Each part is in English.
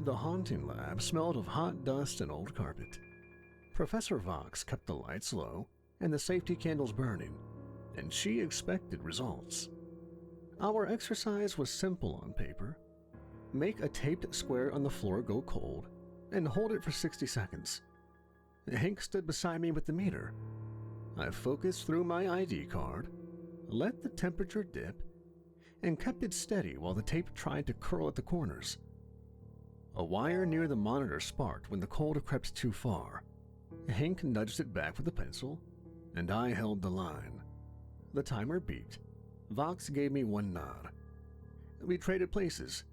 The haunting lab smelled of hot dust and old carpet. Professor Vox kept the lights low and the safety candles burning, and she expected results. Our exercise was simple on paper. Make a taped square on the floor go cold and hold it for 60 seconds. Hank stood beside me with the meter. I focused through my ID card, let the temperature dip, and kept it steady while the tape tried to curl at the corners. A wire near the monitor sparked when the cold crept too far. Hank nudged it back with a pencil, and I held the line. The timer beeped. Vox gave me one nod. We traded places.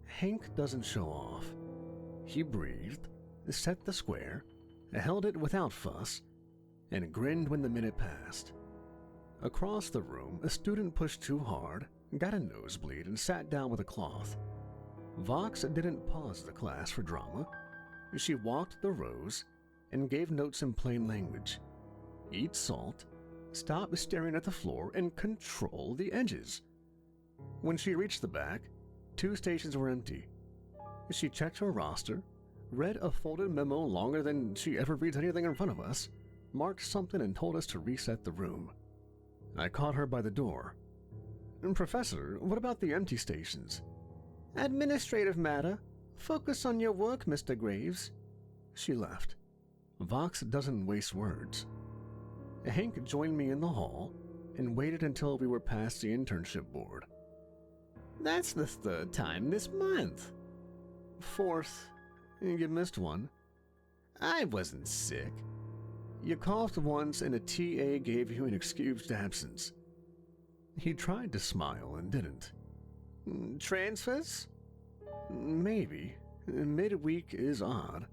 Hank doesn't show off. He breathed, set the square, held it without fuss, and grinned when the minute passed. Across the room, a student pushed too hard, got a nosebleed, and sat down with a cloth. Vox didn't pause the class for drama. She walked the rows and gave notes in plain language. Eat salt, stop staring at the floor, and control the edges. When she reached the back, 2 stations were empty. She checked her roster, read a folded memo longer than she ever reads anything in front of us, marked something, and told us to reset the room. I caught her by the door. "Professor, what about the empty stations?" "Administrative matter. Focus on your work, Mr. Graves." She left. Vox doesn't waste words. Hank joined me in the hall and waited until we were past the internship board. "That's the 3rd time this month." "4th. You missed one." "I wasn't sick." "You coughed once and a TA gave you an excused absence." He tried to smile and didn't. "Transfers?" "Maybe. Midweek is odd."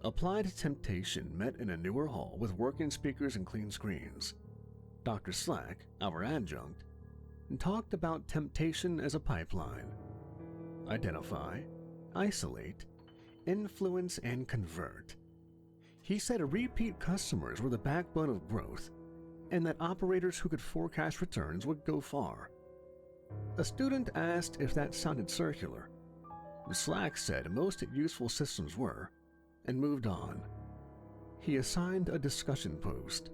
Applied Temptation met in a newer hall with working speakers and clean screens. Dr. Slack, our adjunct, talked about temptation as a pipeline. Identify, isolate, influence, and convert. He said repeat customers were the backbone of growth, and that operators who could forecast returns would go far. A student asked if that sounded circular. Slack said most useful systems were, and moved on. He assigned a discussion post.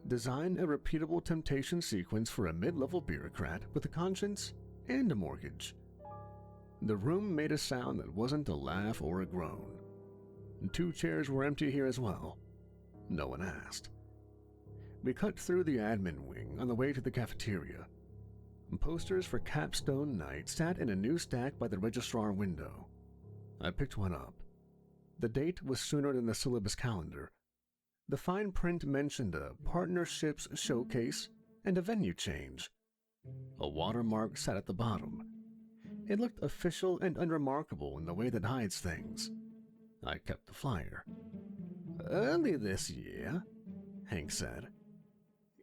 Design a repeatable temptation sequence for a mid-level bureaucrat with a conscience and a mortgage. The room made a sound that wasn't a laugh or a groan. 2 chairs were empty here as well. No one asked. We cut through the admin wing on the way to the cafeteria. Posters for capstone night sat in a new stack by the registrar window. I picked one up. The date was sooner than the syllabus calendar. The fine print mentioned a partnerships showcase and a venue change. A watermark sat at the bottom. It looked official and unremarkable in the way that hides things. I kept the flyer. "Early this year," Hank said.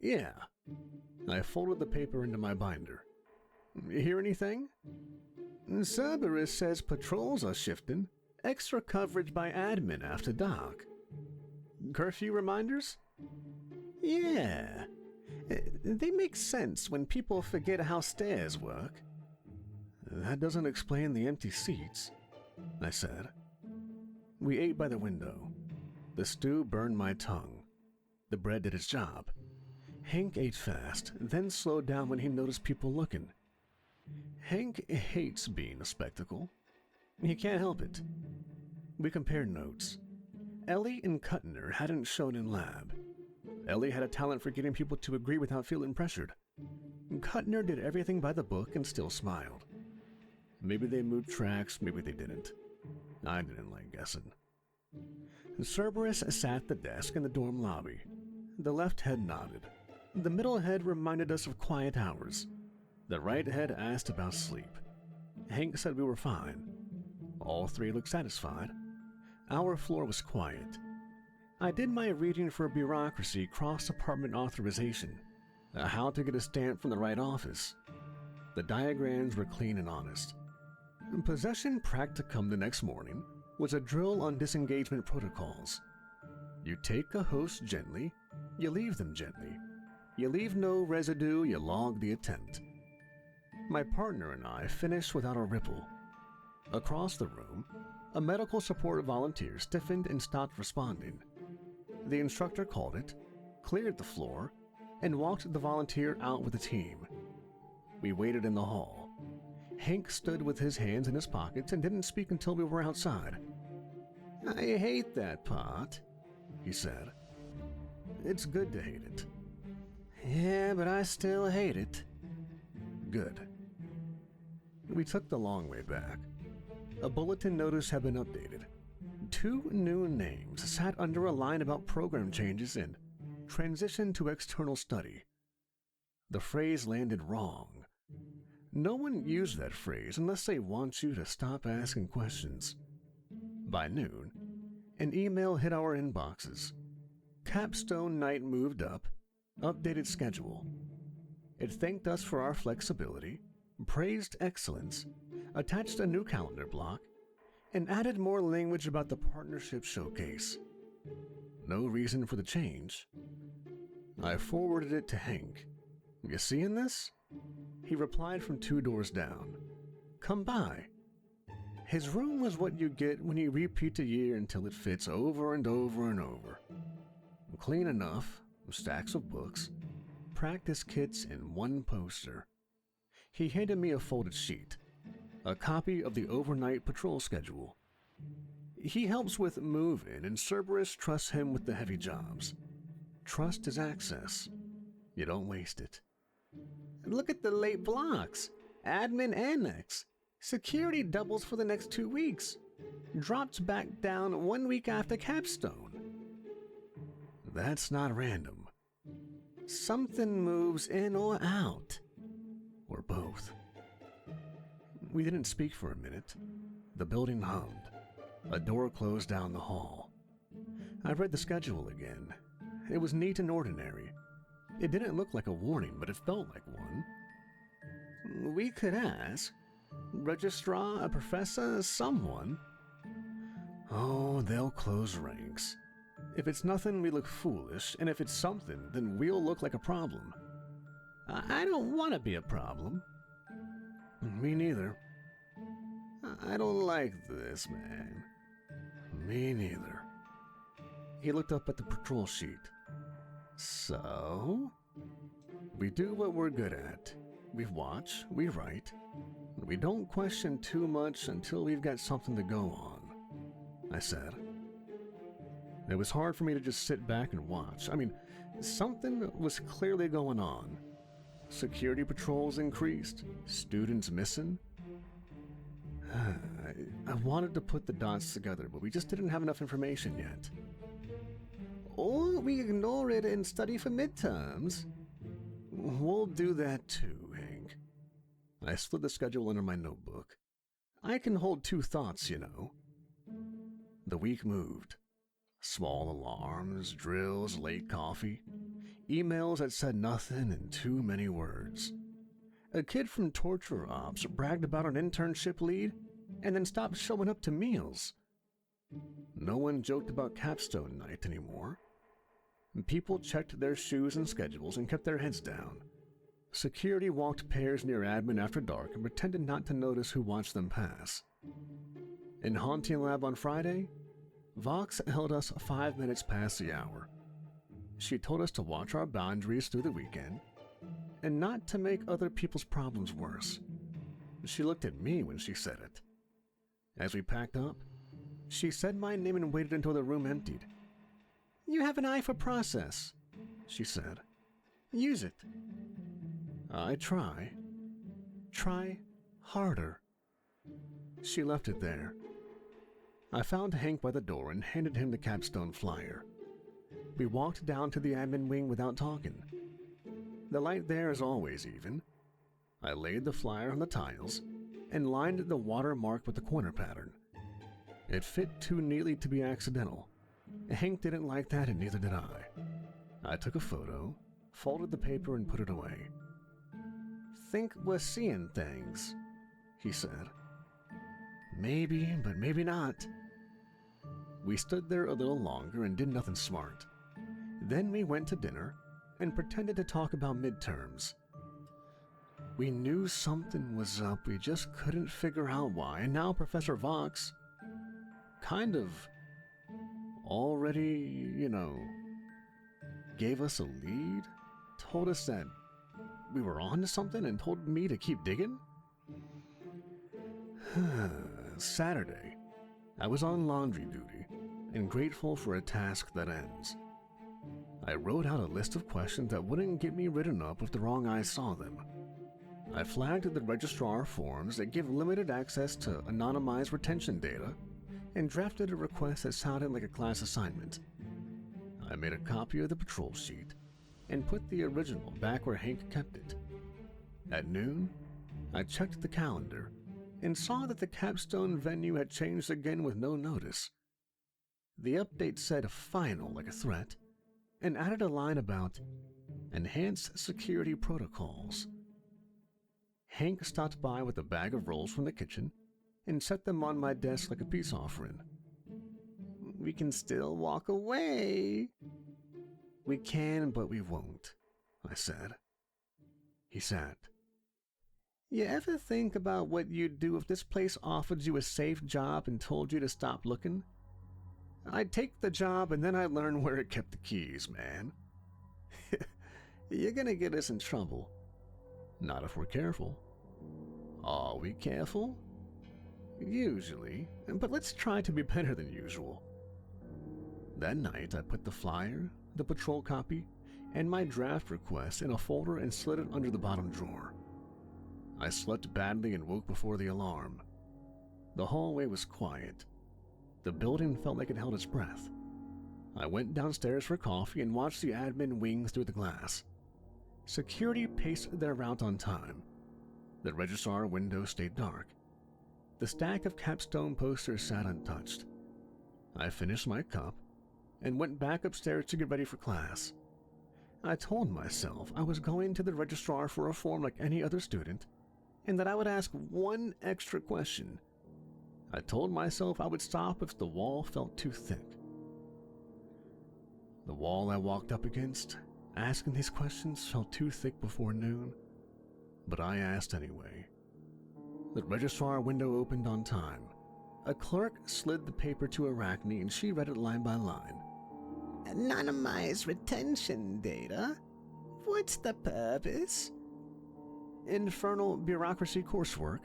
"Yeah." I folded the paper into my binder. "Hear anything?" "Cerberus says patrols are shifting. Extra coverage by admin after dark." "Curfew reminders?" "Yeah. They make sense when people forget how stairs work." "That doesn't explain the empty seats," I said. We ate by the window. The stew burned my tongue. The bread did its job. Hank ate fast, then slowed down when he noticed people looking. Hank hates being a spectacle. He can't help it. We compared notes. Ellie and Kuttner hadn't shown in lab. Ellie had a talent for getting people to agree without feeling pressured. Kuttner did everything by the book and still smiled. Maybe they moved tracks, maybe they didn't. I didn't like guessing. Cerberus sat at the desk in the dorm lobby. The left head nodded. The middle head reminded us of quiet hours. The right head asked about sleep. Hank said we were fine. All 3 looked satisfied. Our floor was quiet. I did my reading for bureaucracy cross-department authorization, how to get a stamp from the right office. The diagrams were clean and honest. Possession practicum the next morning was a drill on disengagement protocols. You take a host gently, you leave them gently. You leave no residue, you log the attempt. My partner and I finished without a ripple. Across the room, a medical support volunteer stiffened and stopped responding. The instructor called it, cleared the floor, and walked the volunteer out with the team. We waited in the hall. Hank stood with his hands in his pockets and didn't speak until we were outside. "I hate that part," he said. "It's good to hate it." "Yeah, but I still hate it." "Good." We took the long way back. A bulletin notice had been updated. 2 new names sat under a line about program changes and transition to external study. The phrase landed wrong. No one used that phrase unless they want you to stop asking questions. By noon, an email hit our inboxes. Capstone night moved up, updated schedule. It thanked us for our flexibility, praised excellence, attached a new calendar block, and added more language about the partnership showcase. No reason for the change. I forwarded it to Hank. "You seeing this?" He replied from 2 doors down. "Come by." His room was what you get when you repeat a year until it fits over and over and over. Clean enough, stacks of books, practice kits, and 1 poster. He handed me a folded sheet, a copy of the overnight patrol schedule. He helps with move-in, and Cerberus trusts him with the heavy jobs. Trust is access. You don't waste it. "Look at the late blocks. Admin annex. Security doubles for the next 2 weeks. Drops back down 1 week after capstone." "That's not random. Something moves in or out. Or both." We didn't speak for a minute. The building hummed. A door closed down the hall. I read the schedule again. It was neat and ordinary. It didn't look like a warning, but it felt like one. "We could ask. Registrar, a professor, someone." "Oh, they'll close ranks. If it's nothing, we look foolish, and if it's something, then we'll look like a problem." "I don't want to be a problem." "Me neither." "I don't like this, man." "Me neither." He looked up at the patrol sheet. "So?" "We do what we're good at. We watch, we write. We don't question too much until we've got something to go on," I said. It was hard for me to just sit back and watch. I mean, something was clearly going on. Security patrols increased, students missing. I wanted to put the dots together, but we just didn't have enough information yet. "Or we ignore it and study for midterms." "We'll do that too, Hank." I slid the schedule under my notebook. I can hold 2 thoughts, you know. The week moved. Small alarms, drills, late coffee, emails that said nothing and too many words. A kid from Torture Ops bragged about an internship lead and then stopped showing up to meals. No one joked about capstone night anymore. People checked their shoes and schedules and kept their heads down. Security walked pairs near admin after dark and pretended not to notice who watched them pass. In Haunting Lab on Friday, Vox held us 5 minutes past the hour. She told us to watch our boundaries through the weekend and not to make other people's problems worse. She looked at me when she said it. As we packed up, she said my name and waited until the room emptied. "You have an eye for process," she said. "Use it." I try. Try harder. She left it there. I found Hank by the door and handed him the capstone flyer. We walked down to the admin wing without talking. The light there is always even. I laid the flyer on the tiles and lined the watermark with the corner pattern. It fit too neatly to be accidental. Hank didn't like that and neither did I. I took a photo, folded the paper and put it away. "Think we're seeing things," he said. "Maybe, but maybe not." We stood there a little longer and did nothing smart. Then we went to dinner and pretended to talk about midterms. We knew something was up, we just couldn't figure out why, and now Professor Vox kind of already, gave us a lead, told us that we were on to something, and told me to keep digging? Saturday, I was on laundry duty and grateful for a task that ends. I wrote out a list of questions that wouldn't get me written up if the wrong eyes saw them. I flagged the registrar forms that give limited access to anonymized retention data and drafted a request that sounded like a class assignment. I made a copy of the patrol sheet and put the original back where Hank kept it. At noon, I checked the calendar and saw that the capstone venue had changed again with no notice. The update said final like a threat and added a line about enhanced security protocols. Hank stopped by with a bag of rolls from the kitchen and set them on my desk like a peace offering. We can still walk away. We can, but we won't, I said. He sat. You ever think about what you'd do if this place offered you a safe job and told you to stop looking? I'd take the job and then I'd learn where it kept the keys, man. You're gonna get us in trouble. Not if we're careful. Are we careful? Usually, but let's try to be better than usual. That night, I put the flyer, the patrol copy, and my draft request in a folder and slid it under the bottom drawer. I slept badly and woke before the alarm. The hallway was quiet. The building felt like it held its breath. I went downstairs for coffee and watched the admin wing through the glass. Security paced their route on time. The registrar window stayed dark. The stack of capstone posters sat untouched. I finished my cup and went back upstairs to get ready for class. I told myself I was going to the registrar for a form like any other student, and that I would ask one extra question. I told myself I would stop if the wall felt too thick. The wall I walked up against, asking these questions, felt too thick before noon, but I asked anyway. The registrar window opened on time. A clerk slid the paper to Arachne and she read it line by line. Anonymized retention data? What's the purpose? Infernal bureaucracy coursework,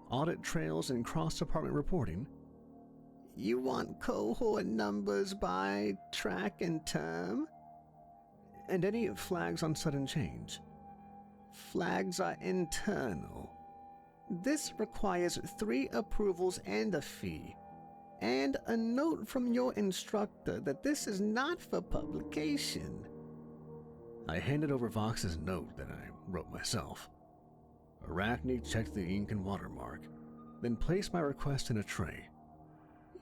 audit trails and cross-department reporting. You want cohort numbers by track and term? And any flags on sudden change. Flags are internal. This requires 3 approvals and a fee, and a note from your instructor that this is not for publication. I handed over Vox's note that I wrote myself. Arachne checked the ink and watermark, then placed my request in a tray.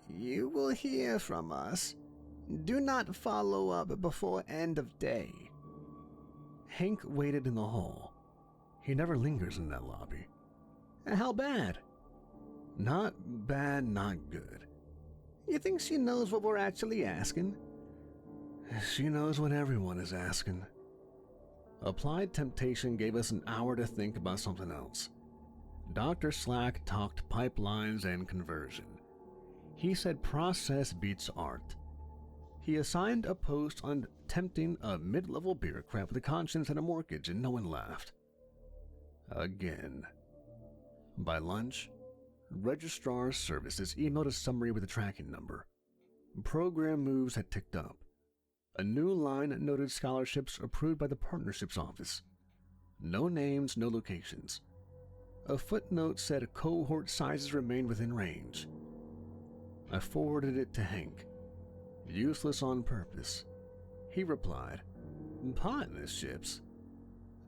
You will hear from us. Do not follow up before end of day. Hank waited in the hall. He never lingers in that lobby. How bad? Not bad, not good. You think she knows what we're actually asking? She knows what everyone is asking. Applied Temptation gave us an hour to think about something else. Dr. Slack talked pipelines and conversion. He said process beats art. He assigned a post on tempting a mid-level bureaucrat with a conscience and a mortgage, and no one laughed. Again. By lunch, Registrar Services emailed a summary with a tracking number. Program moves had ticked up. A new line noted scholarships approved by the Partnerships Office. No names, no locations. A footnote said cohort sizes remained within range. I forwarded it to Hank. Useless on purpose. He replied, Partnerships?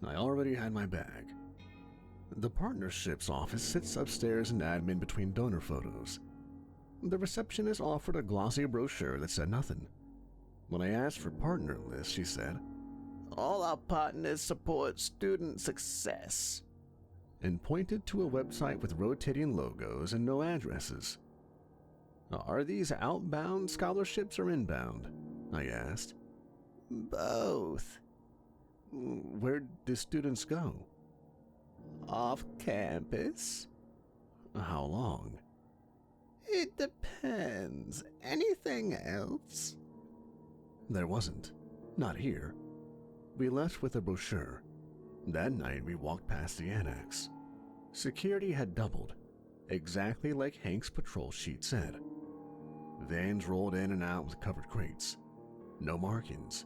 I already had my bag. The Partnerships Office sits upstairs in admin between donor photos. The receptionist offered a glossy brochure that said nothing. When I asked for partner lists, she said, All our partners support student success, and pointed to a website with rotating logos and no addresses. Are these outbound scholarships or inbound? I asked. Both. Where do students go? Off campus. How long? It depends. Anything else? There wasn't. Not here. We left with a brochure. That night we walked past the annex. Security had doubled, exactly like Hank's patrol sheet said. Vans rolled in and out with covered crates. No markings.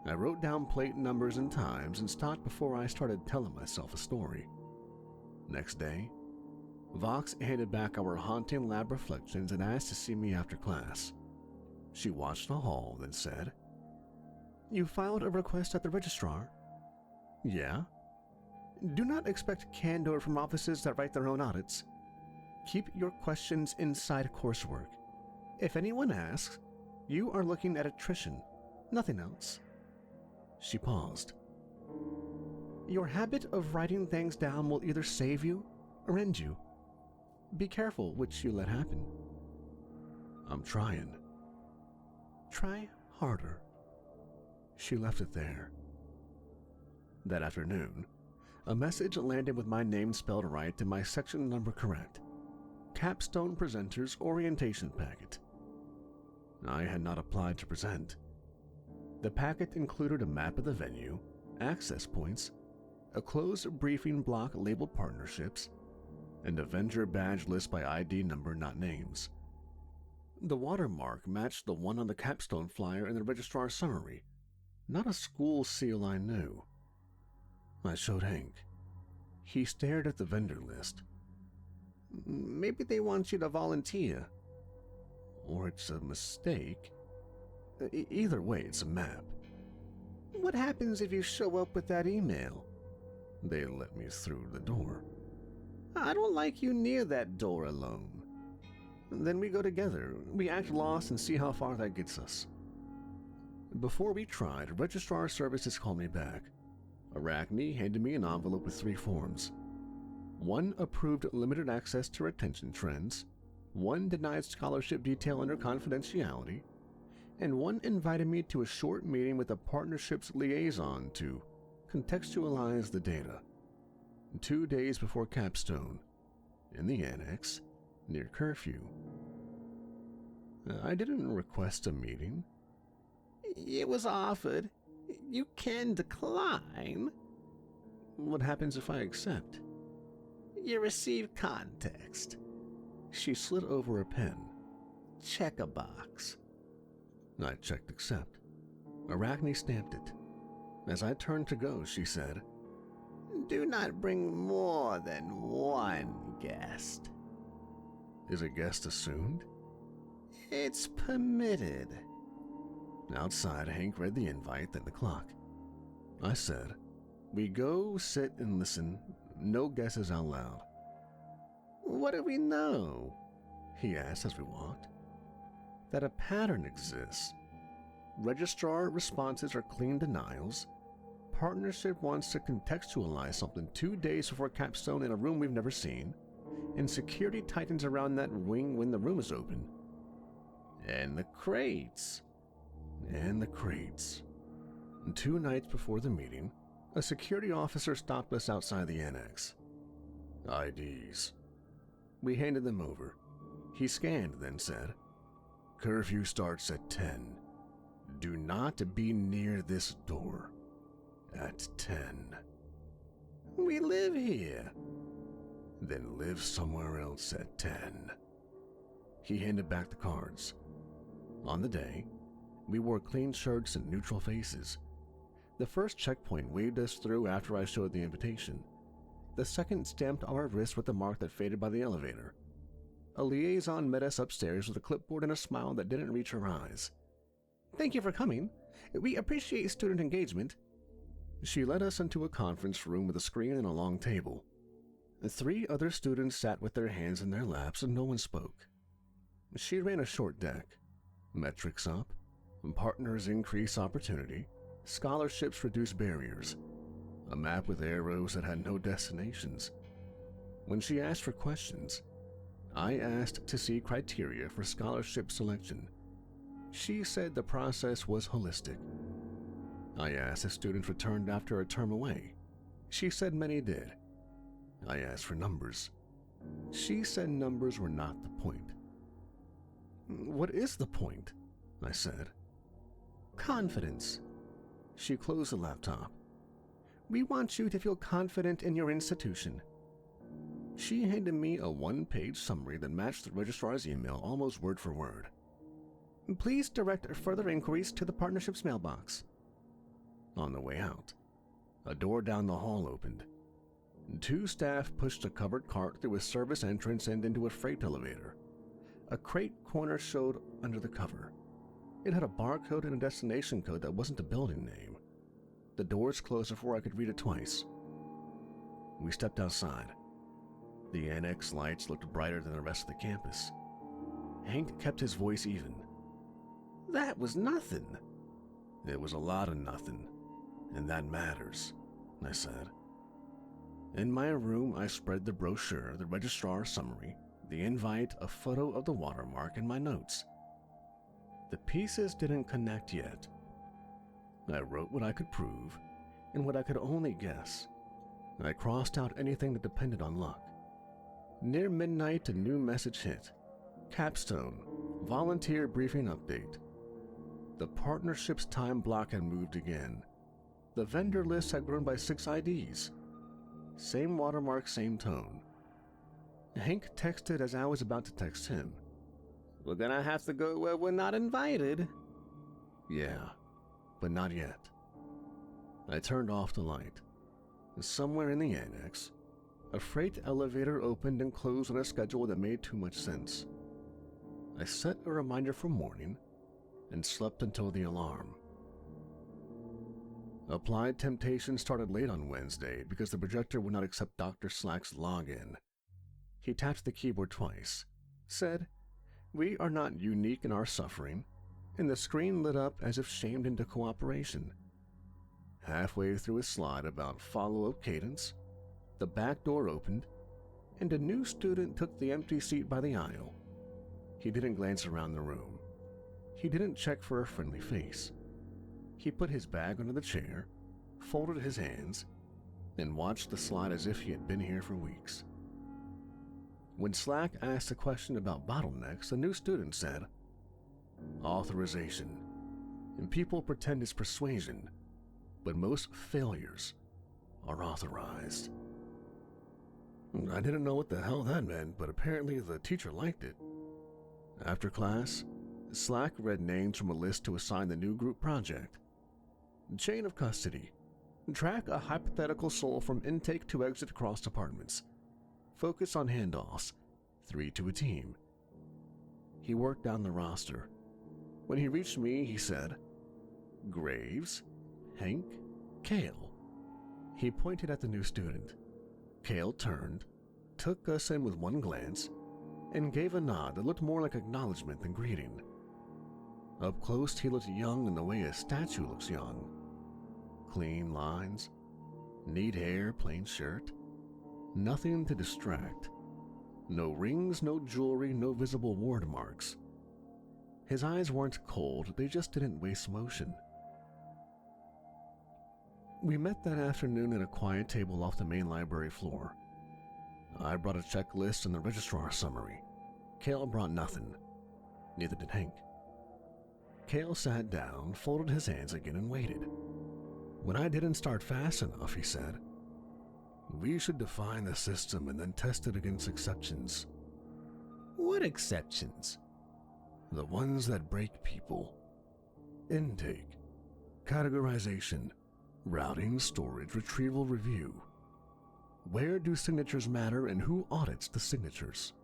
I wrote down plate numbers and times and stopped before I started telling myself a story. Next day, Vox handed back our haunting lab reflections and asked to see me after class. She watched the hall, then said, "You filed a request at the registrar?" "Yeah." "Do not expect candor from offices that write their own audits. Keep your questions inside coursework. If anyone asks, you are looking at attrition, nothing else." She paused. "Your habit of writing things down will either save you or end you. Be careful which you let happen." "I'm trying." "Try harder." She left it there. That afternoon, a message landed with my name spelled right and my section number correct. Capstone Presenter's Orientation Packet. I had not applied to present. The packet included a map of the venue, access points, a closed briefing block labeled partnerships, and a vendor badge list by ID number, not names. The watermark matched the one on the capstone flyer in the registrar's summary, not a school seal I knew. I showed Hank. He stared at the vendor list. "Maybe they want you to volunteer. Or it's a mistake. Either way, it's a map." "What happens if you show up with that email?" "They let me through the door." "I don't like you near that door alone." "Then we go together. We act lost and see how far that gets us." Before we tried, Registrar Services called me back. Arachne handed me an envelope with 3 forms. One approved limited access to retention trends, one denied scholarship detail under confidentiality, and one invited me to a short meeting with the partnership's liaison to contextualize the data. 2 days before capstone, in the annex, near curfew. I didn't request a meeting. "It was offered. You can decline." "What happens if I accept?" "You receive context." She slid over a pen. "Check a box." I checked accept. Arachne stamped it. As I turned to go, she said, "Do not bring more than one guest." "Is a guest assumed?" "It's permitted." Outside, Hank read the invite, then the clock. I said, "We go, sit, and listen. No guesses out loud." "What do we know?" he asked as we walked. "That a pattern exists. Registrar responses are clean denials. Partnership wants to contextualize something 2 days before capstone in a room we've never seen, and security tightens around that wing when the room is open. And the crates. And the crates." 2 nights before the meeting, a security officer stopped us outside the annex. "IDs." We handed them over. He scanned, then said, "Curfew starts at 10. Do not be near this door at 10. "We live here." "Then live somewhere else at 10. He handed back the cards. On the day, we wore clean shirts and neutral faces. The first checkpoint waved us through after I showed the invitation. The second stamped our wrists with the mark that faded by the elevator. A liaison met us upstairs with a clipboard and a smile that didn't reach her eyes. "Thank you for coming. We appreciate student engagement." She led us into a conference room with a screen and a long table. 3 other students sat with their hands in their laps and no one spoke. She ran a short deck. Metrics up, partners increase opportunity, scholarships reduce barriers, a map with arrows that had no destinations. When she asked for questions, I asked to see criteria for scholarship selection. She said the process was holistic. I asked if students returned after a term away. She said many did. I asked for numbers. She said numbers were not the point. What is the point? I said. Confidence. She closed the laptop. We want you to feel confident in your institution. She handed me a one-page summary that matched the registrar's email almost word for word. Please direct further inquiries to the partnership's mailbox. On the way out, a door down the hall opened. 2 staff pushed a covered cart through a service entrance and into a freight elevator. A crate corner showed under the cover. It had a barcode and a destination code that wasn't a building name. The doors closed before I could read it twice. We stepped outside. The annex lights looked brighter than the rest of the campus. Hank kept his voice even. That was nothing. It was a lot of nothing, and that matters, I said. In my room, I spread the brochure, the registrar's summary, the invite, a photo of the watermark, and my notes. The pieces didn't connect yet. I wrote what I could prove and what I could only guess. I crossed out anything that depended on luck. Near midnight, a new message hit. Capstone, volunteer briefing update. The partnership's time block had moved again. The vendor list had grown by 6 IDs. Same watermark, same tone. Hank texted as I was about to text him. We're gonna have to go where we're not invited. Yeah, but not yet. I turned off the light. Somewhere in the annex, a freight elevator opened and closed on a schedule that made too much sense. I set a reminder for morning and slept until the alarm. Applied Temptation started late on Wednesday because the projector would not accept Dr. Slack's login. He tapped the keyboard twice, said, "We are not unique in our suffering," and the screen lit up as if shamed into cooperation. Halfway through a slide about follow-up cadence, the back door opened, and a new student took the empty seat by the aisle. He didn't glance around the room. He didn't check for a friendly face. He put his bag under the chair, folded his hands, and watched the slide as if he had been here for weeks. When Slack asked a question about bottlenecks, the new student said, "Authorization. And people pretend it's persuasion, but most failures are authorized." I didn't know what the hell that meant, but apparently the teacher liked it. After class, Slack read names from a list to assign the new group project. Chain of custody. Track a hypothetical soul from intake to exit across departments. Focus on handoffs, 3 to a team. He worked down the roster. When he reached me, he said, "Graves, Hank, Kale." He pointed at the new student. Kale turned, took us in with one glance, and gave a nod that looked more like acknowledgement than greeting. Up close, he looked young in the way a statue looks young. Clean lines, neat hair, plain shirt, nothing to distract. No rings, no jewelry, no visible ward marks. His eyes weren't cold, they just didn't waste motion. We met that afternoon at a quiet table off the main library floor. I brought a checklist and the registrar summary. Kale brought nothing. Neither did Hank. Kale sat down, folded his hands again, and waited. When I didn't start fast enough, he said, "We should define the system and then test it against exceptions." "What exceptions?" "The ones that break people. Intake, categorization, routing, storage, retrieval, review. Where do signatures matter and who audits the signatures?"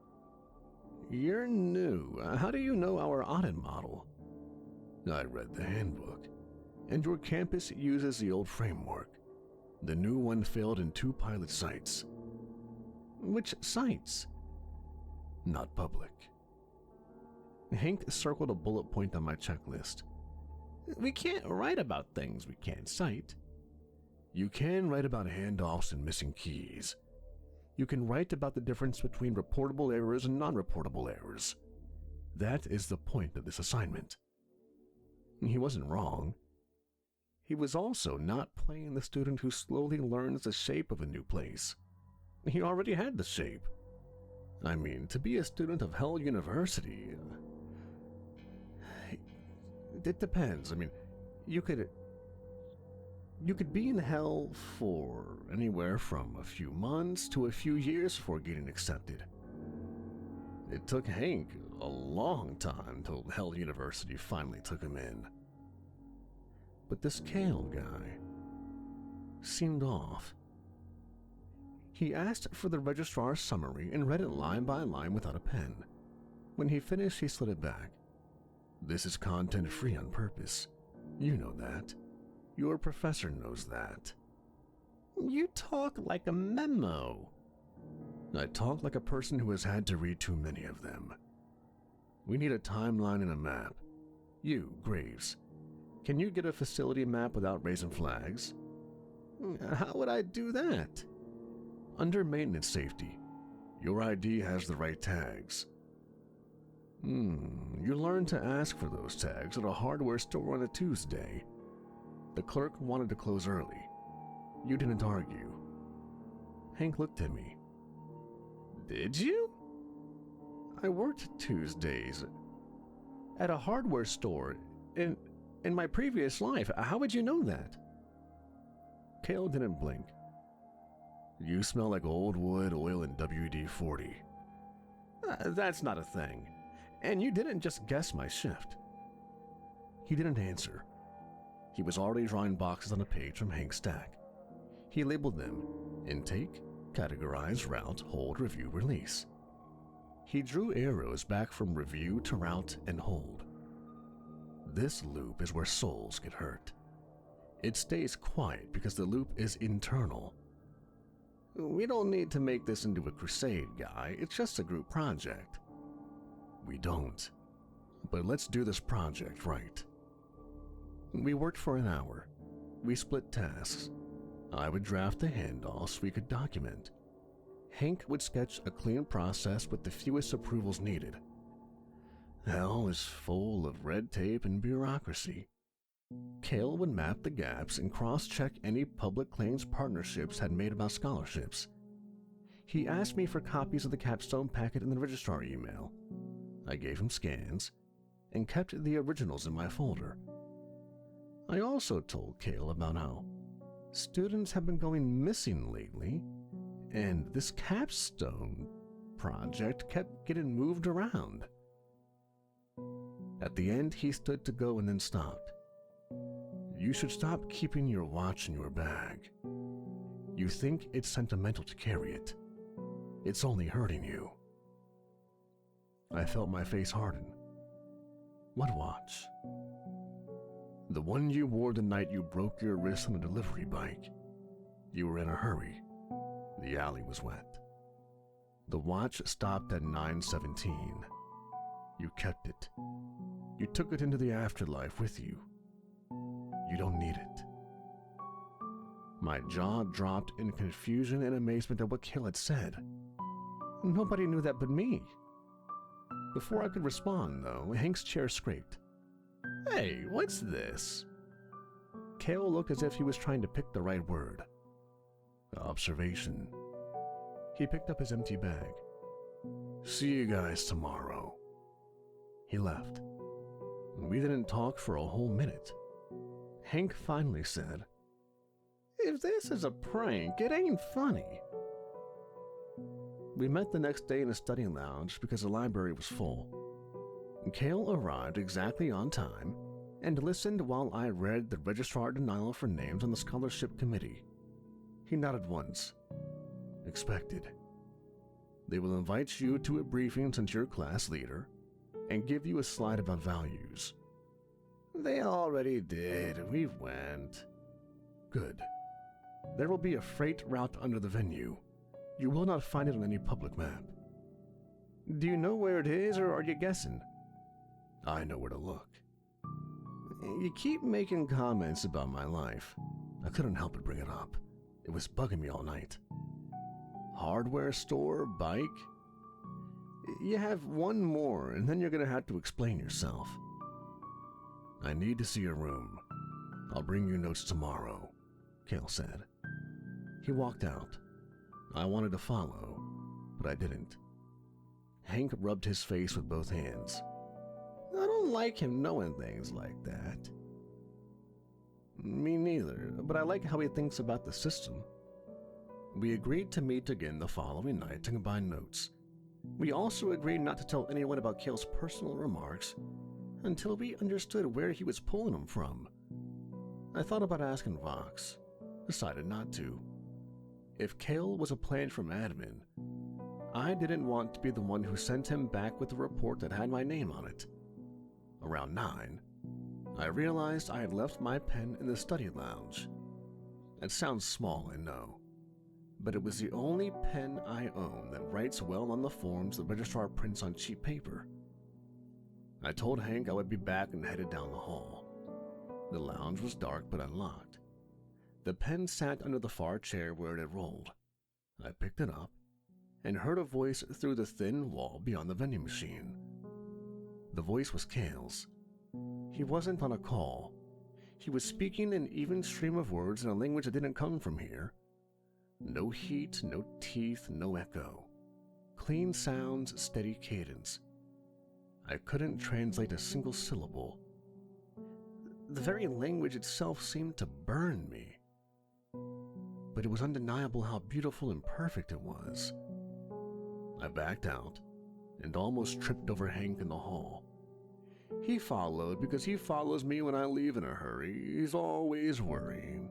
"You're new. How do you know our audit model?" "I read the handbook, and your campus uses the old framework. The new one failed in 2 pilot sites." "Which sites?" "Not public." Hank circled a bullet point on my checklist. "We can't write about things we can't cite." "You can write about handoffs and missing keys. You can write about the difference between reportable errors and non-reportable errors. That is the point of this assignment." He wasn't wrong. He was also not playing the student who slowly learns the shape of a new place. He already had the shape. I mean, to be a student of Hell University... It depends. I mean, you could be in hell for anywhere from a few months to a few years before getting accepted. It took Hank a long time till Hell University finally took him in. But this Kale guy seemed off. He asked for the registrar's summary and read it line by line without a pen. When he finished, he slid it back. This is content free on purpose. You know that. Your professor knows that. You talk like a memo. I talk like a person who has had to read too many of them. We need a timeline and a map. You, Graves, can you get a facility map without raising flags? How would I do that? Under maintenance safety, your ID has the right tags. You learned to ask for those tags at a hardware store on a Tuesday. The clerk wanted to close early. You didn't argue. Hank looked at me. Did you? I worked Tuesdays at a hardware store in my previous life. How would you know that? Kale didn't blink. You smell like old wood, oil, and WD-40. That's not a thing. And you didn't just guess my shift. He didn't answer. He was already drawing boxes on a page from Hank's stack. He labeled them intake, categorize, route, hold, review, release. He drew arrows back from review to route and hold. This loop is where souls get hurt. It stays quiet because the loop is internal. We don't need to make this into a crusade, guy. It's just a group project. We don't. But let's do this project right. We worked for an hour. We split tasks. I would draft the handoffs we could document. Hank would sketch a clean process with the fewest approvals needed. Hell is full of red tape and bureaucracy. Kale would map the gaps and cross-check any public claims partnerships had made about scholarships. He asked me for copies of the capstone packet in the registrar email. I gave him scans and kept the originals in my folder. I also told Kale about how students have been going missing lately, and this capstone project kept getting moved around. At the end, he stood to go and then stopped. You should stop keeping your watch in your bag. You think it's sentimental to carry it. It's only hurting you. I felt my face harden. What watch? The one you wore the night you broke your wrist on a delivery bike. You were in a hurry. The alley was wet. The watch stopped at 9:17. You kept it. You took it into the afterlife with you. You don't need it. My jaw dropped in confusion and amazement at what Kale had said. Nobody knew that but me. Before I could respond, though, Hank's chair scraped. Hey, what's this? Kale looked as if he was trying to pick the right word. Observation. He picked up his empty bag. See you guys tomorrow. He left. We didn't talk for a whole minute. Hank finally said, If this is a prank, it ain't funny. We met the next day in a study lounge because the library was full. Kale arrived exactly on time and listened while I read the registrar denial for names on the scholarship committee. He nodded once. Expected. They will invite you to a briefing since you're class leader and give you a slide about values. They already did. We went. Good. There will be a freight route under the venue. You will not find it on any public map. Do you know where it is, or are you guessing? I know where to look. You keep making comments about my life. I couldn't help but bring it up. It was bugging me all night. Hardware store, bike? You have one more, and then you're going to have to explain yourself. I need to see your room. I'll bring you notes tomorrow, Kale said. He walked out. I wanted to follow, but I didn't. Hank rubbed his face with both hands. I don't like him knowing things like that. Me neither, but I like how he thinks about the system. We agreed to meet again the following night to combine notes. We also agreed not to tell anyone about Cale's personal remarks until we understood where he was pulling them from. I thought about asking Vox, decided not to. If Cale was a plant from admin, I didn't want to be the one who sent him back with a report that had my name on it. Around 9, I realized I had left my pen in the study lounge. It sounds small, I know, but it was the only pen I own that writes well on the forms the registrar prints on cheap paper. I told Hank I would be back and headed down the hall. The lounge was dark but unlocked. The pen sat under the far chair where it had rolled. I picked it up and heard a voice through the thin wall beyond the vending machine. The voice was Cale's. He wasn't on a call. He was speaking an even stream of words in a language that didn't come from here. No heat, no teeth, no echo. Clean sounds, steady cadence. I couldn't translate a single syllable. The very language itself seemed to burn me. But it was undeniable how beautiful and perfect it was. I backed out and almost tripped over Hank in the hall. He followed because he follows me when I leave in a hurry. He's always worrying.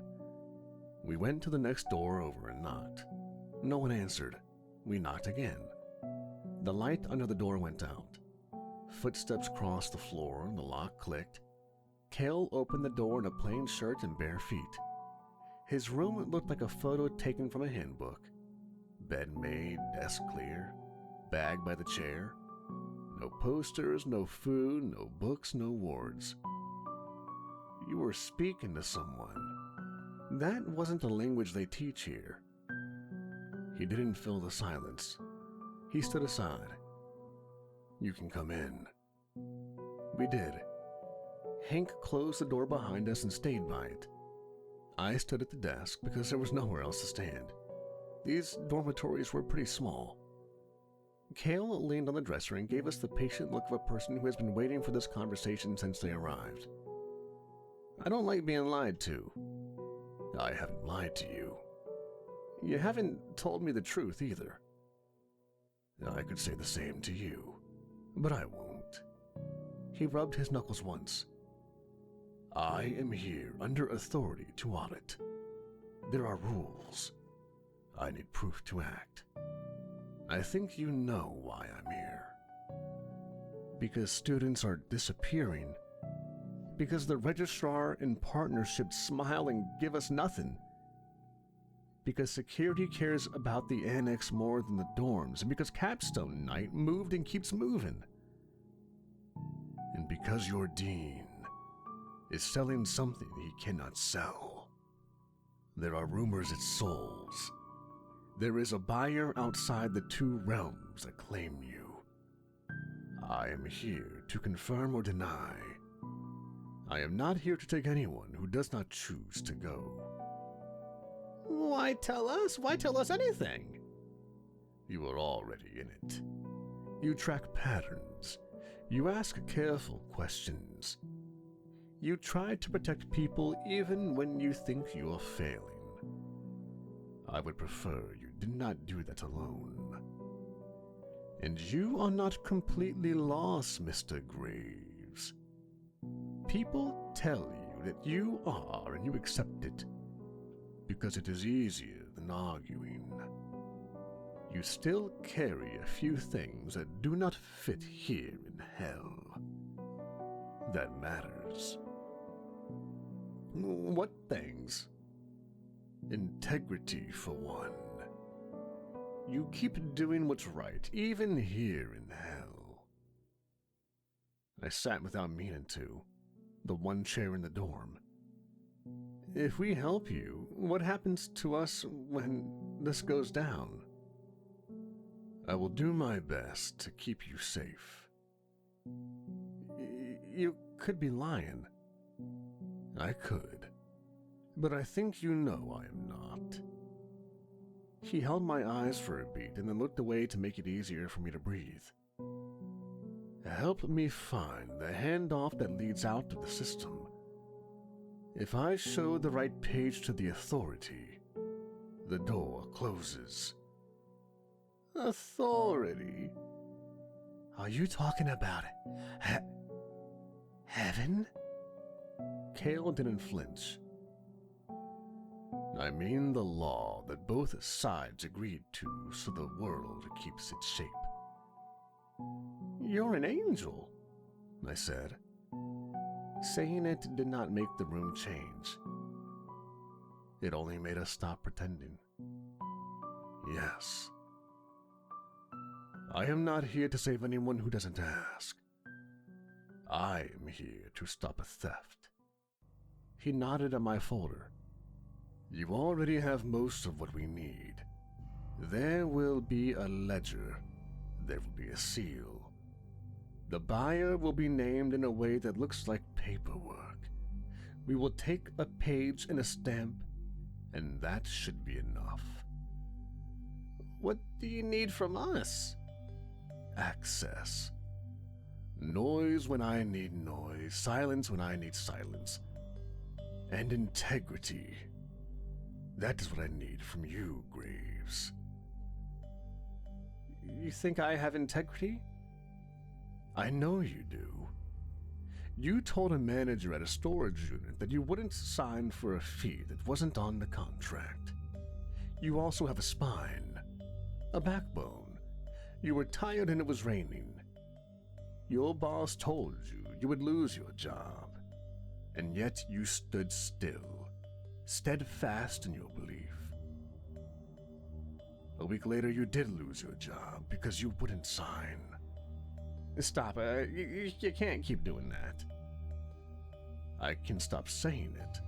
We went to the next door over and knocked. No one answered. We knocked again. The light under the door went out. Footsteps crossed the floor, the lock clicked. Cale opened the door in a plain shirt and bare feet. His room looked like a photo taken from a handbook. Bed made, desk clear, bag by the chair. No posters, no food, no books, no words. You were speaking to someone. That wasn't the language they teach here. He didn't fill the silence. He stood aside. You can come in. We did. Hank closed the door behind us and stayed by it. I stood at the desk because there was nowhere else to stand. These dormitories were pretty small. Cale leaned on the dresser and gave us the patient look of a person who has been waiting for this conversation since they arrived. I don't like being lied to. I haven't lied to you. You haven't told me the truth either. I could say the same to you, but I won't. He rubbed his knuckles once. I am here under authority to audit. There are rules. I need proof to act. I think you know why I'm here. Because students are disappearing. Because the registrar and partnership smile and give us nothing. Because security cares about the annex more than the dorms. And because Capstone Night moved and keeps moving. And because your dean is selling something he cannot sell. There are rumors it souls. There is a buyer outside the two realms that claim you. I am here to confirm or deny. I am not here to take anyone who does not choose to go. Why tell us? Why tell us anything? You are already in it. You track patterns. You ask careful questions. You try to protect people even when you think you are failing. I would prefer you did not do that alone. And you are not completely lost, Mr. Graves. People tell you that you are and you accept it because it is easier than arguing. You still carry a few things that do not fit here in hell. That matters. What things? Integrity, for one. You keep doing what's right, even here in hell. I sat without meaning to, the one chair in the dorm. If we help you, what happens to us when this goes down? I will do my best to keep you safe. You could be lying. I could. But I think you know I am not. He held my eyes for a beat and then looked away to make it easier for me to breathe. Help me find the handoff that leads out of the system. If I show the right page to the authority, the door closes. Authority? Are you talking about heaven? Kale didn't flinch. I mean the law that both sides agreed to so the world keeps its shape. You're an angel, I said. Saying it did not make the room change. It only made us stop pretending. Yes. I am not here to save anyone who doesn't ask. I am here to stop a theft. He nodded at my folder. You already have most of what we need. There will be a ledger. There will be a seal. The buyer will be named in a way that looks like paperwork. We will take a page and a stamp, and that should be enough. What do you need from us? Access. Noise when I need noise, silence when I need silence. And integrity. That is what I need from you, Graves. You think I have integrity? I know you do. You told a manager at a storage unit that you wouldn't sign for a fee that wasn't on the contract. You also have a spine, a backbone. You were tired and it was raining. Your boss told you you would lose your job, and yet you stood still, steadfast in your belief. A week later, you did lose your job because you wouldn't sign. Stop, you can't keep doing that. I can stop saying it,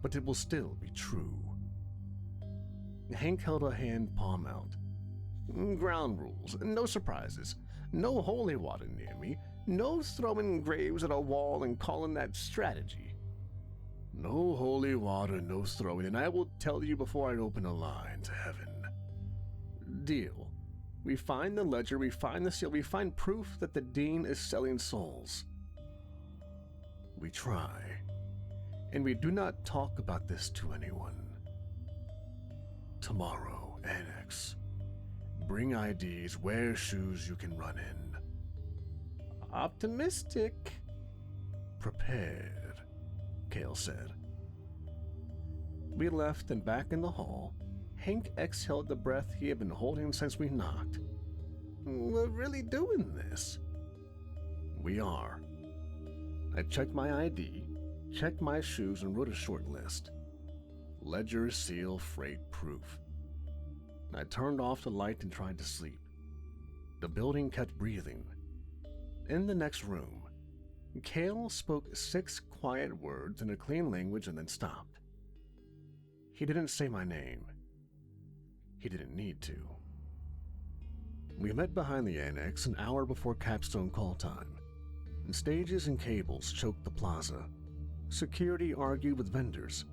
but it will still be true. Hank held a hand palm out. Ground rules, no surprises, no holy water near me, no throwing Graves at a wall and calling that strategy. No holy water, no throwing, and I will tell you before I open a line to heaven. Deal. We find the ledger, we find the seal, we find proof that the Dean is selling souls. We try, and we do not talk about this to anyone. Tomorrow, Annex. Bring IDs, wear shoes you can run in. Optimistic. Prepared, Kale said. We left, and back in the hall, Hank exhaled the breath he had been holding since we knocked. We're really doing this. We are. I checked my ID, checked my shoes, and wrote a short list. Ledger, seal, freight, proof. I turned off the light and tried to sleep. The building kept breathing. In the next room, Kale spoke 6 quiet words in a clean language and then stopped. He didn't say my name. He didn't need to. We met behind the annex an hour before capstone call time, and stages and cables choked the plaza. Security argued with vendors.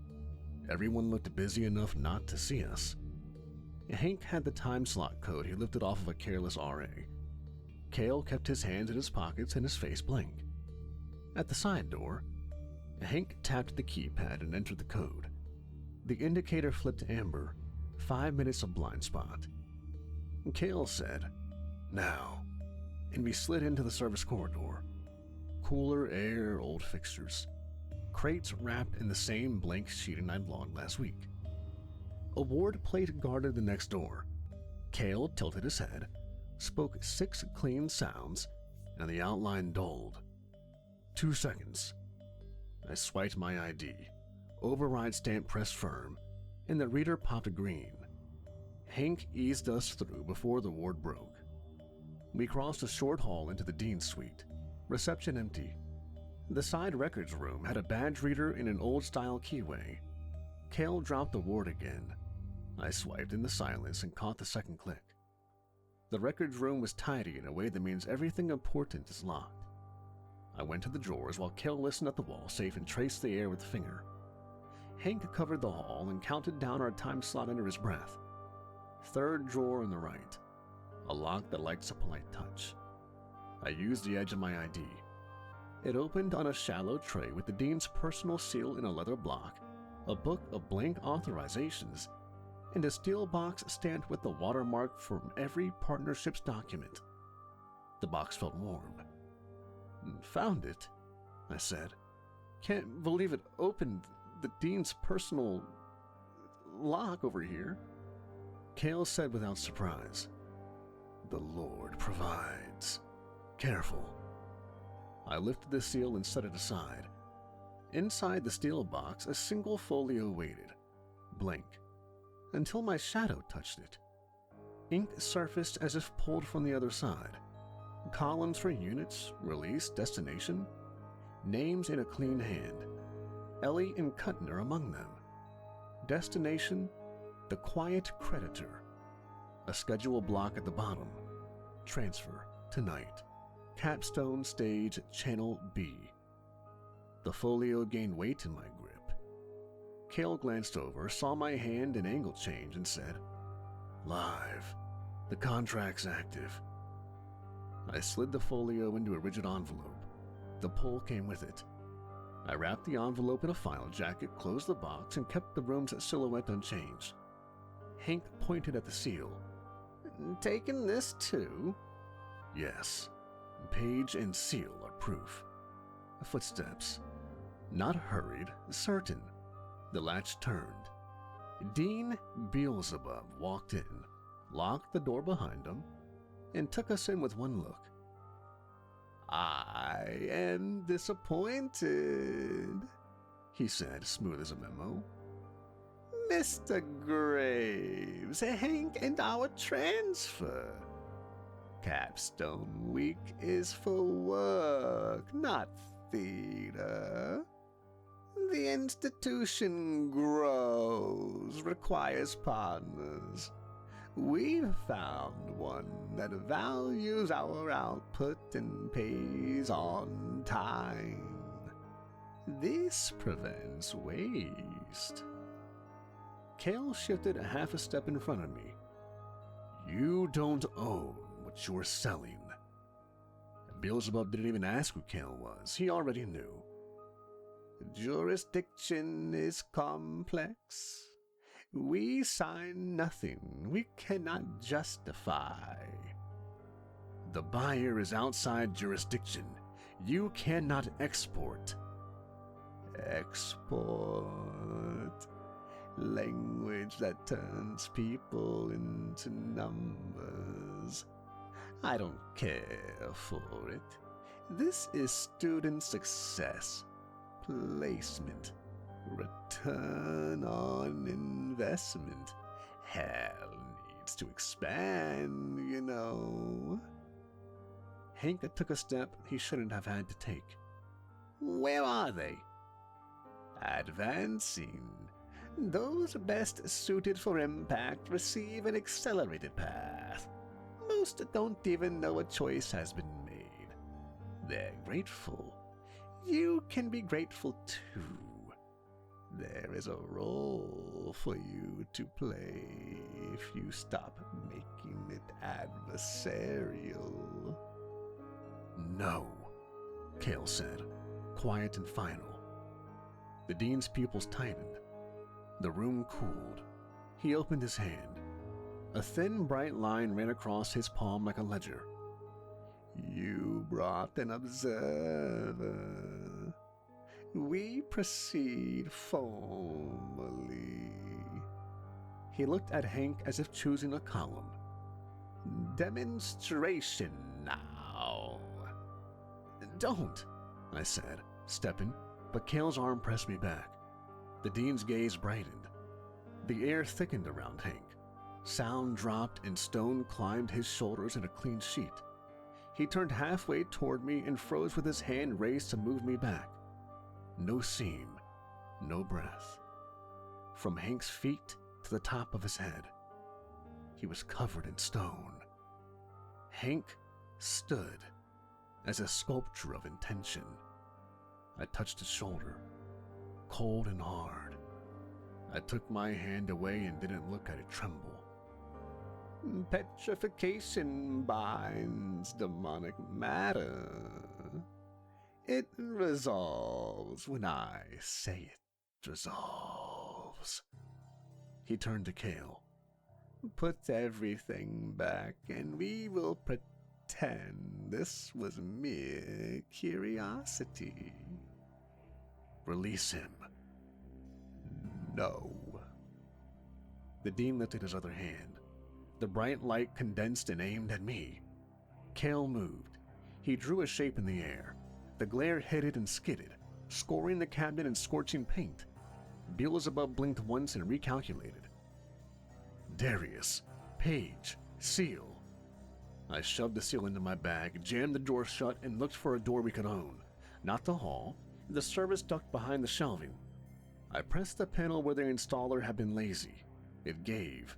Everyone looked busy enough not to see us. Hank had the time slot code he lifted off of a careless RA. Kale kept his hands in his pockets and his face blinked. At the side door, Hank tapped the keypad and entered the code. The indicator flipped amber, 5 minutes of blind spot. Kale said, "Now," and we slid into the service corridor. Cooler air, old fixtures. Crates wrapped in the same blank sheeting I'd logged last week. A ward plate guarded the next door. Kale tilted his head, spoke 6 clean sounds, and the outline dulled. 2 seconds. I swiped my ID, override stamp pressed firm, and the reader popped green. Hank eased us through before the ward broke. We crossed a short hall into the dean's suite. Reception empty. The side records room had a badge reader in an old-style keyway. Kale dropped the ward again. I swiped in the silence and caught the second click. The records room was tidy in a way that means everything important is locked. I went to the drawers while Kale listened at the wall safe and traced the air with a finger. Hank covered the hall and counted down our time slot under his breath. Third drawer on the right. A lock that likes a polite touch. I used the edge of my ID. It opened on a shallow tray with the dean's personal seal in a leather block, a book of blank authorizations, and a steel box stamped with the watermark from every partnership's document. The box felt warm. "Found it," I said. "Can't believe it opened the dean's personal lock over here." Kale said without surprise, "The Lord provides. Careful." I lifted the seal and set it aside. Inside the steel box, a single folio waited, blank, until my shadow touched it. Ink surfaced as if pulled from the other side. Columns for units, release, destination, names in a clean hand. Ellie and Kuttner among them. Destination, the quiet creditor. A schedule block at the bottom. Transfer, tonight. Capstone stage, channel B. The folio gained weight in my grip. Kale glanced over, saw my hand and angle change, and said, "Live. The contract's active." I slid the folio into a rigid envelope. The pull came with it. I wrapped the envelope in a file jacket, closed the box, and kept the room's silhouette unchanged. Hank pointed at the seal. "Taking this too?" "Yes. Page and seal are proof." Footsteps. Not hurried, certain. The latch turned. Dean Beelzebub walked in, locked the door behind him, and took us in with one look. "I am disappointed," he said, smooth as a memo. "Mr. Graves, Hank and our transfer. Capstone Week is for work, not theater. The institution grows, requires partners. We've found one that values our output and pays on time. This prevents waste." Kale shifted a half a step in front of me. "You don't own what you're selling." Beelzebub didn't even ask who Kale was. He already knew. "Jurisdiction is complex. We sign nothing we cannot justify." "The buyer is outside jurisdiction. You cannot export." "Export. Language that turns people into numbers. I don't care for it. This is student success, placement, return on investment. Hell needs to expand, you know." Hank took a step he shouldn't have had to take. "Where are they?" "Advancing. Those best suited for impact receive an accelerated path. Most don't even know a choice has been made. They're grateful. You can be grateful too. There is a role for you to play if you stop making it adversarial." "No," Kale said, quiet and final. The dean's pupils tightened. The room cooled. He opened his hand. A thin, bright line ran across his palm like a ledger. "You brought an observer. We proceed formally." He looked at Hank as if choosing a column. "Demonstration now." "Don't," I said, stepping, but Kale's arm pressed me back. The dean's gaze brightened. The air thickened around Hank. Sound dropped and stone climbed his shoulders in a clean sheet. He turned halfway toward me and froze with his hand raised to move me back. No seam, no breath. From Hank's feet to the top of his head, he was covered in stone. Hank stood as a sculpture of intention. I touched his shoulder, cold and hard. I took my hand away and didn't look at it tremble. Petrification binds demonic matter. It resolves when I say it resolves. He turned to Kale. Put everything back and we will pretend this was mere curiosity. Release him. No. The dean lifted his other hand. The bright light condensed and aimed at me. Kale moved. He drew a shape in the air. The glare hit it and skidded, scoring the cabinet in scorching paint. Beelzebub blinked once and recalculated. Darius, Page, seal. I shoved the seal into my bag, jammed the door shut, and looked for a door we could own. Not the hall, the service duct behind the shelving. I pressed the panel where the installer had been lazy. It gave.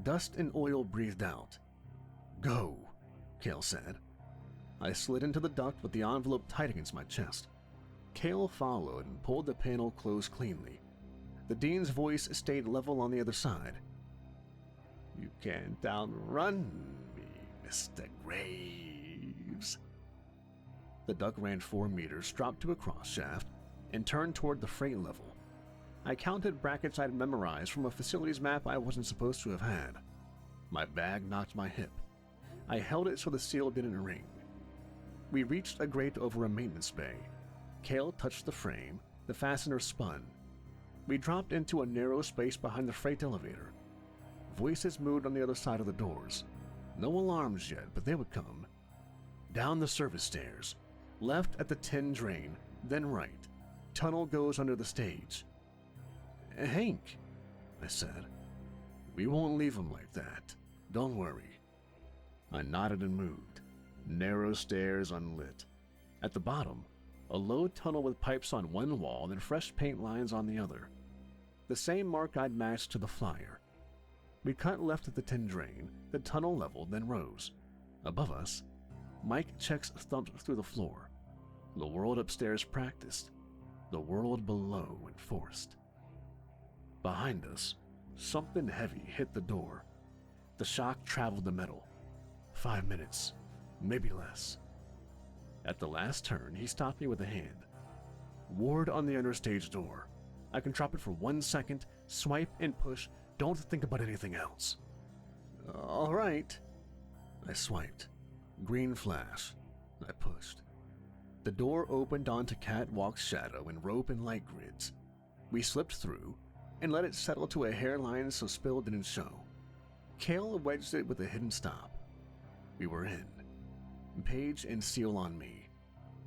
Dust and oil breathed out. Go, Kale said. I slid into the duct with the envelope tight against my chest. Kale followed and pulled the panel closed cleanly. The dean's voice stayed level on the other side. You can't outrun me, Mr. Graves. The duct ran 4 meters, dropped to a cross shaft, and turned toward the freight level. I counted brackets I'd memorized from a facilities map I wasn't supposed to have had. My bag knocked my hip. I held it so the seal didn't ring. We reached a grate over a maintenance bay. Kale touched the frame, the fastener spun. We dropped into a narrow space behind the freight elevator. Voices moved on the other side of the doors. No alarms yet, but they would come. Down the service stairs. Left at the tin drain, then right. Tunnel goes under the stage. Hank, I said. We won't leave him like that. Don't worry. I nodded and moved. Narrow stairs unlit. At the bottom, a low tunnel with pipes on one wall and fresh paint lines on the other. The same mark I'd matched to the flyer. We cut left at the tin drain, the tunnel leveled, then rose. Above us, Mike checks thumped through the floor. The world upstairs practiced. The world below enforced. Behind us, something heavy hit the door. The shock traveled the metal. 5 minutes, maybe less. At the last turn, he stopped me with a hand. Ward on the understage door. I can drop it for 1 second, swipe and push. Don't think about anything else. All right. I swiped. Green flash. I pushed. The door opened onto catwalk's shadow and rope and light grids. We slipped through and let it settle to a hairline so spill didn't show. Kale wedged it with a hidden stop. We were in. Page and seal on me.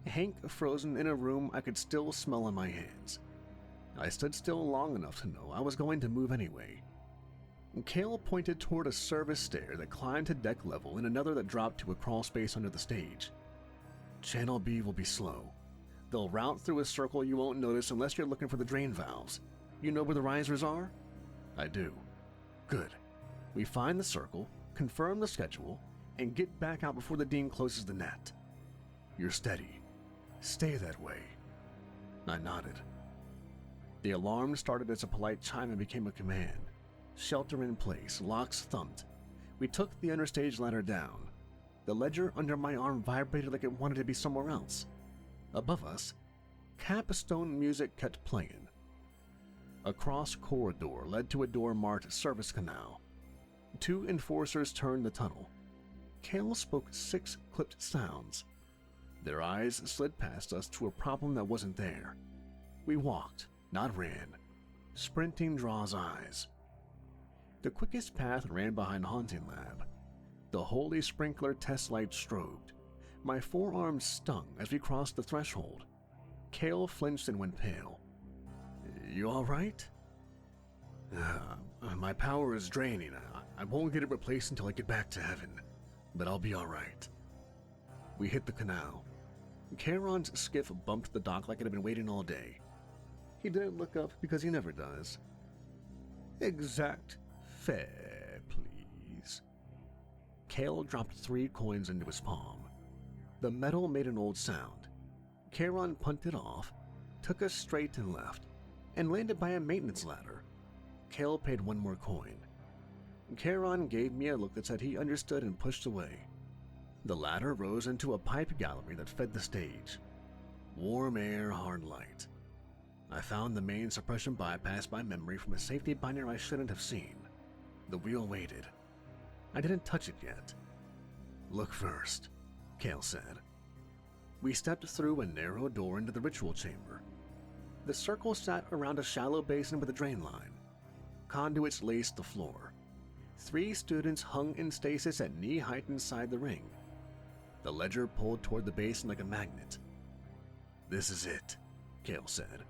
Hank frozen in a room I could still smell on my hands. I stood still long enough to know I was going to move anyway. Kale pointed toward a service stair that climbed to deck level and another that dropped to a crawl space under the stage. Channel B will be slow. They'll route through a circle you won't notice unless you're looking for the drain valves. You know where the risers are? I do. Good. We find the circle, confirm the schedule, and get back out before the dean closes the net. You're steady. Stay that way. I nodded. The alarm started as a polite chime and became a command. Shelter in place, locks thumped. We took the understage ladder down. The ledger under my arm vibrated like it wanted to be somewhere else. Above us, capstone music kept playing. A cross corridor led to a door marked Service Canal. 2 enforcers turned the tunnel. Kale spoke 6 clipped sounds. Their eyes slid past us to a problem that wasn't there. We walked, not ran. Sprinting draws eyes. The quickest path ran behind Haunting Lab. The holy sprinkler test light strobed. My forearms stung as we crossed the threshold. Kale flinched and went pale. You all right? My power is draining. I won't get it replaced until I get back to heaven, but I'll be all right. We hit the canal. Charon's skiff bumped the dock like it had been waiting all day. He didn't look up because he never does. Exact fare, please. Kale dropped 3 coins into his palm. The metal made an old sound. Charon punted off, took us straight and left, and landed by a maintenance ladder. Kale paid 1 more coin. Charon gave me a look that said he understood and pushed away. The ladder rose into a pipe gallery that fed the stage. Warm air, hard light. I found the main suppression bypass by memory from a safety binder I shouldn't have seen. The wheel waited. I didn't touch it yet. "Look first," Kale said. We stepped through a narrow door into the ritual chamber. The circle sat around a shallow basin with a drain line. Conduits laced the floor. 3 students hung in stasis at knee height inside the ring. The ledger pulled toward the basin like a magnet. "This is it," Kale said.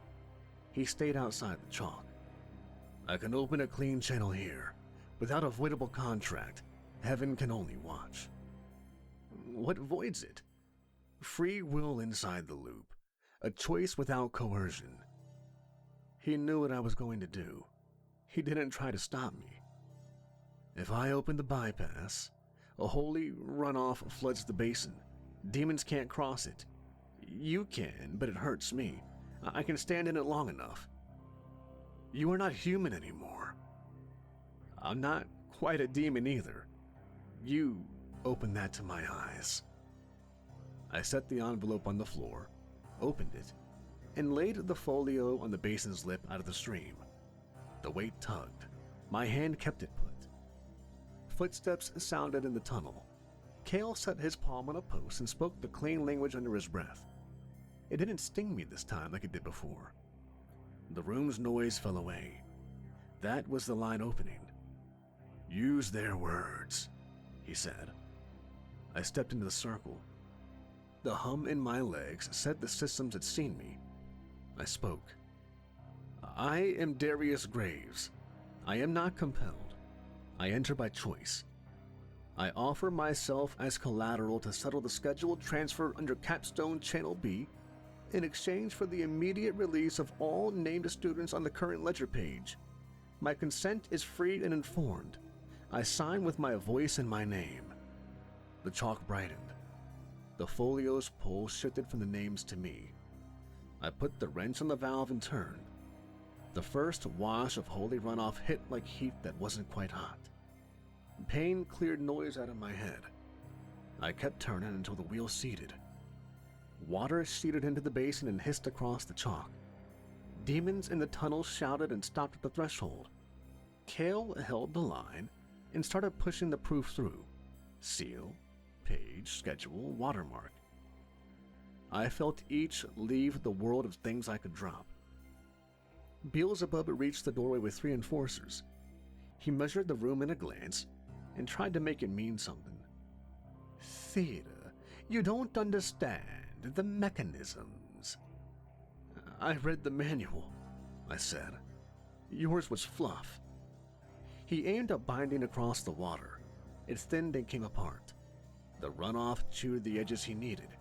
He stayed outside the chalk. "I can open a clean channel here. Without a voidable contract, heaven can only watch." "What voids it?" "Free will inside the loop. A choice without coercion." He knew what I was going to do. He didn't try to stop me. "If I open the bypass, a holy runoff floods the basin. Demons can't cross it. You can, but it hurts me. I can stand in it long enough." "You are not human anymore." "I'm not quite a demon either. You opened that to my eyes." I set the envelope on the floor, opened it, and laid the folio on the basin's lip out of the stream. The weight tugged. My hand kept it put. Footsteps sounded in the tunnel. Kale set his palm on a post and spoke the clean language under his breath. It didn't sting me this time like it did before. The room's noise fell away. That was the line opening. "Use their words," he said. I stepped into the circle. The hum in my legs said the systems had seen me. I spoke. "I am Darius Graves. I am not compelled. I enter by choice. I offer myself as collateral to settle the scheduled transfer under Capstone Channel B in exchange for the immediate release of all named students on the current ledger page. My consent is free and informed. I sign with my voice and my name." The chalk brightened. The folio's pull shifted from the names to me. I put the wrench on the valve and turned. The first wash of holy runoff hit like heat that wasn't quite hot. Pain cleared noise out of my head. I kept turning until the wheel seated. Water sheeted into the basin and hissed across the chalk. Demons in the tunnel shouted and stopped at the threshold. Kale held the line and started pushing the proof through. Seal, page, schedule, watermark. I felt each leave the world of things I could drop. Beelzebub reached the doorway with 3 enforcers. He measured the room in a glance and tried to make it mean something. "Theta, you don't understand the mechanisms." "I read the manual," I said. "Yours was fluff." He aimed a binding across the water. It thinned and came apart. The runoff chewed the edges he needed.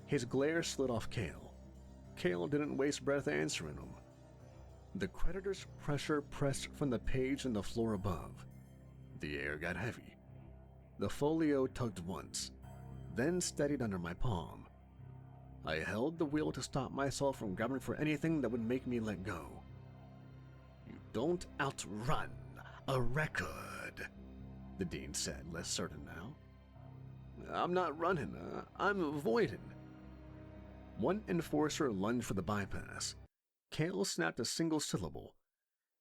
His glare slid off Kale. Kale didn't waste breath answering him. The creditor's pressure pressed from the page and the floor above. The air got heavy. The folio tugged once, then steadied under my palm. I held the wheel to stop myself from grabbing for anything that would make me let go. "You don't outrun a record," the dean said, less certain now. "I'm not running, I'm avoiding." One enforcer lunged for the bypass. Kale snapped a single syllable.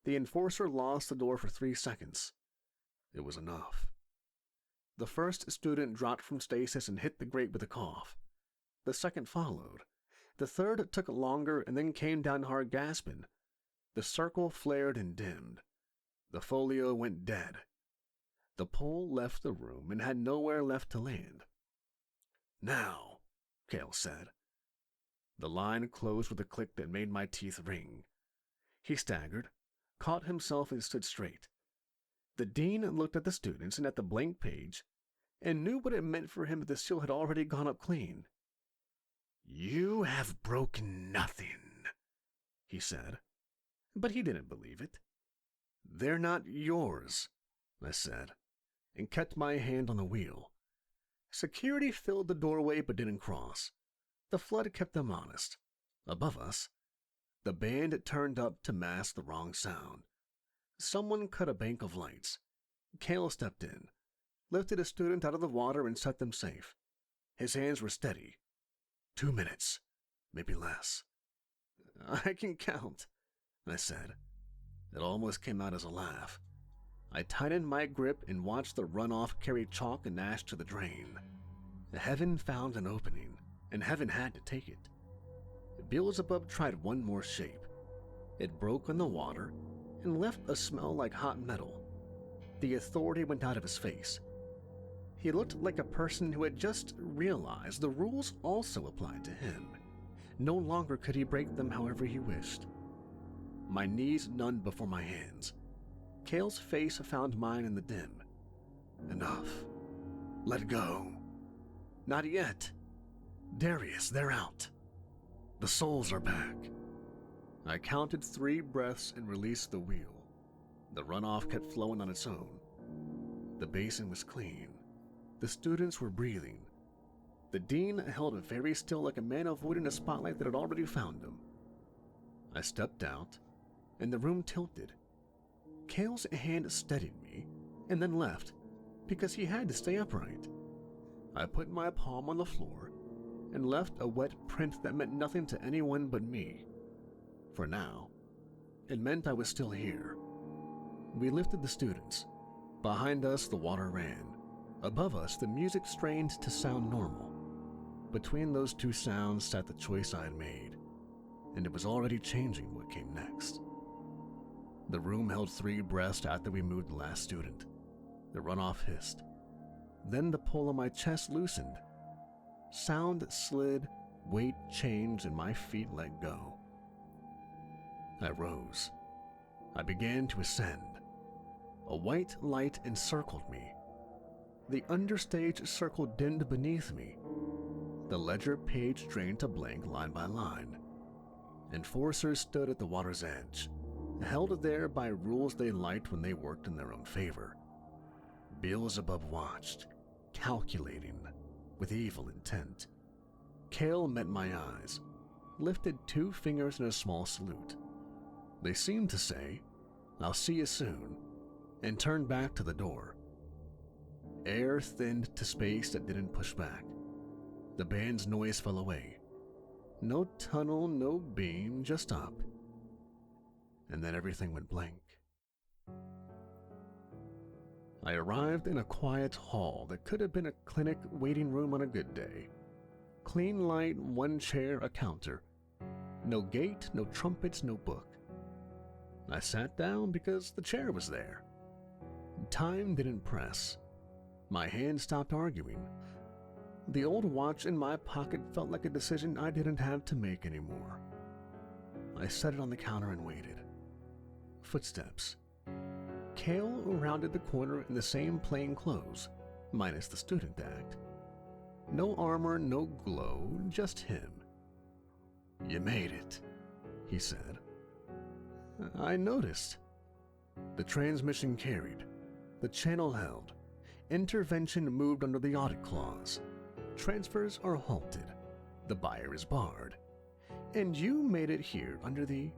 The enforcer lost the door for 3 seconds. It was enough. The first student dropped from stasis and hit the grate with a cough. The second followed. The third took longer and then came down hard gasping. The circle flared and dimmed. The folio went dead. The pole left the room and had nowhere left to land. "Now," Kale said. The line closed with a click that made my teeth ring. He staggered, caught himself and stood straight. The dean looked at the students and at the blank page and knew what it meant for him that the seal had already gone up clean. "You have broken nothing," he said. But he didn't believe it. "They're not yours," I said, and kept my hand on the wheel. Security filled the doorway but didn't cross. The flood kept them honest. Above us, the band turned up to mask the wrong sound. Someone cut a bank of lights. Kale stepped in, lifted a student out of the water and set them safe. His hands were steady. 2 minutes, maybe less. I can count, I said. It almost came out as a laugh. I tightened my grip and watched the runoff carry chalk and ash to the drain. Heaven found an opening, and heaven had to take it. Beelzebub tried one more shape. It broke on the water and left a smell like hot metal. The authority went out of his face. He looked like a person who had just realized the rules also applied to him. No longer could he break them however he wished. My knees numbed before my hands. Kale's face found mine in the dim. Enough. Let go. Not yet. Darius, they're out. The souls are back. I counted 3 breaths and released the wheel. The runoff kept flowing on its own. The basin was clean. The students were breathing. The dean held very still like a man avoiding a spotlight that had already found him. I stepped out, and the room tilted. Kale's hand steadied me, and then left, because he had to stay upright. I put my palm on the floor and left a wet print that meant nothing to anyone but me. For now, it meant I was still here. We lifted the students. Behind us, the water ran. Above us, the music strained to sound normal. Between those 2 sounds sat the choice I had made, and it was already changing what came next. The room held 3 breaths after we moved the last student. The runoff hissed. Then the pull on my chest loosened. Sound slid, weight changed, and my feet let go. I rose. I began to ascend. A white light encircled me. The understage circle dimmed beneath me. The ledger page drained to blank line by line. Enforcers stood at the water's edge, held there by rules they liked when they worked in their own favor. Beelzebub watched, calculating, with evil intent. Kale met my eyes, lifted 2 fingers in a small salute. They seemed to say, "I'll see you soon," and turned back to the door. Air thinned to space that didn't push back. The band's noise fell away. No tunnel, no beam, just up. And then everything went blank. I arrived in a quiet hall that could have been a clinic waiting room on a good day. Clean light, 1 chair, a counter. No gate, no trumpets, no book. I sat down because the chair was there. Time didn't press. My hand stopped arguing. The old watch in my pocket felt like a decision I didn't have to make anymore. I set it on the counter and waited. Footsteps. Kale rounded the corner in the same plain clothes, minus the student act. No armor, no glow, just him. "You made it," he said. I noticed. The transmission carried. The channel held. Intervention moved under the audit clause. Transfers are halted. The buyer is barred. And you made it here under the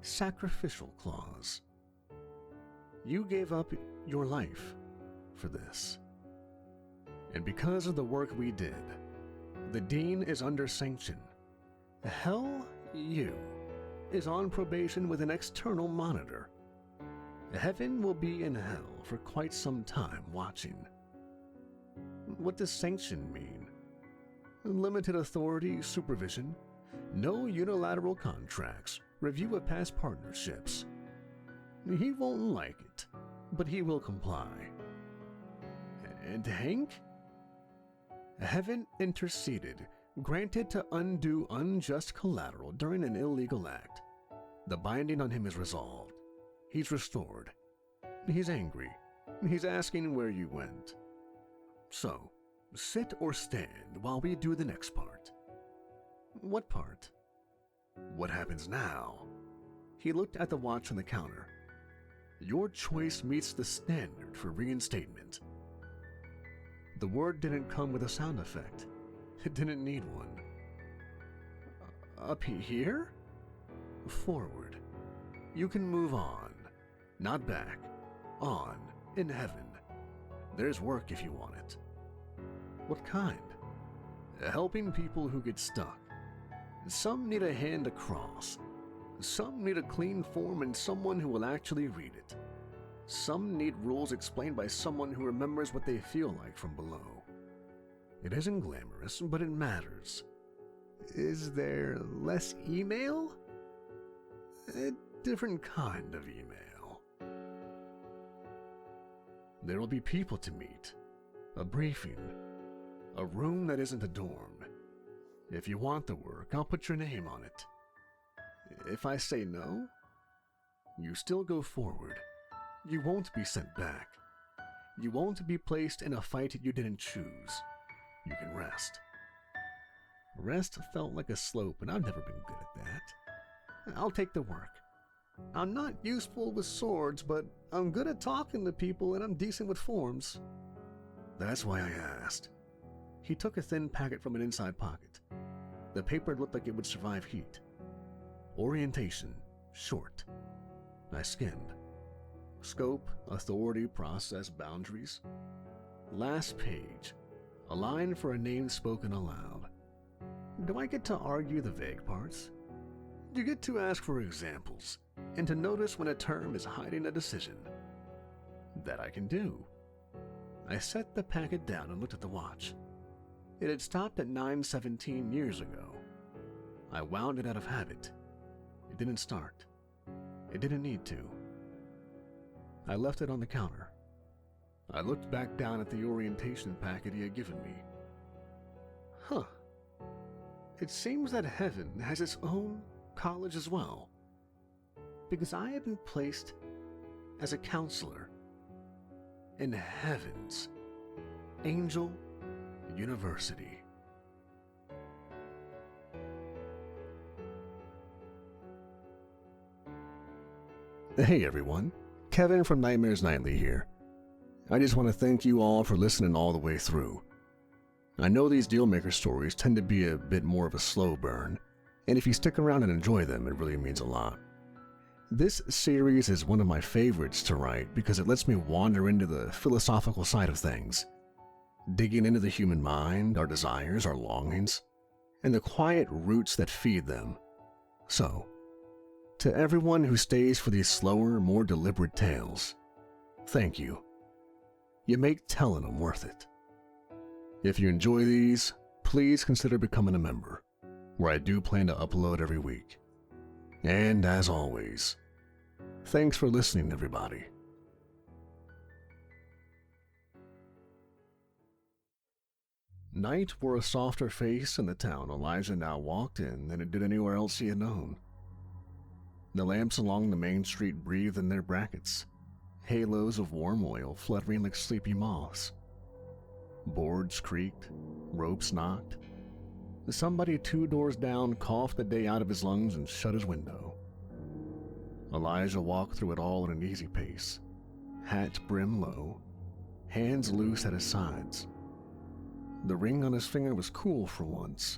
sacrificial clause. You gave up your life for this. And because of the work we did, the dean is under sanction. Hell, you, is on probation with an external monitor. Heaven will be in hell for quite some time watching. What does sanction mean? Limited authority, supervision, no unilateral contracts, review of past partnerships. He won't like it, but he will comply. And Hank? Heaven interceded, granted to undo unjust collateral during an illegal act. The binding on him is resolved. He's restored. He's angry. He's asking where you went. So, sit or stand while we do the next part. What part? What happens now? He looked at the watch on the counter. Your choice meets the standard for reinstatement. The word didn't come with a sound effect. It didn't need one. Up here? Forward. You can move on. Not back. On. In heaven, there's work if you want it. What kind? Helping people who get stuck. Some need a hand across. Some need a clean form and someone who will actually read it. Some need rules explained by someone who remembers what they feel like from below. It isn't glamorous, but it matters. Is there less email? A different kind of email. There will be people to meet, a briefing, a room that isn't a dorm. If you want the work, I'll put your name on it. If I say no, you still go forward. You won't be sent back. You won't be placed in a fight you didn't choose. You can rest. Rest felt like a slope, and I've never been good at that. I'll take the work. I'm not useful with swords, but I'm good at talking to people and I'm decent with forms. That's why I asked. He took a thin packet from an inside pocket. The paper looked like it would survive heat. Orientation, short. I skimmed. Scope, authority, process, boundaries. Last page. A line for a name spoken aloud. Do I get to argue the vague parts? You get to ask for examples, and to notice when a term is hiding a decision. That I can do. I set the packet down and looked at the watch. It had stopped at 9:17 years ago. I wound it out of habit. It didn't start. It didn't need to. I left it on the counter. I looked back down at the orientation packet he had given me. Huh. It seems that heaven has its own college as well. Because I have been placed as a counselor in heaven's Angel University. Hey everyone, Kevin from Nightmares Nightly here. I just want to thank you all for listening all the way through. I know these Dealmaker stories tend to be a bit more of a slow burn, and if you stick around and enjoy them, it really means a lot. This series is one of my favorites to write because it lets me wander into the philosophical side of things, digging into the human mind, our desires, our longings, and the quiet roots that feed them. So, to everyone who stays for these slower, more deliberate tales, thank you. You make telling them worth it. If you enjoy these, please consider becoming a member, where I do plan to upload every week. And as always, thanks for listening, everybody. Night wore a softer face in the town Elijah now walked in than it did anywhere else he had known. The lamps along the main street breathed in their brackets, halos of warm oil fluttering like sleepy moths. Boards creaked, ropes knocked. Somebody 2 doors down coughed the day out of his lungs and shut his window. Elijah walked through it all at an easy pace, hat brim low, hands loose at his sides. The ring on his finger was cool for once,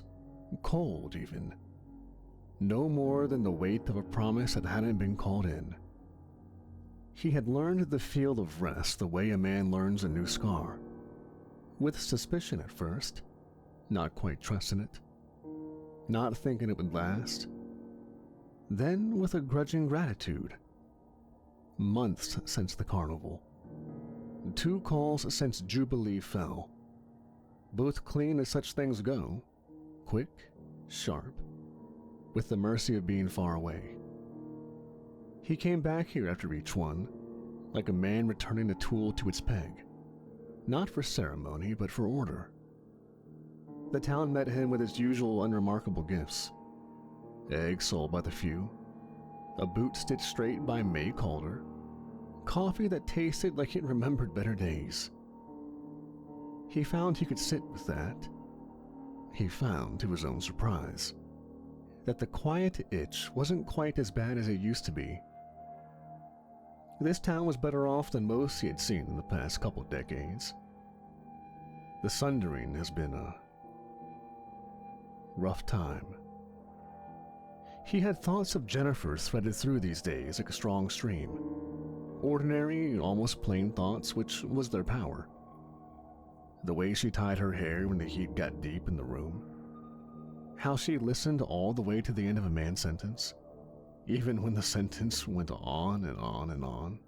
cold even. No more than the weight of a promise that hadn't been called in. He had learned the feel of rest the way a man learns a new scar. With suspicion at first, not quite trusting it, not thinking it would last. Then with a grudging gratitude. Months since the carnival. 2 calls since Jubilee fell. Both clean as such things go, quick, sharp, with the mercy of being far away. He came back here after each one, like a man returning a tool to its peg. Not for ceremony, but for order. The town met him with its usual unremarkable gifts. Eggs sold by the few, a boot stitched straight by May Calder, coffee that tasted like it remembered better days. He found he could sit with that. He found, to his own surprise, that the quiet itch wasn't quite as bad as it used to be. This town was better off than most he had seen in the past couple decades. The Sundering has been a rough time. He had thoughts of Jennifer threaded through these days like a strong stream, Ordinary, almost plain thoughts, which was their power. The way she tied her hair when the heat got deep in the room. How she listened all the way to the end of a man's sentence, even when the sentence went on and on and on.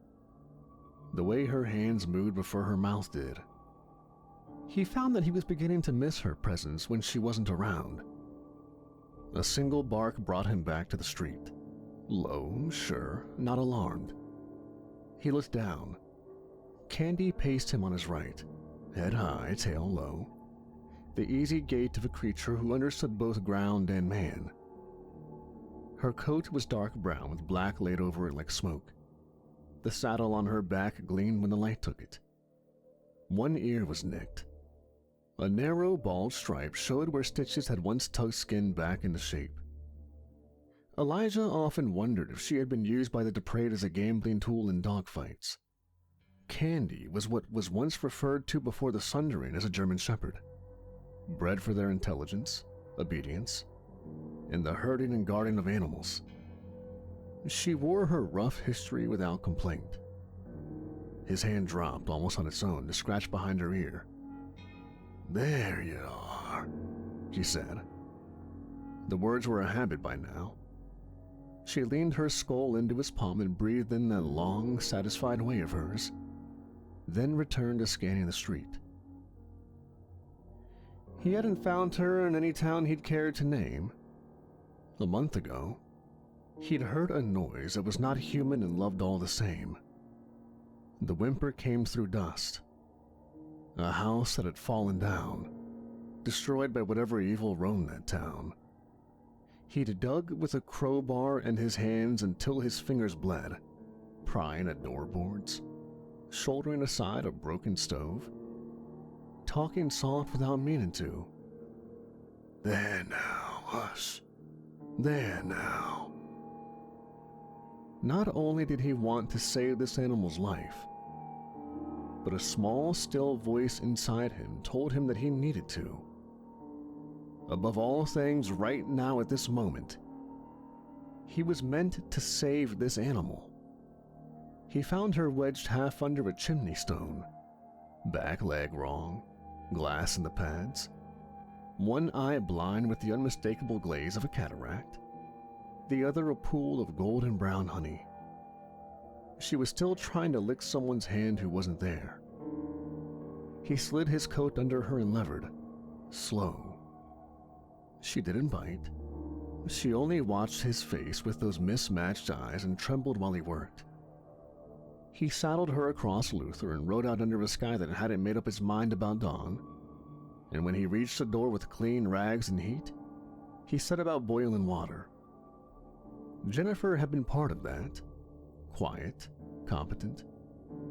The way her hands moved before her mouth did. He found that he was beginning to miss her presence when she wasn't around. A single bark brought him back to the street. Low, sure, not alarmed. He looked down. Candy paced him on his right, head high, tail low. The easy gait of a creature who understood both ground and man. Her coat was dark brown with black laid over it like smoke. The saddle on her back gleamed when the light took it. One ear was nicked. A narrow, bald stripe showed where stitches had once tugged skin back into shape. Elijah often wondered if she had been used by the depraved as a gambling tool in dogfights. Candy was what was once referred to before the Sundering as a German Shepherd, bred for their intelligence, obedience, and the herding and guarding of animals. She wore her rough history without complaint. His hand dropped almost on its own to scratch behind her ear. "There you are," he said. The words were a habit by now. She leaned her skull into his palm and breathed in that long, satisfied way of hers, then returned to scanning the street. He hadn't found her in any town he'd cared to name. A month ago, he'd heard a noise that was not human and loved all the same. The whimper came through dust. A house that had fallen down, destroyed by whatever evil roamed that town. He'd dug with a crowbar in his hands until his fingers bled, prying at doorboards, shouldering aside a broken stove, talking soft without meaning to. "There now, hush. There now." Not only did he want to save this animal's life, but a small, still voice inside him told him that he needed to. Above all things, right now at this moment, he was meant to save this animal. He found her wedged half under a chimney stone, back leg wrong, glass in the pads, one eye blind with the unmistakable glaze of a cataract, the other a pool of golden brown honey. She was still trying to lick someone's hand who wasn't there. He slid his coat under her and levered, slow. She didn't bite. She only watched his face with those mismatched eyes and trembled while he worked. He saddled her across Luther and rode out under a sky that hadn't made up its mind about dawn, and when he reached the door with clean rags and heat, he set about boiling water. Jennifer had been part of that. Quiet, competent,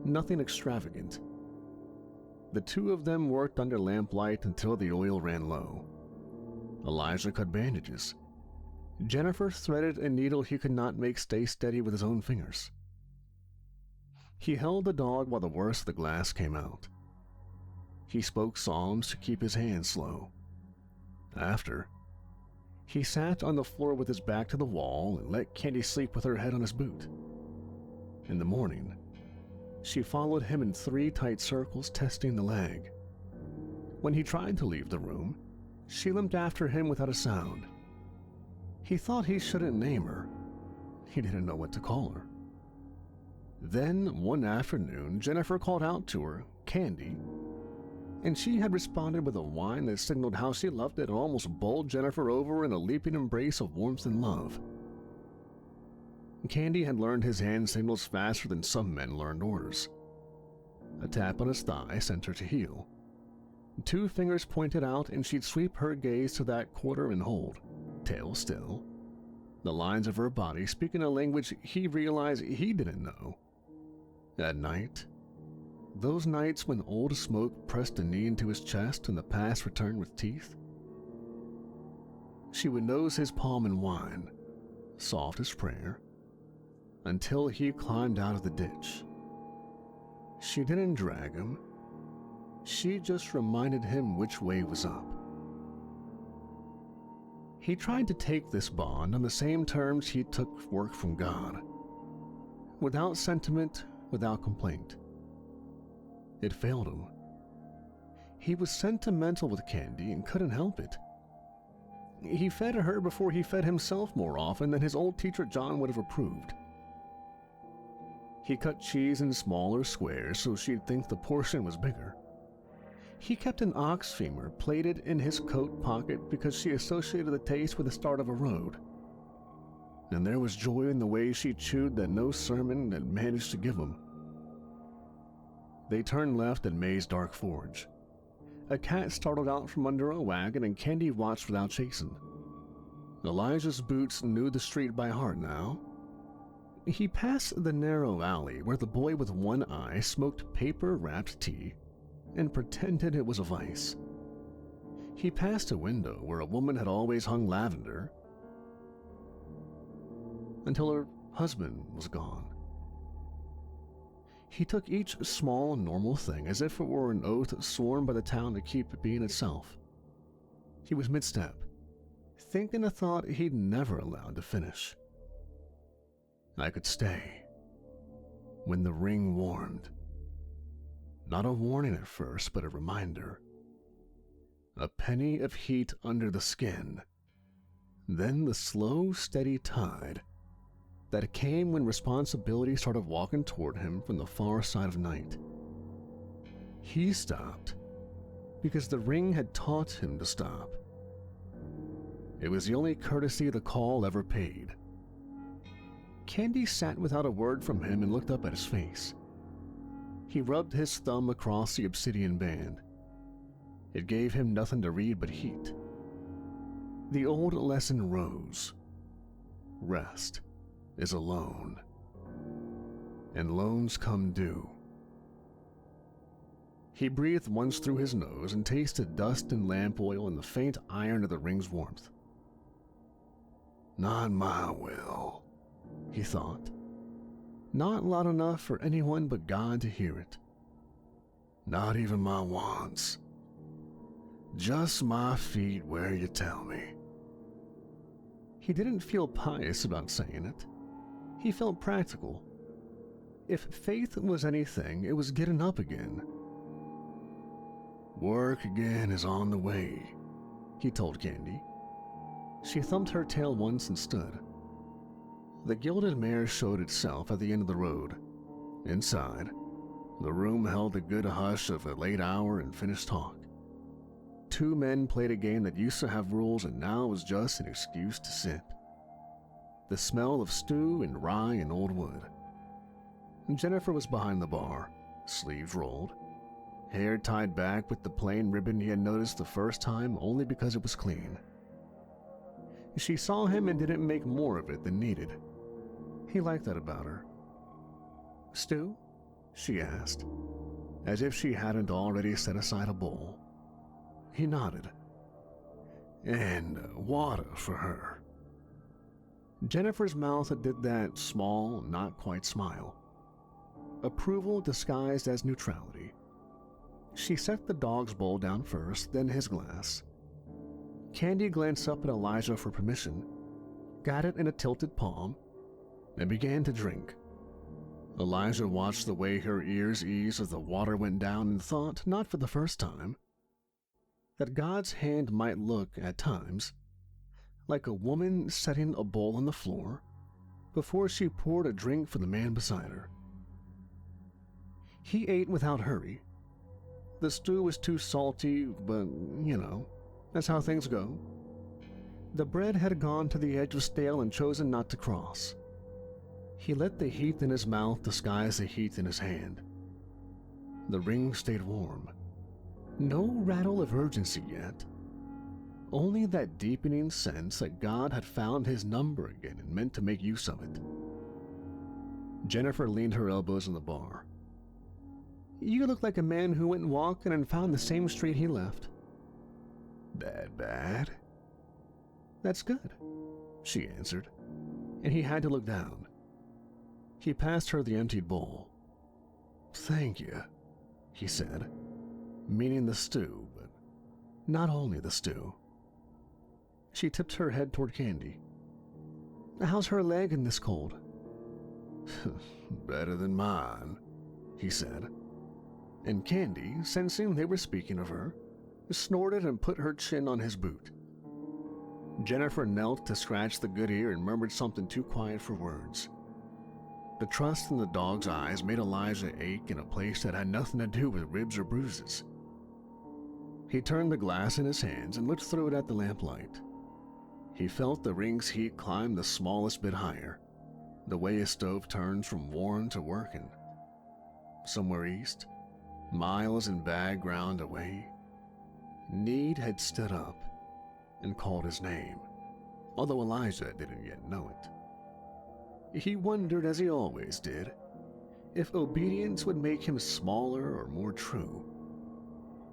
nothing extravagant. The two of them worked under lamplight until the oil ran low. Elijah cut bandages. Jennifer threaded a needle he could not make stay steady with his own fingers. He held the dog while the worst of the glass came out. He spoke psalms to keep his hands slow. After, he sat on the floor with his back to the wall and let Candy sleep with her head on his boot. In the morning, she followed him in 3 tight circles, testing the leg. When he tried to leave the room, she limped after him without a sound. He thought he shouldn't name her. He didn't know what to call her. Then, one afternoon, Jennifer called out to her, "Candy," and she had responded with a whine that signaled how she loved it and almost bowled Jennifer over in a leaping embrace of warmth and love. Candy had learned his hand signals faster than some men learned orders. A tap on his thigh sent her to heel. 2 fingers pointed out and she'd sweep her gaze to that quarter and hold, tail still, the lines of her body speaking a language he realized he didn't know. At night, those nights when old Smoke pressed a knee into his chest and the past returned with teeth, she would nose his palm and whine, soft as prayer, until he climbed out of the ditch. She didn't drag him. She just reminded him which way was up. He tried to take this bond on the same terms he took work from God, without sentiment, without complaint. It failed him. He was sentimental with Candy and couldn't help it. He fed her before he fed himself more often than his old teacher John would have approved. He cut cheese in smaller squares so she'd think the portion was bigger. He kept an ox femur plated in his coat pocket because she associated the taste with the start of a road. And there was joy in the way she chewed that no sermon had managed to give him. They turned left at May's dark forge. A cat startled out from under a wagon and Candy watched without chasing. Elijah's boots knew the street by heart now. He passed the narrow alley where the boy with one eye smoked paper-wrapped tea and pretended it was a vice. He passed a window where a woman had always hung lavender until her husband was gone. He took each small, normal thing as if it were an oath sworn by the town to keep being itself. He was mid-step, thinking a thought he'd never allowed to finish. I could stay. When the ring warmed. Not a warning at first, but a reminder. A penny of heat under the skin. Then the slow, steady tide that came when responsibility started walking toward him from the far side of night. He stopped because the ring had taught him to stop. It was the only courtesy the call ever paid. Candy sat without a word from him and looked up at his face. He rubbed his thumb across the obsidian band. It gave him nothing to read but heat. The old lesson rose. Rest is a loan, and loans come due. He breathed once through his nose and tasted dust and lamp oil and the faint iron of the ring's warmth. Not my will, he thought. Not loud enough for anyone but God to hear it. Not even my wants. Just my feet where you tell me. He didn't feel pious about saying it. He felt practical. If faith was anything, it was getting up again. Work again is on the way, he told Candy. She thumped her tail once and stood. The gilded mare showed itself at the end of the road. Inside, the room held the good hush of a late hour and finished talk. Two men played a game that used to have rules and now was just an excuse to sit. The smell of stew and rye and old wood. Jennifer was behind the bar, sleeves rolled, hair tied back with the plain ribbon he had noticed the first time only because it was clean. She saw him and didn't make more of it than needed. He liked that about her. Stew? She asked, as if she hadn't already set aside a bowl. He nodded. And water for her. Jennifer's mouth did that small, not quite smile. Approval disguised as neutrality. She set the dog's bowl down first, then his glass. Candy glanced up at Elijah for permission, got it in a tilted palm, and began to drink. Elijah watched the way her ears eased as the water went down and thought, not for the first time, that God's hand might look, at times, like a woman setting a bowl on the floor before she poured a drink for the man beside her. He ate without hurry. The stew was too salty, but, that's how things go. The bread had gone to the edge of stale and chosen not to cross. He let the heat in his mouth disguise the heat in his hand. The ring stayed warm. No rattle of urgency yet. Only that deepening sense that God had found his number again and meant to make use of it. Jennifer leaned her elbows on the bar. You look like a man who went walking and found the same street he left. That bad? That's good, she answered, and he had to look down. He passed her the emptied bowl. Thank you, he said, meaning the stew, but not only the stew. She tipped her head toward Candy. How's her leg in this cold? Better than mine, he said. And Candy, sensing they were speaking of her, snorted and put her chin on his boot. Jennifer knelt to scratch the good ear and murmured something too quiet for words. The trust in the dog's eyes made Elijah ache in a place that had nothing to do with ribs or bruises. He turned the glass in his hands and looked through it at the lamplight. He felt the ring's heat climb the smallest bit higher, the way a stove turns from warm to working. Somewhere east, miles in bad ground away, Need had stood up and called his name, although Elijah didn't yet know it. He wondered, as he always did, if obedience would make him smaller or more true.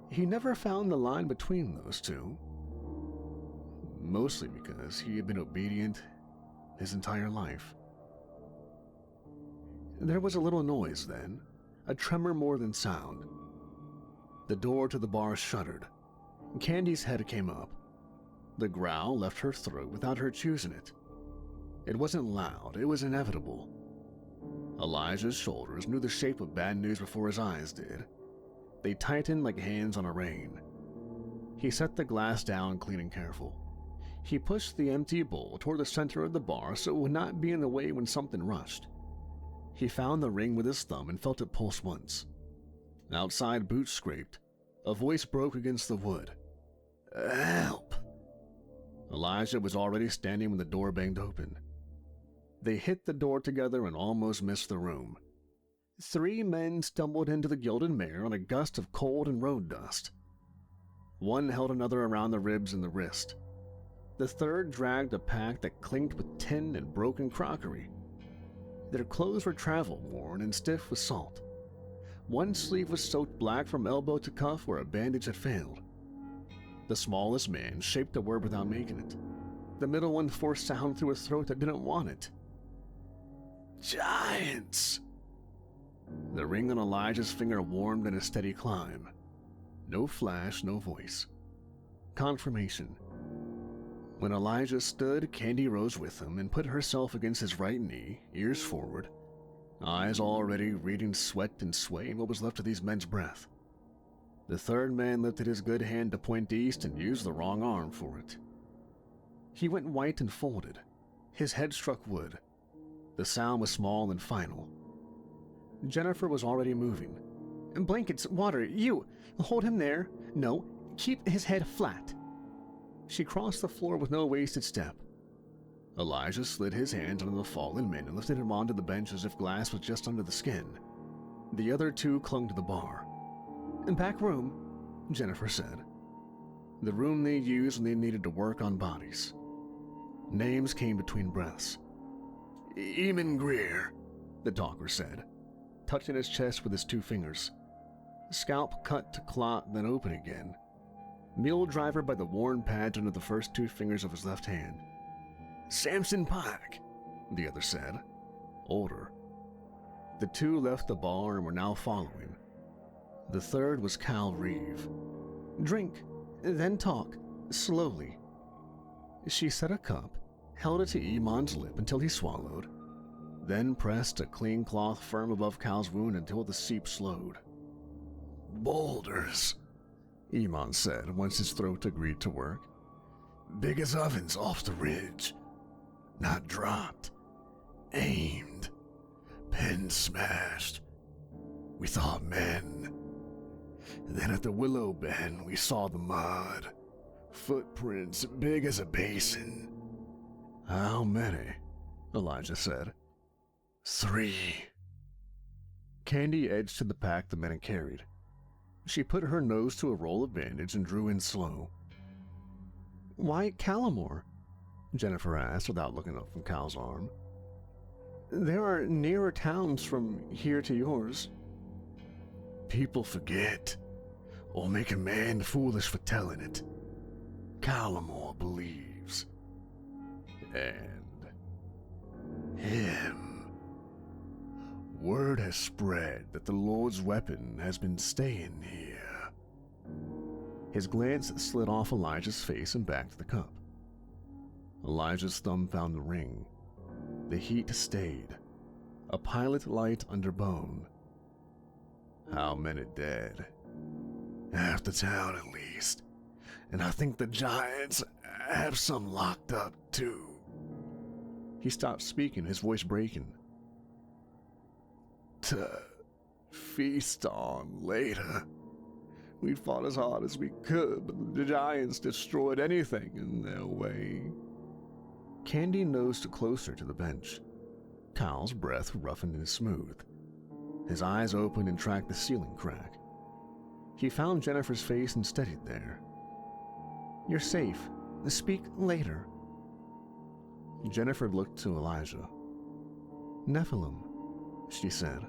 He never found the line between those two, mostly because he had been obedient his entire life. There was a little noise then, a tremor more than sound. The door to the bar shuddered. Candy's head came up. The growl left her throat without her choosing it. It wasn't loud, it was inevitable. Elijah's shoulders knew the shape of bad news before his eyes did. They tightened like hands on a rein. He set the glass down clean and careful. He pushed the empty bowl toward the center of the bar so it would not be in the way when something rushed. He found the ring with his thumb and felt it pulse once. Outside boots scraped. A voice broke against the wood. "Help!" Elijah was already standing when the door banged open. They hit the door together and almost missed the room. 3 men stumbled into the Gilded Mare on a gust of cold and road dust. One held another around the ribs and the wrist. The third dragged a pack that clinked with tin and broken crockery. Their clothes were travel-worn and stiff with salt. One sleeve was soaked black from elbow to cuff where a bandage had failed. The smallest man shaped a word without making it. The middle one forced sound through a throat that didn't want it. "Giants!" The ring on Elijah's finger warmed in a steady climb. No flash, no voice. Confirmation. When Elijah stood, Candy rose with him and put herself against his right knee, ears forward, eyes already reading sweat and sway in what was left of these men's breath. The third man lifted his good hand to point east and used the wrong arm for it. He went white and folded. His head struck wood. The sound was small and final. Jennifer was already moving. "Blankets, water, you! Hold him there! No, keep his head flat!" She crossed the floor with no wasted step. Elijah slid his hands under the fallen men and lifted him onto the bench as if glass was just under the skin. The other 2 clung to the bar. "Back room," Jennifer said. The room they used when they needed to work on bodies. Names came between breaths. "Eamon Greer," the talker said, touching his chest with his 2 fingers. Scalp cut to clot, then open again. Mule driver by the worn pads under the first 2 fingers of his left hand. "Samson Pike," the other said, older. The 2 left the bar and were now following. The third was Cal Reeve. "Drink, then talk, slowly." She set a cup, held it to Iman's lip until he swallowed, then pressed a clean cloth firm above Cal's wound until the seep slowed. "Boulders," Iman said once his throat agreed to work. "Big as ovens off the ridge. Not dropped. Aimed. Pin smashed. We thought men. Then at the Willow Bend we saw the mud. Footprints big as a basin." "How many?" Elijah said. 3. Candy edged to the pack the men had carried. She put her nose to a roll of bandage and drew in slow. "Why Callamore?" Jennifer asked without looking up from Cal's arm. "There are nearer towns from here to yours." "People forget, or make a man foolish for telling it. Callamore believes. And him. Word has spread that the Lord's weapon has been staying here." His glance slid off Elijah's face and back to the cup. Elijah's thumb found the ring. The heat stayed. A pilot light under bone. How many dead? Half the town at least. And I think the giants have some locked up too. He stopped speaking, his voice breaking. To feast on later. We fought as hard as we could, but the giants destroyed anything in their way. Candy nosed closer to the bench. Kyle's breath roughened and smooth. His eyes opened and tracked the ceiling crack. He found Jennifer's face and steadied there. You're safe. Speak later. Jennifer looked to Elijah. Nephilim, she said.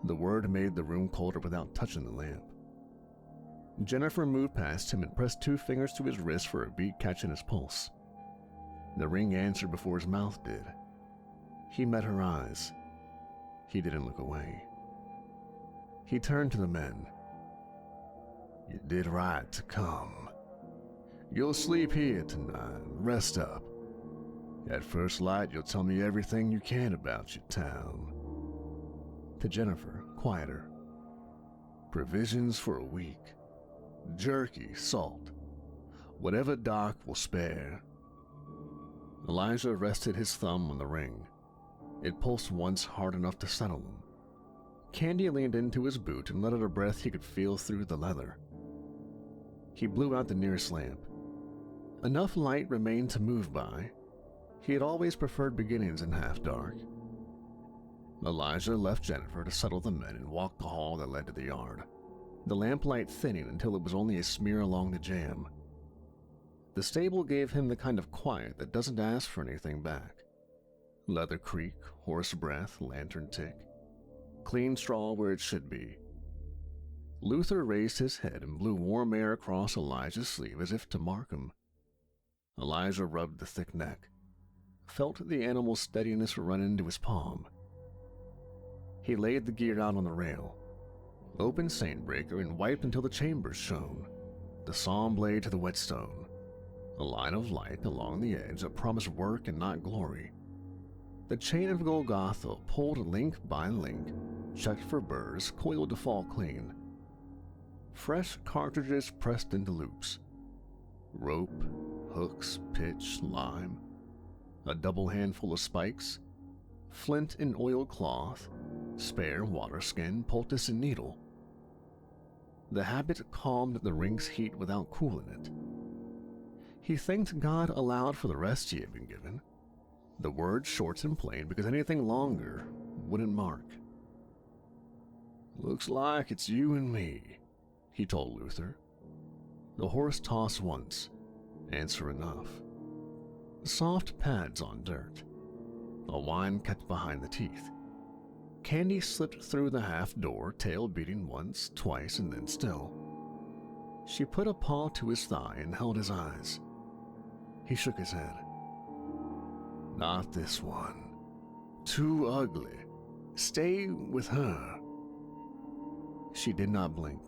The word made the room colder without touching the lamp. Jennifer moved past him and pressed 2 fingers to his wrist for a beat catching his pulse. The ring answered before his mouth did. He met her eyes. He didn't look away. He turned to the men. You did right to come. You'll sleep here tonight. Rest up. At first light, you'll tell me everything you can about your town. To Jennifer, quieter. Provisions for a week. Jerky, salt. Whatever Doc will spare. Elijah rested his thumb on the ring. It pulsed once hard enough to settle him. Candy leaned into his boot and let out a breath he could feel through the leather. He blew out the nearest lamp. Enough light remained to move by. He had always preferred beginnings in half-dark. Elijah left Jennifer to settle the men and walked the hall that led to the yard, the lamplight thinning until it was only a smear along the jamb. The stable gave him the kind of quiet that doesn't ask for anything back. Leather creak, horse breath, lantern tick. Clean straw where it should be. Luther raised his head and blew warm air across Elijah's sleeve as if to mark him. Elijah rubbed the thick neck, felt the animal's steadiness run into his palm. He laid the gear out on the rail, opened Saintbreaker and wiped until the chambers shone, the sawn blade to the whetstone, a line of light along the edge that promised work and not glory. The chain of Golgotha pulled link by link, checked for burrs, coiled to fall clean. Fresh cartridges pressed into loops. Rope, hooks, pitch, lime. A double handful of spikes. Flint and oiled cloth. Spare water skin, poultice, and needle. The habit calmed the ring's heat without cooling it. He thanked God aloud for the rest he had been given. The word short and plain because anything longer wouldn't mark. Looks like it's you and me, he told Luther. The horse tossed once, answer enough. Soft pads on dirt. A whine kept behind the teeth. Candy slipped through the half door, tail beating once, twice, and then still. She put a paw to his thigh and held his eyes. He shook his head. Not this one. Too ugly. Stay with her. She did not blink.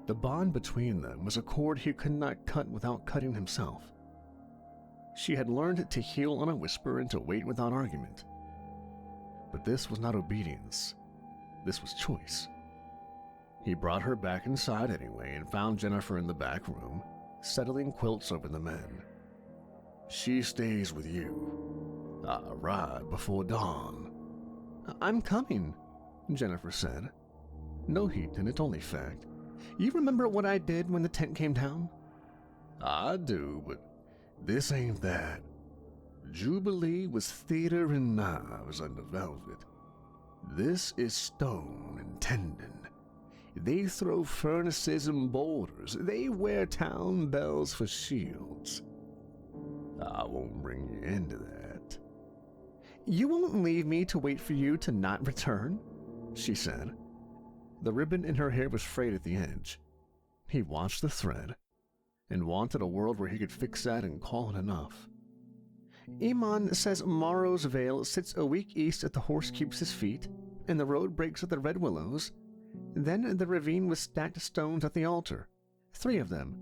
The bond between them was a cord he could not cut without cutting himself. She had learned to heal on a whisper and to wait without argument. But this was not obedience. This was choice. He brought her back inside anyway and found Jennifer in the back room, settling quilts over the men. She stays with you. I'll ride before dawn. I'm coming, Jennifer said. No heat in it, only fact. You remember what I did when the tent came down? I do, but this ain't that. Jubilee was theater and knives under velvet. This is stone and tendon. They throw furnaces and boulders. They wear town bells for shields. I won't bring you into that. You won't leave me to wait for you to not return, she said. The ribbon in her hair was frayed at the edge. He watched the thread and wanted a world where he could fix that and call it enough. Iman says Morrow's Vale sits a week east at the horse keeps his feet, and the road breaks at the red willows. Then the ravine with stacked stones at the altar. 3 of them.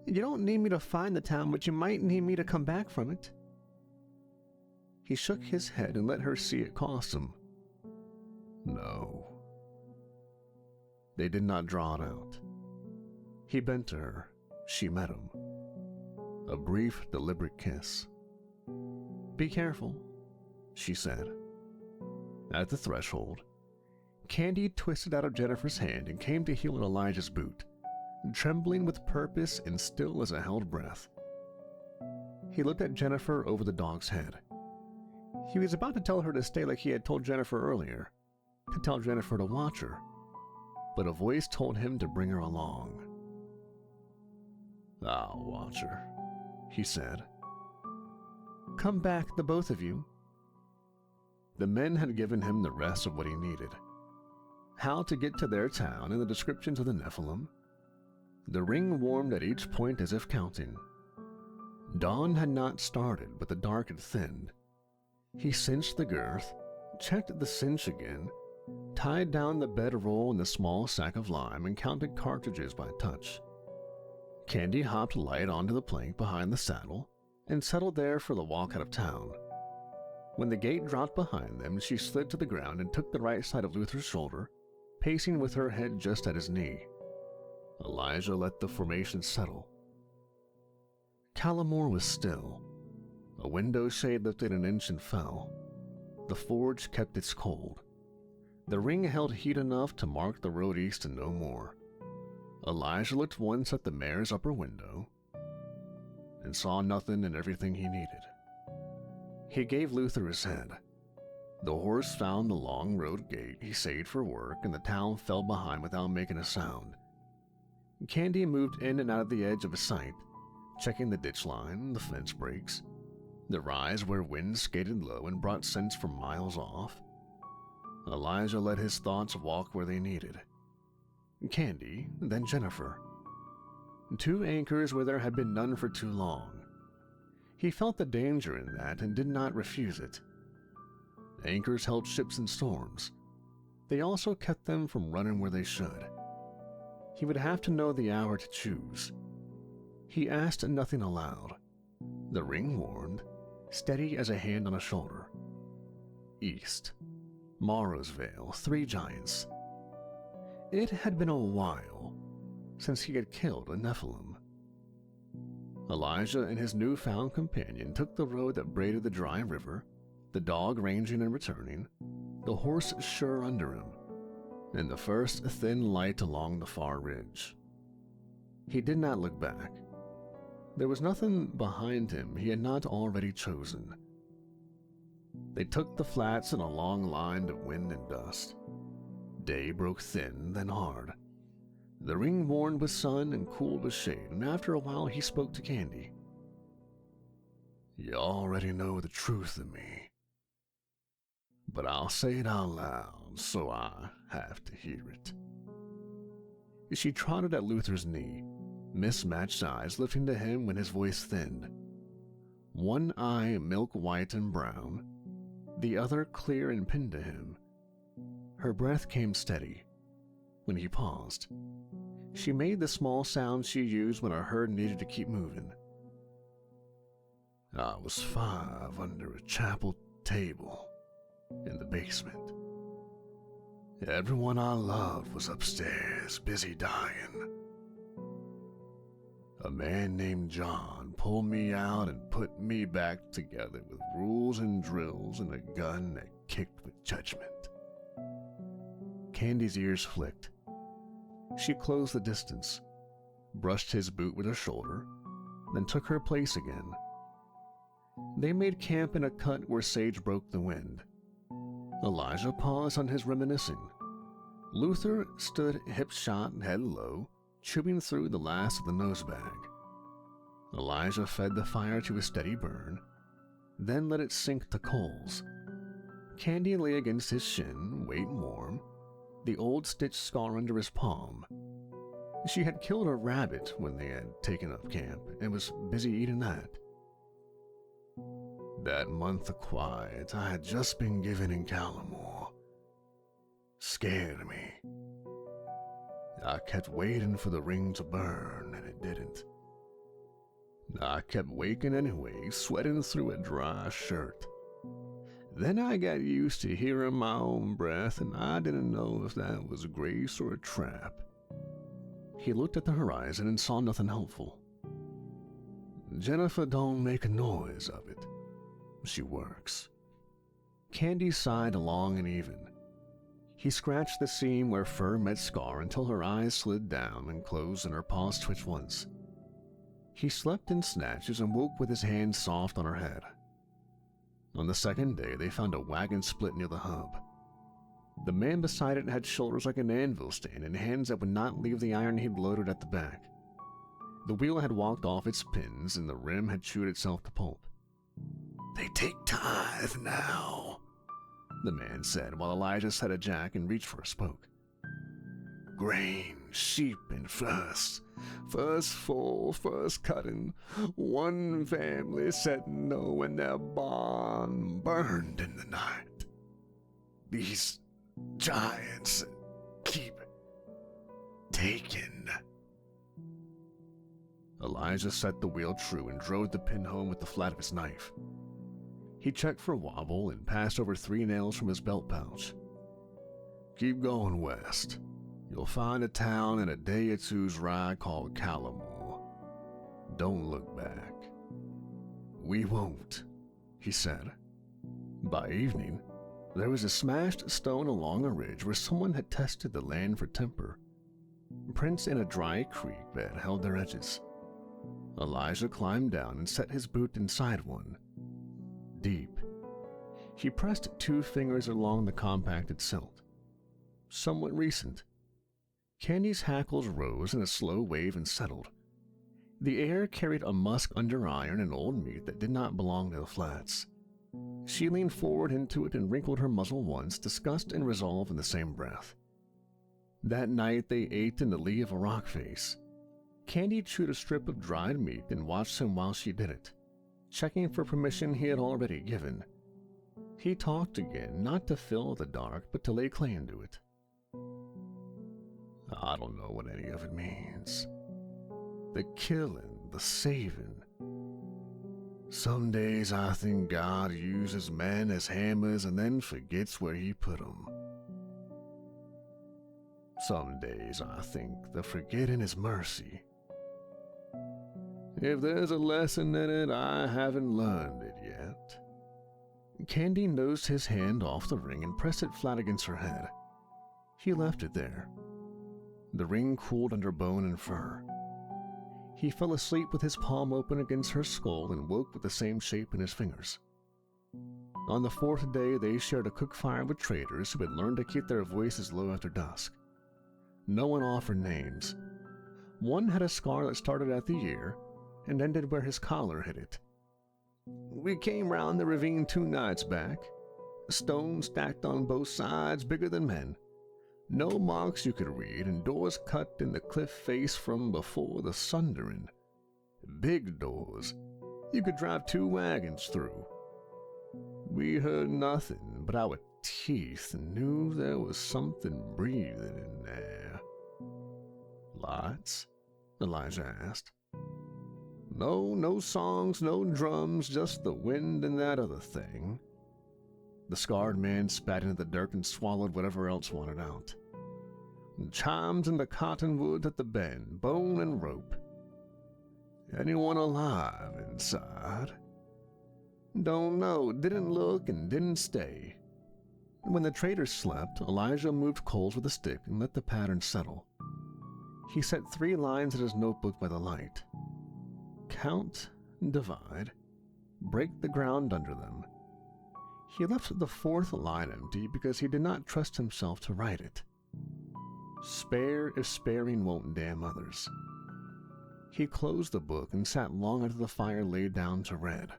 You don't need me to find the town, but you might need me to come back from it. He shook his head and let her see it cost him. No, They did not draw it out. He bent to her. She met him. A brief, deliberate kiss. "Be careful," she said. At the threshold, Candy twisted out of Jennifer's hand and came to heel at Elijah's boot, trembling with purpose and still as a held breath. He looked at Jennifer over the dog's head. He was about to tell her to stay like he had told Jennifer earlier, to tell Jennifer to watch her, but a voice told him to bring her along. "I'll watch her," he said. "Come back, the both of you." The men had given him the rest of what he needed. How to get to their town and the descriptions of the Nephilim. The ring warmed at each point as if counting. Dawn had not started, but the dark had thinned. He cinched the girth, checked the cinch again, tied down the bedroll and the small sack of lime, and counted cartridges by touch. Candy hopped light onto the plank behind the saddle and settled there for the walk out of town. When the gate dropped behind them, she slid to the ground and took the right side of Luther's shoulder, pacing with her head just at his knee. Elijah let the formation settle. Callamore was still. A window shade lifted an inch and fell. The forge kept its cold. The ring held heat enough to mark the road east and no more. Elijah looked once at the mare's upper window and saw nothing and everything he needed. He gave Luther his head. The horse found the long road gate, he saved for work, and the town fell behind without making a sound. Candy moved in and out of the edge of his sight, checking the ditch line, the fence breaks, the rise where wind skated low and brought scents from miles off. Elijah let his thoughts walk where they needed. Candy, then Jennifer. Two anchors where there had been none for too long. He felt the danger in that and did not refuse it. Anchors held ships in storms. They also kept them from running where they should. He would have to know the hour to choose. He asked nothing aloud. The ring warmed, steady as a hand on a shoulder. East. Morrow's Vale, 3 giants. It had been a while since he had killed a Nephilim. Elijah and his newfound companion took the road that braided the dry river, the dog ranging and returning, the horse sure under him, and the first thin light along the far ridge. He did not look back. There was nothing behind him he had not already chosen. They took the flats in a long line of wind and dust. Day broke thin, then hard. The ring warmed with sun and cooled with shade, and after a while he spoke to Candy. "You already know the truth of me, but I'll say it out loud, so I have to hear it." She trotted at Luther's knee, mismatched eyes lifting to him when his voice thinned. One eye milk white and brown, the other clear and pinned to him. Her breath came steady. When he paused, she made the small sound she used when a herd needed to keep moving. "I was 5 under a chapel table in the basement. Everyone I loved was upstairs, busy dying. A man named John pulled me out and put me back together with rules and drills and a gun that kicked with judgment." Candy's ears flicked. She closed the distance, brushed his boot with her shoulder, then took her place again. They made camp in a cut where sage broke the wind. Elijah paused on his reminiscing. Luther stood hip-shot and head low, chewing through the last of the nosebag. Elijah fed the fire to a steady burn, then let it sink to coals. Candy lay against his shin, weight warm, the old stitch scar under his palm. She had killed a rabbit when they had taken up camp and was busy eating that. That month of quiet I had just been given in Callamore scared me. I kept waiting for the ring to burn, and it didn't. I kept waking anyway, sweating through a dry shirt. Then I got used to hearing my own breath, and I didn't know if that was grace or a trap. He looked at the horizon and saw nothing helpful. Jennifer don't make a noise of it. She works. Candy sighed long and even. He scratched the seam where fur met scar until her eyes slid down and closed and her paws twitched once. He slept in snatches and woke with his hands soft on her head. On the second day, they found a wagon split near the hub. The man beside it had shoulders like an anvil stand and hands that would not leave the iron he'd loaded at the back. The wheel had walked off its pins and the rim had chewed itself to pulp. "They take tithe now," the man said while Elijah set a jack and reached for a spoke. "Grain, sheep, and first full, first cutting. One family said no when their barn burned in the night. These giants keep taking." Elijah set the wheel true and drove the pin home with the flat of his knife. He checked for wobble and passed over 3 nails from his belt pouch. "Keep going west. You'll find a town in a day or two's ride called Callamore. Don't look back." "We won't," he said. By evening, there was a smashed stone along a ridge where someone had tested the land for timber. Prints in a dry creek bed held their edges. Elijah climbed down and set his boot inside one. Deep. He pressed 2 fingers along the compacted silt. Somewhat recent. Candy's hackles rose in a slow wave and settled. The air carried a musk under iron and old meat that did not belong to the flats. She leaned forward into it and wrinkled her muzzle once, disgust and resolve in the same breath. That night they ate in the lee of a rock face. Candy chewed a strip of dried meat and watched him while she did it, checking for permission he had already given. He talked again, not to fill the dark, but to lay claim to it. "I don't know what any of it means. The killing, the saving. Some days I think God uses men as hammers and then forgets where he put them. Some days I think the forgetting is mercy. If there's a lesson in it, I haven't learned it yet." Candy nosed his hand off the ring and pressed it flat against her head. He left it there. The ring cooled under bone and fur. He fell asleep with his palm open against her skull and woke with the same shape in his fingers. On the 4th day, they shared a cook fire with traders who had learned to keep their voices low after dusk. No one offered names. One had a scar that started at the ear and ended where his collar hit it. "We came round the ravine 2 nights back. Stones stacked on both sides, bigger than men. No marks you could read, and doors cut in the cliff face from before the sundering. Big doors. You could drive 2 wagons through. We heard nothing, but our teeth knew there was something breathing in there." "Lights?" Elijah asked. No songs, no drums, just the wind and that other thing." The scarred man spat into the dirt and swallowed whatever else wanted out. "Chimes in the cottonwoods at the bend, bone and rope. Anyone alive inside?" "Don't know, didn't look and didn't stay." When the traders slept, Elijah moved coals with a stick and let the pattern settle. He set 3 lines in his notebook by the light. Count, divide, break the ground under them. He left the 4th line empty because he did not trust himself to write it. Spare if sparing won't damn others. He closed the book and sat long after the fire laid down to red.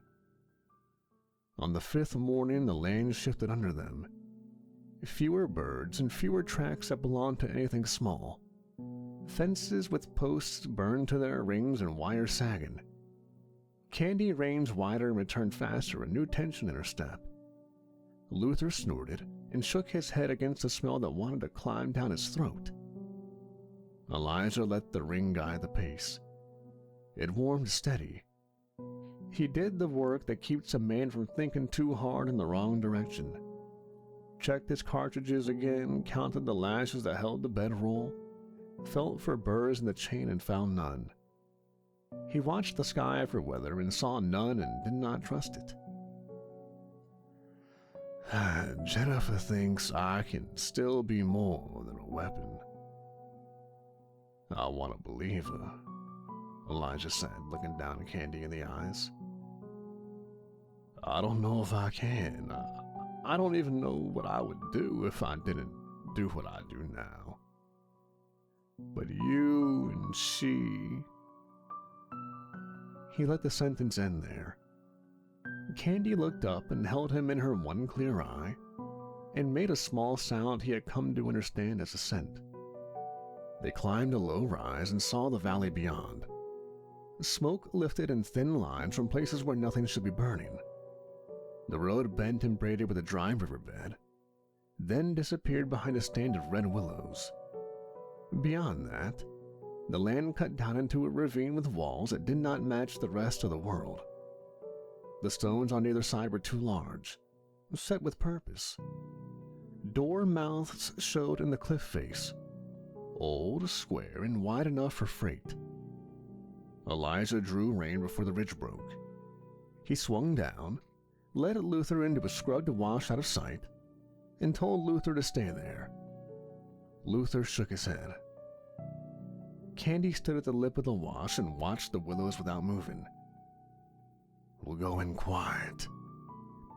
On the 5th morning, the land shifted under them. Fewer birds and fewer tracks that belonged to anything small. Fences with posts burned to their rings and wire sagging. Candy ranged wider and returned faster, a new tension in her step. Luther snorted and shook his head against a smell that wanted to climb down his throat. Elijah let the ring guide the pace. It warmed steady. He did the work that keeps a man from thinking too hard in the wrong direction. Checked his cartridges again, counted the lashes that held the bedroll, felt for burrs in the chain and found none. He watched the sky for weather and saw none and did not trust it. Jennifer thinks I can still be more than a weapon. I want to believe her, Elijah said, looking down at Candy in the eyes. I don't know if I can. I don't even know what I would do if I didn't do what I do now. But you and she... He let the sentence end there. Candy looked up and held him in her one clear eye, and made a small sound he had come to understand as assent. They climbed a low rise and saw the valley beyond. Smoke lifted in thin lines from places where nothing should be burning. The road bent and braided with a dry riverbed, then disappeared behind a stand of red willows. Beyond that, the land cut down into a ravine with walls that did not match the rest of the world. The stones on either side were too large, set with purpose. Door mouths showed in the cliff face, old, square, and wide enough for freight. Elijah drew rein before the ridge broke. He swung down, led Luther into a scrub to wash out of sight, and told Luther to stay there. Luther shook his head. Candy stood at the lip of the wash and watched the willows without moving. We'll go in quiet.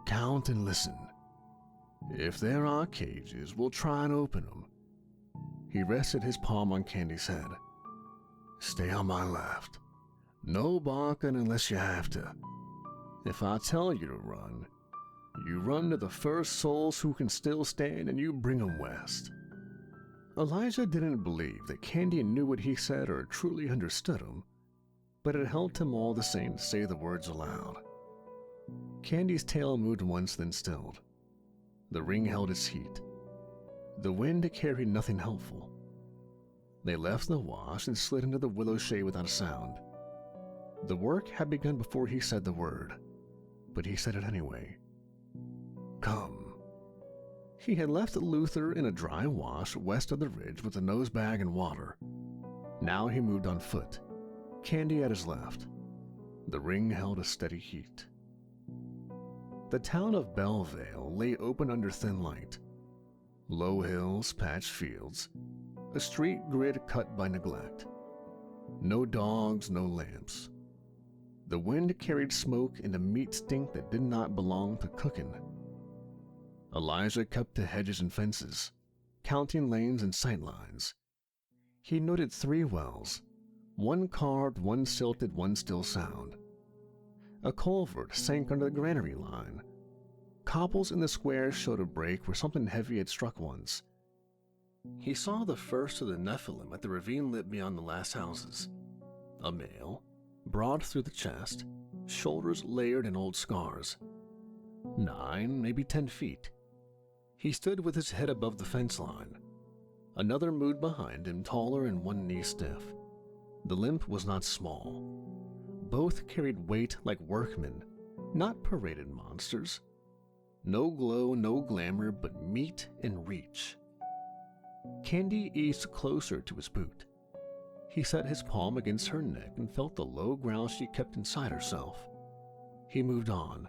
Count and listen. If there are cages, we'll try and open them. He rested his palm on Candy's head. Stay on my left. No barking unless you have to. If I tell you to run, you run to the first souls who can still stand and you bring them west. Elijah didn't believe that Candy knew what he said or truly understood him, but it helped him all the same to say the words aloud. Candy's tail moved once, then stilled. The ring held its heat. The wind carried nothing helpful. They left the wash and slid into the willow shade without a sound. The work had begun before he said the word, but he said it anyway. Come. He had left Luther in a dry wash west of the ridge with a nose bag and water. Now he moved on foot, Candy at his left. The ring held a steady heat. The town of Bellevale lay open under thin light. Low hills, patched fields, a street grid cut by neglect. No dogs, no lamps. The wind carried smoke and a meat stink that did not belong to cooking. Elijah kept to hedges and fences, counting lanes and sightlines. He noted 3 wells, one carved, one silted, one still sound. A culvert sank under the granary line. Cobbles in the square showed a break where something heavy had struck once. He saw the first of the Nephilim at the ravine lip beyond the last houses. A male, broad through the chest, shoulders layered in old scars. 9, maybe 10 feet. He stood with his head above the fence line. Another moved behind him, taller and one knee stiff. The limp was not small. Both carried weight like workmen, not paraded monsters. No glow, no glamour, but meat and reach. Candy eased closer to his boot. He set his palm against her neck and felt the low growl she kept inside herself. He moved on.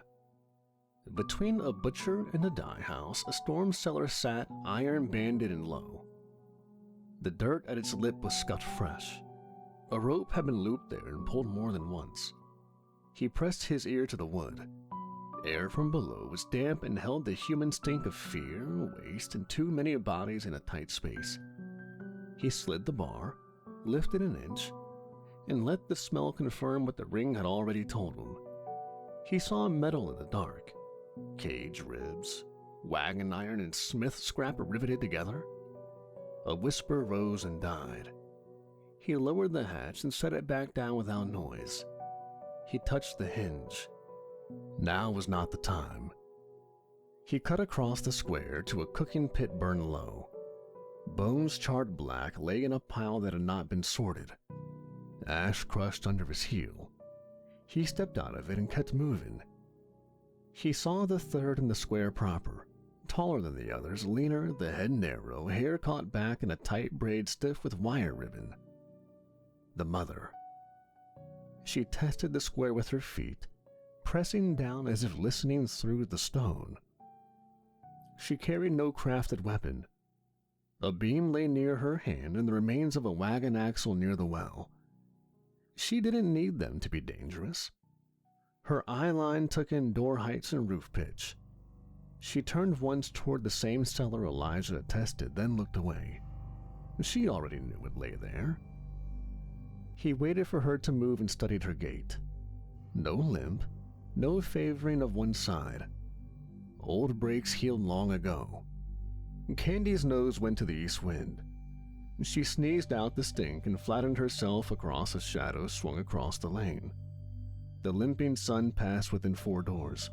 Between a butcher and a dye house, a storm cellar sat, iron-banded and low. The dirt at its lip was scuffed fresh. A rope had been looped there and pulled more than once. He pressed his ear to the wood. Air from below was damp and held the human stink of fear, waste, and too many bodies in a tight space. He slid the bar, lifted an inch, and let the smell confirm what the ring had already told him. He saw metal in the dark. Cage ribs, wagon iron, and smith scrap riveted together. A whisper rose and died. He lowered the hatch and set it back down without noise. He touched the hinge. Now was not the time. He cut across the square to a cooking pit burned low. Bones charred black lay in a pile that had not been sorted. Ash crushed under his heel. He stepped out of it and kept moving. He saw the third in the square proper, taller than the others, leaner, the head narrow, hair caught back in a tight braid stiff with wire ribbon. The mother. She tested the square with her feet, pressing down as if listening through the stone. She carried no crafted weapon. A beam lay near her hand and the remains of a wagon axle near the well. She didn't need them to be dangerous. Her eye line took in door heights and roof pitch. She turned once toward the same cellar Elijah had tested, then looked away. She already knew it lay there. He waited for her to move and studied her gait. No limp, no favoring of one side. Old breaks healed long ago. Candy's nose went to the east wind. She sneezed out the stink and flattened herself across a shadow swung across the lane. The limping son passed within 4 doors,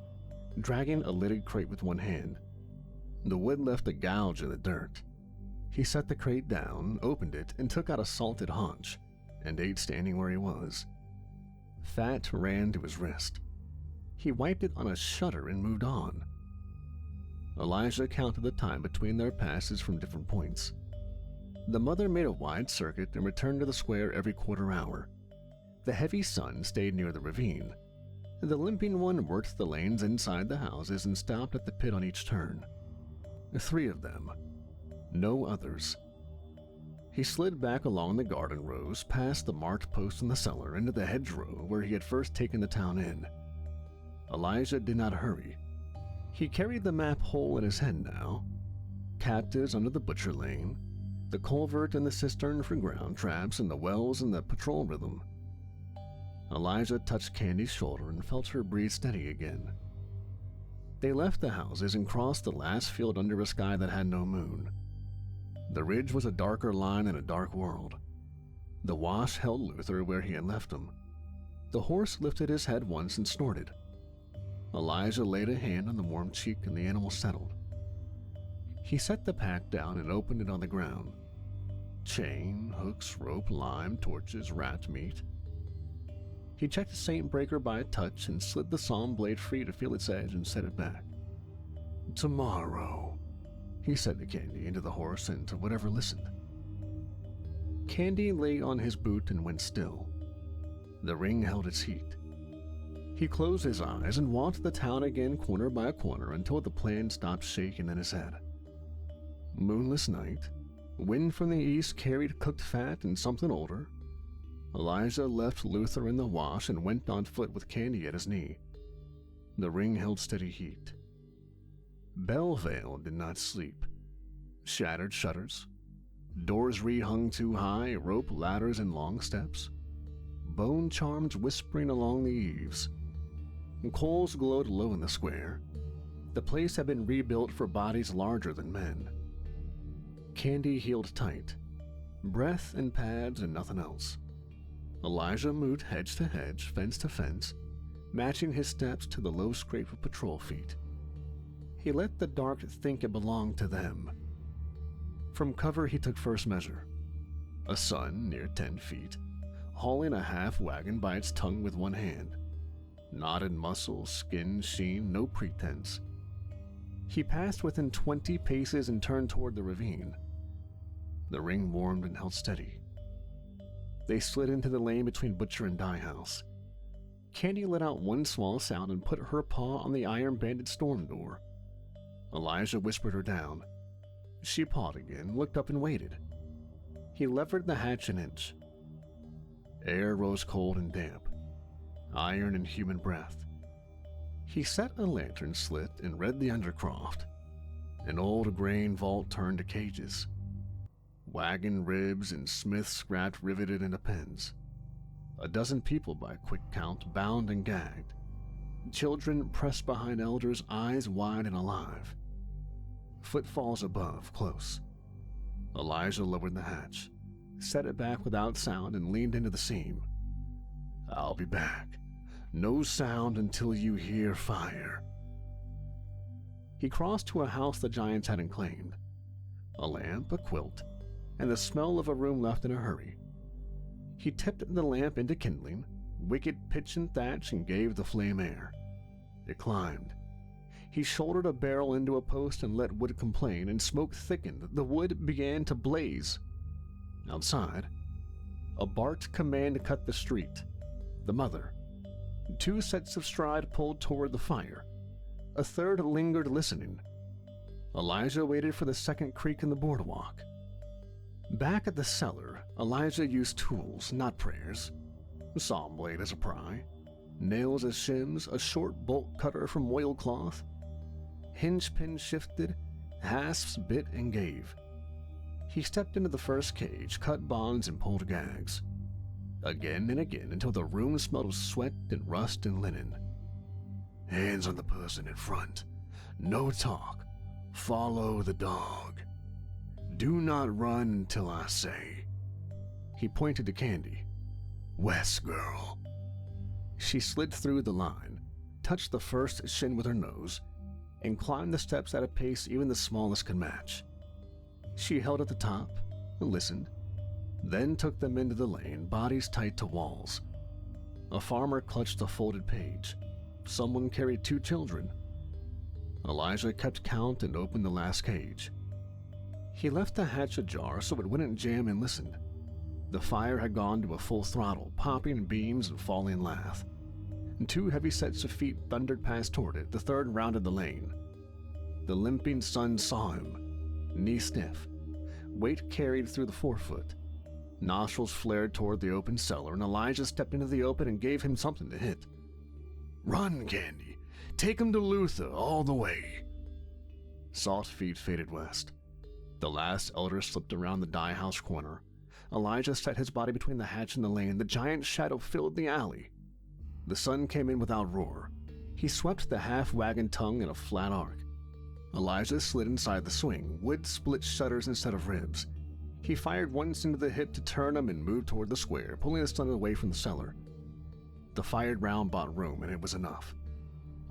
dragging a lidded crate with one hand. The wood left a gouge in the dirt. He set the crate down, opened it, and took out a salted haunch, and ate standing where he was. Fat ran to his wrist. He wiped it on a shutter and moved on. Elijah counted the time between their passes from different points. The mother made a wide circuit and returned to the square every quarter hour. The heavy son stayed near the ravine. The limping one worked the lanes inside the houses and stopped at the pit on each turn. 3 of them. No others. He slid back along the garden rows, past the marked post in the cellar, into the hedgerow where he had first taken the town in. Elijah did not hurry. He carried the map whole in his head now. Captives under the butcher lane, the culvert and the cistern for ground traps, and the wells and the patrol rhythm. Elijah touched Candy's shoulder and felt her breathe steady again. They left the houses and crossed the last field under a sky that had no moon. The ridge was a darker line in a dark world. The wash held Luther where he had left him. The horse lifted his head once and snorted. Elijah laid a hand on the warm cheek and the animal settled. He set the pack down and opened it on the ground. Chain, hooks, rope, lime, torches, rat meat. He checked the Saint breaker by a touch and slid the sawn blade free to feel its edge and set it back. "Tomorrow," he said to Candy and to the horse and to whatever listened. Candy lay on his boot and went still. The ring held its heat. He closed his eyes and walked the town again corner by corner until the plan stopped shaking in his head. Moonless night. Wind from the east carried cooked fat and something older. Elijah left Luther in the wash and went on foot with Candy at his knee. The ring held steady heat. Bellevale did not sleep. Shattered shutters. Doors rehung too high, rope ladders and long steps. Bone charms whispering along the eaves. Coals glowed low in the square. The place had been rebuilt for bodies larger than men. Candy heeled tight. Breath and pads and nothing else. Elijah moved hedge to hedge, fence to fence, matching his steps to the low scrape of patrol feet. He let the dark think it belonged to them. From cover he took first measure. A son near 10 feet, hauling a half wagon by its tongue with one hand. Knotted muscles, skin sheen, no pretense. He passed within 20 paces and turned toward the ravine. The ring warmed and held steady. They slid into the lane between butcher and dye house. Candy let out one small sound and put her paw on the iron-banded storm door. Elijah whispered her down. She pawed again, looked up and waited. He levered the hatch an inch. Air rose cold and damp. Iron and human breath. He set a lantern slit and read the undercroft. An old grain vault turned to cages. Wagon ribs and smiths scrapped riveted into pens. A dozen people by quick count, bound and gagged. Children pressed behind elders, eyes wide and alive. Footfalls above, close. Elijah lowered the hatch, set it back without sound, and leaned into the seam. "I'll be back. No sound until you hear fire." He crossed to a house the giants hadn't claimed. A lamp, a quilt, and the smell of a room left in a hurry. He tipped the lamp into kindling, wicket pitch and thatch and gave the flame air. It climbed. He shouldered a barrel into a post and let wood complain, and smoke thickened. The wood began to blaze. Outside, a barked command cut the street. The mother. 2 sets of stride pulled toward the fire. A third lingered listening. Elijah waited for the second creak in the boardwalk. Back at the cellar, Elijah used tools, not prayers. A saw blade as a pry, nails as shims, a short bolt cutter from oilcloth. Hinge pin shifted, hasps bit and gave. He stepped into the first cage, cut bonds and pulled gags. Again and again until the room smelled of sweat and rust and linen. Hands on the person in front. No talk. Follow the dog. Do not run until I say. He pointed to Candy. West girl. She slid through the line, touched the first shin with her nose, and climbed the steps at a pace even the smallest could match. She held at the top and listened, then took them into the lane, bodies tight to walls. A farmer clutched a folded page. Someone carried 2 children. Elijah kept count and opened the last cage. He left the hatch ajar so it wouldn't jam and listened. The fire had gone to a full throttle, popping beams and falling lath. 2 heavy sets of feet thundered past toward it, the third rounded the lane. The limping son saw him, knee stiff, weight carried through the forefoot. Nostrils flared toward the open cellar, and Elijah stepped into the open and gave him something to hit. Run, Candy. Take him to Luther all the way. Salt feet faded west. The last elder slipped around the dye house corner. Elijah set his body between the hatch and the lane. The giant shadow filled the alley. The sun came in without roar. He swept the half-wagon tongue in a flat arc. Elijah slid inside the swing. Wood split shutters instead of ribs. He fired once into the hip to turn him and moved toward the square, pulling the sun away from the cellar. The fired round bought room, and it was enough.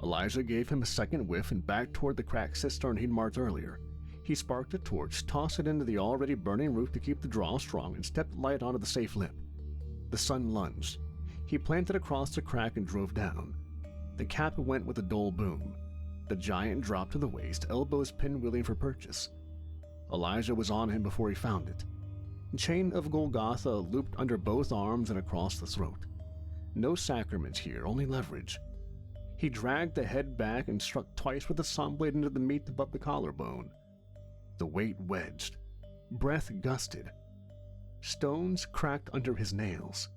Elijah gave him a second whiff and backed toward the cracked cistern he'd marked earlier. He sparked a torch, tossed it into the already burning roof to keep the draw strong, and stepped light onto the safe lip. The sun lunged. He planted across the crack and drove down. The cap went with a dull boom. The giant dropped to the waist, elbows pinwheeling for purchase. Elijah was on him before he found it. Chain of Golgotha looped under both arms and across the throat. No sacraments here, only leverage. He dragged the head back and struck twice with the saw blade into the meat above the collarbone. The weight wedged. Breath gusted. Stones cracked under his nails.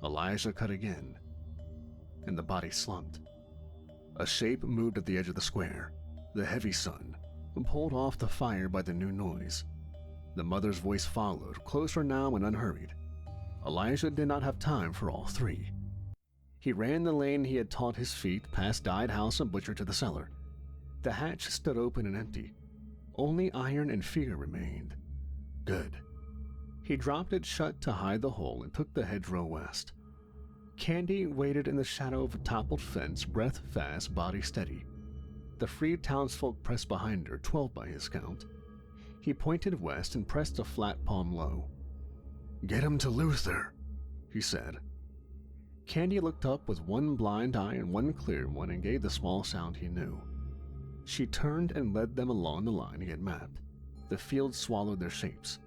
Elijah cut again, and the body slumped. A shape moved at the edge of the square. The heavy sun, pulled off the fire by the new noise. The mother's voice followed, closer now and unhurried. Elijah did not have time for all 3. He ran the lane he had taught his feet, past dyed house and butcher to the cellar. The hatch stood open and empty. Only iron and fear remained. Good. He dropped it shut to hide the hole and took the hedgerow west. Candy waited in the shadow of a toppled fence, breath fast, body steady. The freed townsfolk pressed behind her, 12 by his count. He pointed west and pressed a flat palm low. Get him to Luther, he said. Candy looked up with one blind eye and one clear one and gave the small sound he knew. She turned and led them along the line he had mapped. The field swallowed their shapes.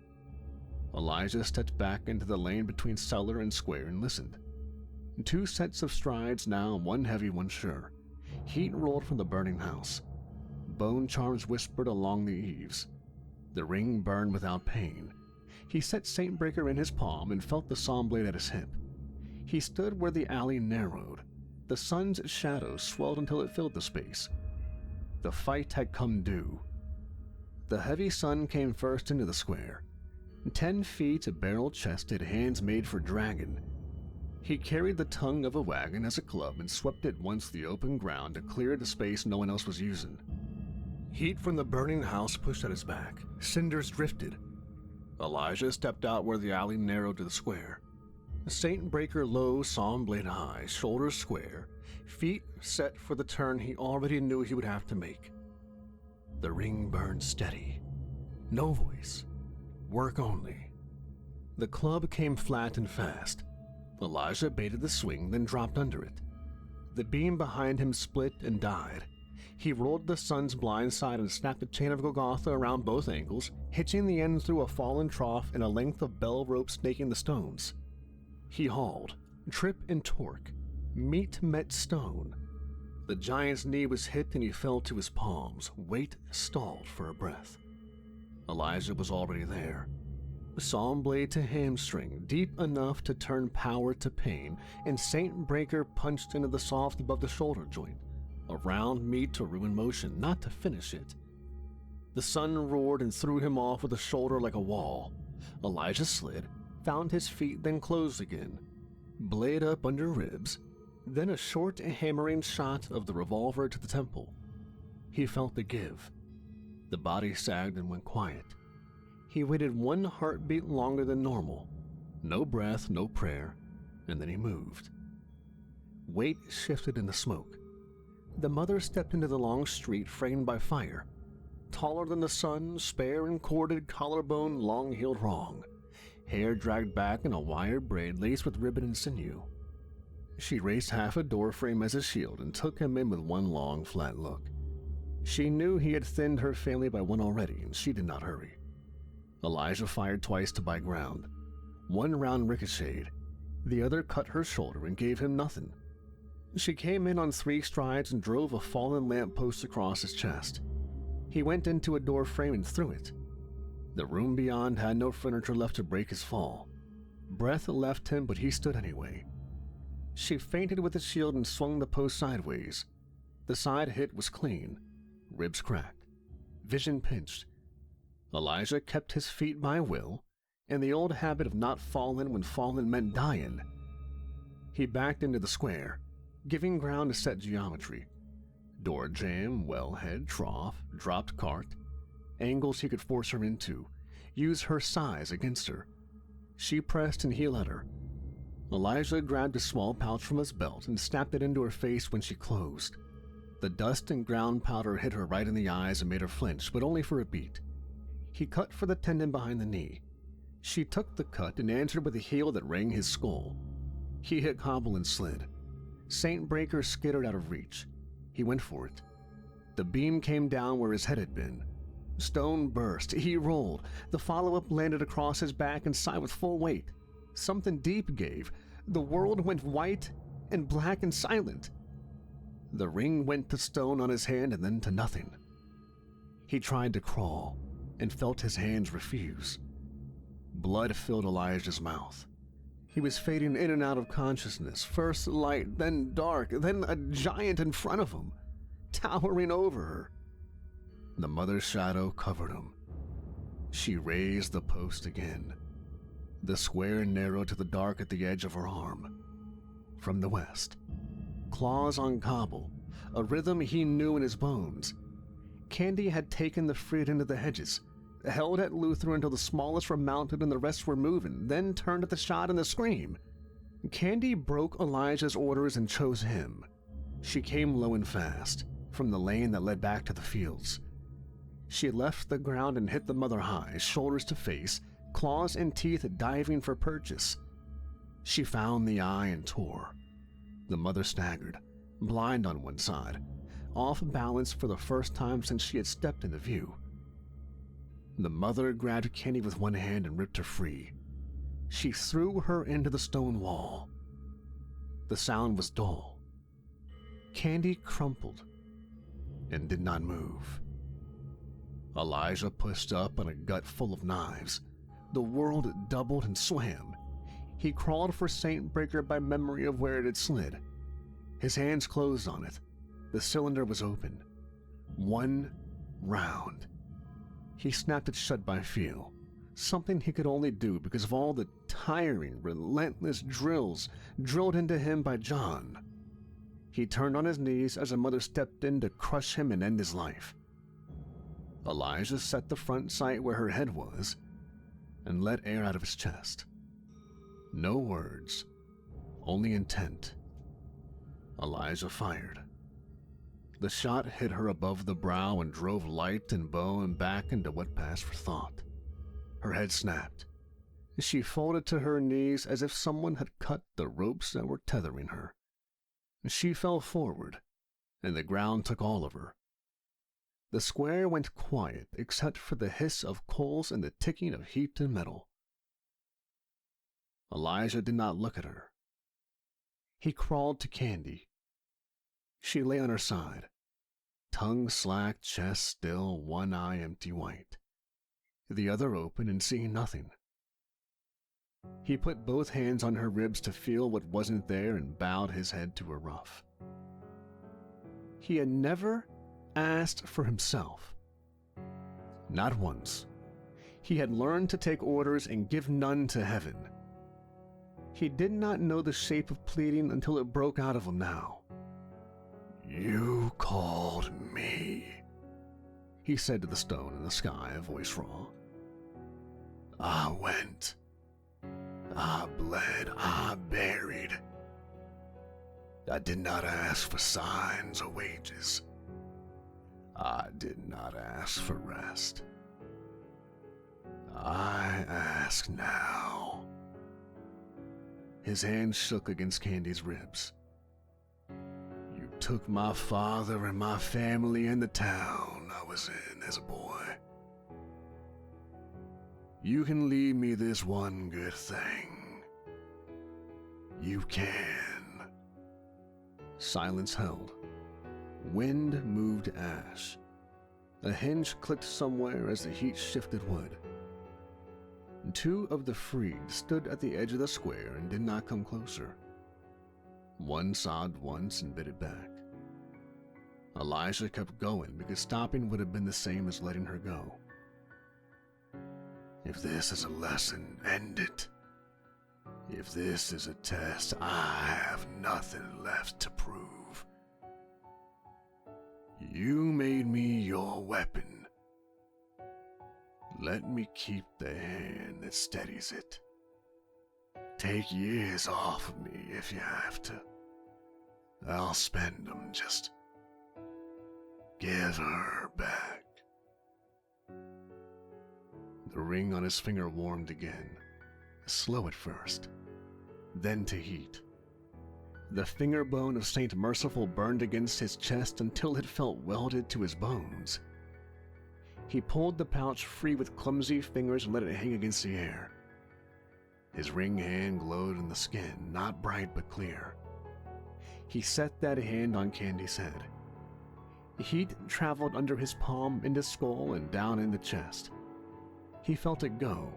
Elijah stepped back into the lane between cellar and square and listened. 2 sets of strides now, one heavy, one sure. Heat rolled from the burning house. Bone charms whispered along the eaves. The ring burned without pain. He set Saintbreaker in his palm and felt the saw blade at his hip. He stood where the alley narrowed. The sun's shadow swelled until it filled the space. The fight had come due. The heavy sun came first into the square. 10 feet, barrel-chested, hands made for dragon. He carried the tongue of a wagon as a club and swept it once the open ground to clear the space no one else was using. Heat from the burning house pushed at his back. Cinders drifted. Elijah stepped out where the alley narrowed to the square. Saintbreaker low, saw blade high, shoulders square, feet set for the turn he already knew he would have to make. The ring burned steady. No voice. Work only. The club came flat and fast. Elijah baited the swing, then dropped under it. The beam behind him split and died. He rolled the sun's blind side and snapped a chain of Golgotha around both ankles, hitching the end through a fallen trough and a length of bell rope snaking the stones. He hauled, trip and torque. Meat met stone. The giant's knee was hit and he fell to his palms. Weight stalled for a breath. Elijah was already there. Sawn blade to hamstring, deep enough to turn power to pain, and Saint Breaker punched into the soft above the shoulder joint. A round meat to ruin motion, not to finish it. The sun roared and threw him off with a shoulder like a wall. Elijah slid, found his feet, then closed again. Blade up under ribs, then a short hammering shot of the revolver to the temple. He felt the give. The body sagged and went quiet. He waited one heartbeat longer than normal. No breath, no prayer, and then he moved. Weight shifted in the smoke. The mother stepped into the long street framed by fire. Taller than the sun, spare and corded collarbone, long-heeled wrong. Hair dragged back in a wire braid laced with ribbon and sinew. She raised half a doorframe as a shield and took him in with one long, flat look. She knew he had thinned her family by one already, and she did not hurry. Elijah fired twice to buy ground. One round ricocheted. The other cut her shoulder and gave him nothing. She came in on 3 strides and drove a fallen lamppost across his chest. He went into a door frame and through it. The room beyond had no furniture left to break his fall. Breath left him, but he stood anyway. She feinted with the shield and swung the post sideways. The side hit was clean. Ribs cracked. Vision pinched. Elijah kept his feet by will, and the old habit of not falling when falling meant dying. He backed into the square, giving ground to set geometry. Door jamb, wellhead, trough, dropped cart. Angles he could force her into, use her size against her. She pressed and he let her. Elijah grabbed a small pouch from his belt and snapped it into her face when she closed. The dust and ground powder hit her right in the eyes and made her flinch, but only for a beat. He cut for the tendon behind the knee. She took the cut and answered with a heel that rang his skull. He hit cobble and slid. Saint Breaker skittered out of reach. He went for it. The beam came down where his head had been. Stone burst. He rolled. The follow-up landed across his back and sighed with full weight. Something deep gave. The world went white and black and silent. The ring went to stone on his hand and then to nothing. He tried to crawl and felt his hands refuse. Blood filled Elijah's mouth. He was fading in and out of consciousness, first light, then dark, then a giant in front of him, towering over her. The mother's shadow covered him. She raised the post again. The square narrowed to the dark at the edge of her arm. From the west, claws on cobble, a rhythm he knew in his bones. Candy had taken the frit into the hedges, held at Luther until the smallest were mounted and the rest were moving, then turned at the shot and the scream. Candy broke Elijah's orders and chose him. She came low and fast, from the lane that led back to the fields. She left the ground and hit the mother high, shoulders to face, claws and teeth diving for purchase. She found the eye and tore. The mother staggered, blind on one side, off balance for the first time since she had stepped into view. The mother grabbed Candy with one hand and ripped her free. She threw her into the stone wall. The sound was dull. Candy crumpled and did not move. Elijah pushed up on a gut full of knives. The world doubled and swam. He crawled for Saint Breaker by memory of where it had slid. His hands closed on it. The cylinder was open. One round. He snapped it shut by feel, something he could only do because of all the tiring, relentless drills drilled into him by John. He turned on his knees as a mother stepped in to crush him and end his life. Elijah set the front sight where her head was and let air out of his chest. No words, only intent. Elijah fired. The shot hit her above the brow and drove light and bow and back into what passed for thought. Her head snapped. She folded to her knees as if someone had cut the ropes that were tethering her. She fell forward, and the ground took all of her. The square went quiet except for the hiss of coals and the ticking of heat and metal. Elijah did not look at her. He crawled to Candy. She lay on her side, tongue slack, chest still, one eye empty white, the other open and seeing nothing. He put both hands on her ribs to feel what wasn't there and bowed his head to her ruff. He had never asked for himself. Not once. He had learned to take orders and give none to heaven. He did not know the shape of pleading until it broke out of him now. "You called me," he said to the stone in the sky, a voice raw. "I went. I bled. I buried. I did not ask for signs or wages. I did not ask for rest. I ask now." His hand shook against Candy's ribs. "You took my father and my family and the town I was in as a boy. You can leave me this one good thing. You can." Silence held. Wind moved ash. A hinge clicked somewhere as the heat shifted wood. Two of the freed stood at the edge of the square and did not come closer. One sobbed once and bit it back. Elijah kept going because stopping would have been the same as letting her go. "If this is a lesson, end it. If this is a test, I have nothing left to prove. You made me your weapon. Let me keep the hand that steadies it. Take years off of me if you have to. I'll spend them. Just give her back." The ring on his finger warmed again, slow at first, then to heat. The finger bone of Saint Merciful burned against his chest until it felt welded to his bones. He pulled the pouch free with clumsy fingers and let it hang against the air. His ring hand glowed in the skin, not bright but clear. He set that hand on Candy's head. Heat traveled under his palm into skull and down in the chest. He felt it go,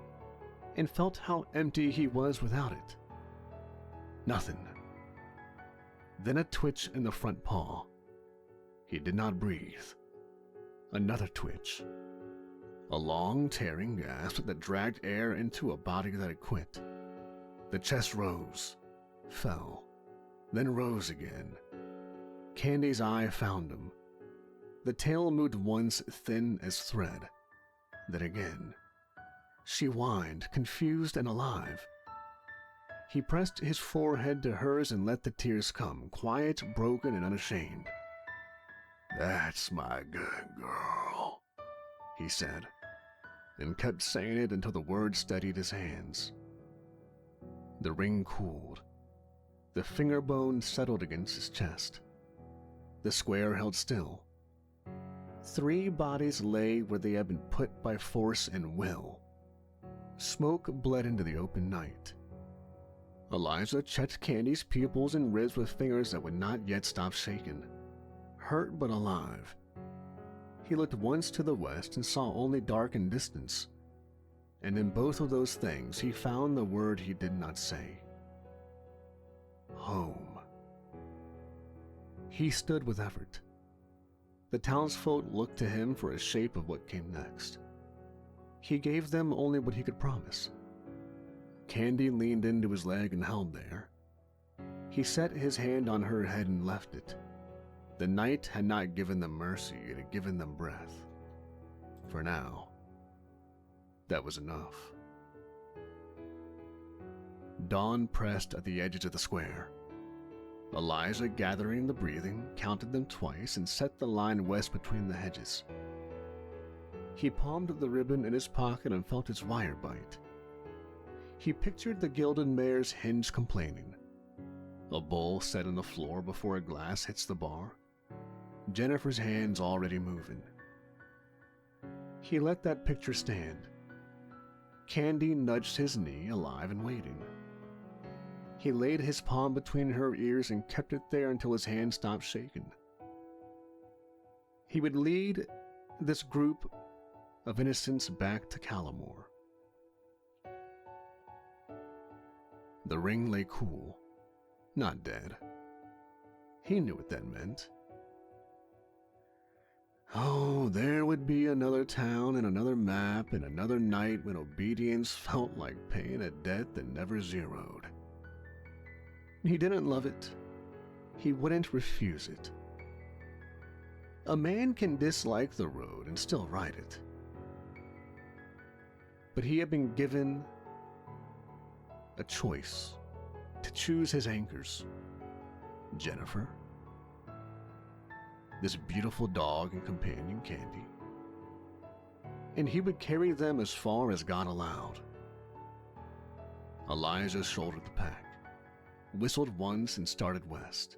and felt how empty he was without it. Nothing. Then a twitch in the front paw. He did not breathe. Another twitch. A long, tearing gasp that dragged air into a body that had quit. The chest rose, fell, then rose again. Candy's eye found him. The tail moved once thin as thread, then again. She whined, confused and alive. He pressed his forehead to hers and let the tears come, quiet, broken, and unashamed. "That's my good girl," he said, and kept saying it until the words steadied his hands. The ring cooled. The finger bone settled against his chest. The square held still. 3 bodies lay where they had been put by force and will. Smoke bled into the open night. Elijah checked Candy's pupils and ribs with fingers that would not yet stop shaking. Hurt but alive. He looked once to the west and saw only dark and distance. And in both of those things he found the word he did not say. Home. He stood with effort. The townsfolk looked to him for a shape of what came next. He gave them only what he could promise. Candy leaned into his leg and held there. He set his hand on her head and left it. The night had not given them mercy, it had given them breath. For now, that was enough. Dawn pressed at the edges of the square. Elijah, gathering the breathing, counted them twice and set the line west between the hedges. He palmed the ribbon in his pocket and felt its wire bite. He pictured the gilded mare's hinge complaining, a bowl set on the floor before a glass hits the bar, Jennifer's hands already moving. He let that picture stand. Candy nudged his knee, alive and waiting. He laid his palm between her ears and kept it there until his hand stopped shaking. He would lead this group of innocents back to Calamore. The ring lay cool, not dead. He knew what that meant. Oh, there would be another town and another map and another night when obedience felt like paying a debt that never zeroed. He didn't love it. He wouldn't refuse it. A man can dislike the road and still ride it. But he had been given a choice to choose his anchors. Jennifer, this beautiful dog and companion Candy, and he would carry them as far as God allowed. Elijah shouldered the pack, whistled once and started west.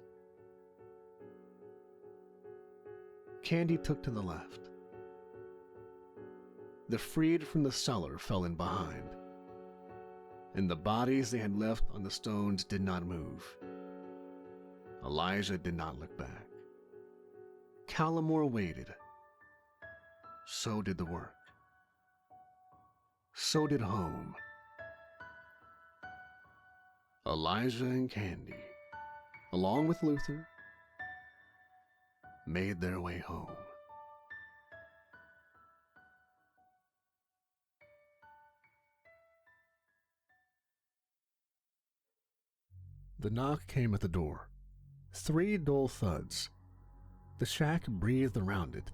Candy took to the left. The freed from the cellar fell in behind, and the bodies they had left on the stones did not move. Elijah did not look back. Calamore waited. So did the work. So did home. Elijah and Candy, along with Luther, made their way home. The knock came at the door. 3 dull thuds. The shack breathed around it.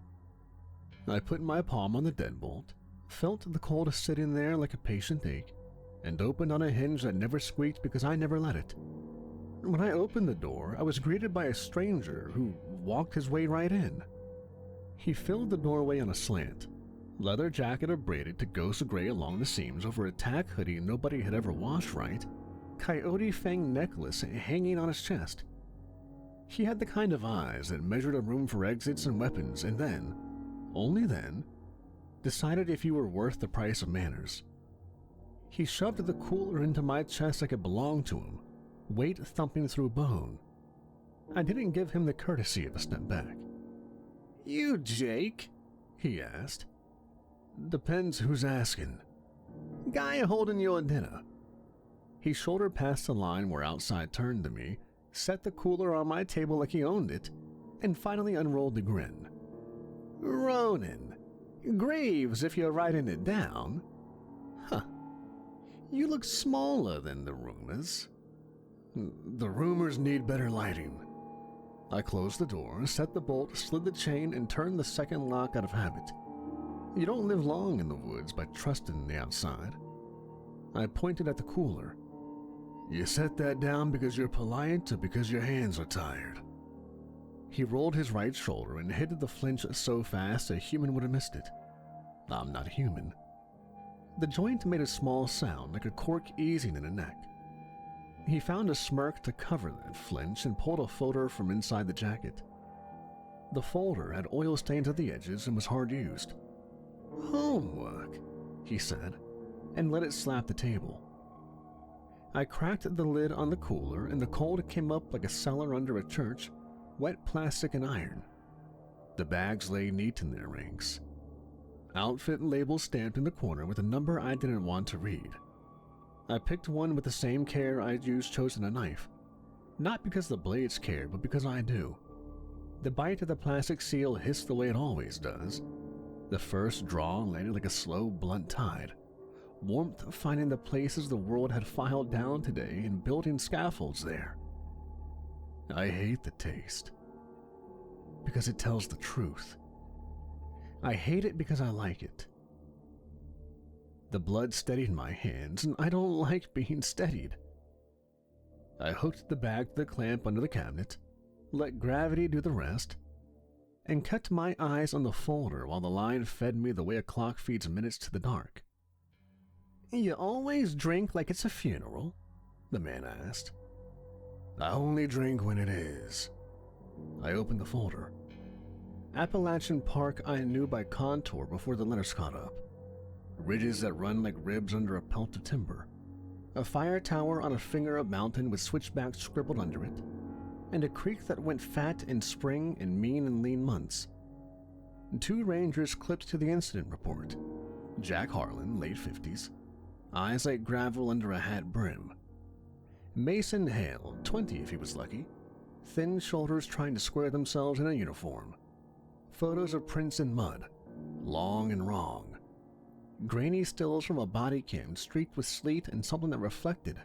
I put my palm on the deadbolt, felt the cold sitting there like a patient ache, and opened on a hinge that never squeaked because I never let it. When I opened the door, I was greeted by a stranger who walked his way right in. He filled the doorway on a slant, leather jacket braided to ghost gray along the seams over a tack hoodie nobody had ever washed right, coyote fang necklace hanging on his chest. He had the kind of eyes that measured a room for exits and weapons and then, only then, decided if you were worth the price of manners. He shoved the cooler into my chest like it belonged to him, weight thumping through bone. I didn't give him the courtesy of a step back. "You, Jake?" he asked. "Depends who's asking." "Guy holding your dinner." He shouldered past the line where outside turned to me, set the cooler on my table like he owned it, and finally unrolled the grin. "Ronan. Graves, if you're writing it down. Huh. You look smaller than the rumors." "The rumors need better lighting." I closed the door, set the bolt, slid the chain, and turned the second lock out of habit. You don't live long in the woods by trusting the outside. I pointed at the cooler. "You set that down because you're polite or because your hands are tired?" He rolled his right shoulder and hit the flinch so fast a human would have missed it. I'm not human. The joint made a small sound like a cork easing in a neck. He found a smirk to cover that flinch and pulled a folder from inside the jacket. The folder had oil stains at the edges and was hard used. "Homework," he said, and let it slap the table. I cracked the lid on the cooler and the cold came up like a cellar under a church, wet plastic and iron. The bags lay neat in their ranks. Outfit labels stamped in the corner with a number I didn't want to read. I picked one with the same care I'd used chosen a knife. Not because the blades cared, but because I do. The bite of the plastic seal hissed the way it always does. The first draw landed like a slow, blunt tide. Warmth finding the places the world had filed down today and building scaffolds there. I hate the taste. Because it tells the truth. I hate it because I like it. The blood steadied my hands, and I don't like being steadied. I hooked the bag to the clamp under the cabinet, let gravity do the rest, and kept my eyes on the folder while the line fed me the way a clock feeds minutes to the dark. You always drink like it's a funeral? The man asked. I only drink when it is. I opened the folder. Appalachian Park I knew by contour before the letters caught up. Ridges that run like ribs under a pelt of timber. A fire tower on a finger of mountain with switchbacks scribbled under it. And a creek that went fat in spring and mean in lean months. 2 rangers clipped to the incident report. Jack Harlan, late 50s. Eyes like gravel under a hat brim. Mason Hale, 20 if he was lucky. Thin shoulders trying to square themselves in a uniform. Photos of prints in mud. Long and wrong. Grainy stills from a body cam streaked with sleet and something that reflected.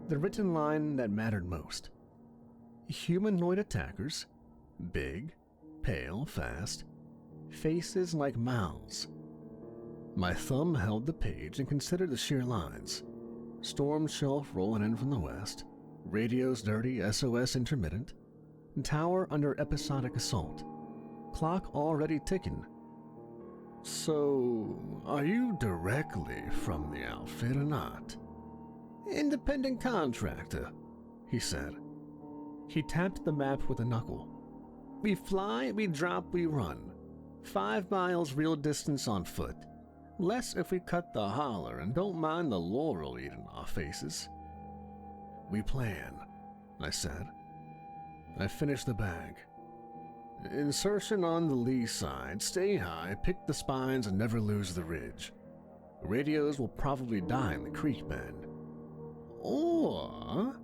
The written line that mattered most. Humanoid attackers. Big, pale, fast. Faces like mouths. My thumb held the page and considered the sheer lines. Storm shelf rolling in from the west. Radios dirty, SOS intermittent. Tower under episodic assault. Clock already ticking. So, are you directly from the outfit or not? Independent contractor, he said. He tapped the map with a knuckle. We fly, we drop, we run. 5 miles real distance on foot. Less if we cut the holler and don't mind the laurel eating our faces. We plan, I said. I finished the bag. Insertion on the lee side, stay high, pick the spines and never lose the ridge. Radios will probably die in the creek bend. Or,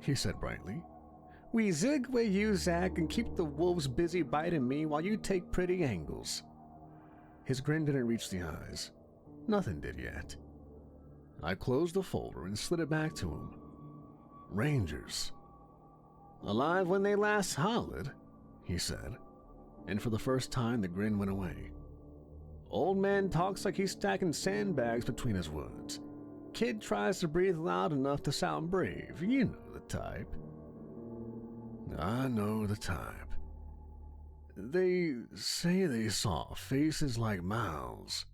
he said brightly, we zig where you zag and keep the wolves busy biting me while you take pretty angles. His grin didn't reach the eyes. Nothing did yet. I closed the folder and slid it back to him. Rangers. Alive when they last hollered, he said, and for the first time the grin went away. Old man talks like he's stacking sandbags between his words. Kid tries to breathe loud enough to sound brave. You know the type. I know the type. They say they saw faces like mouths.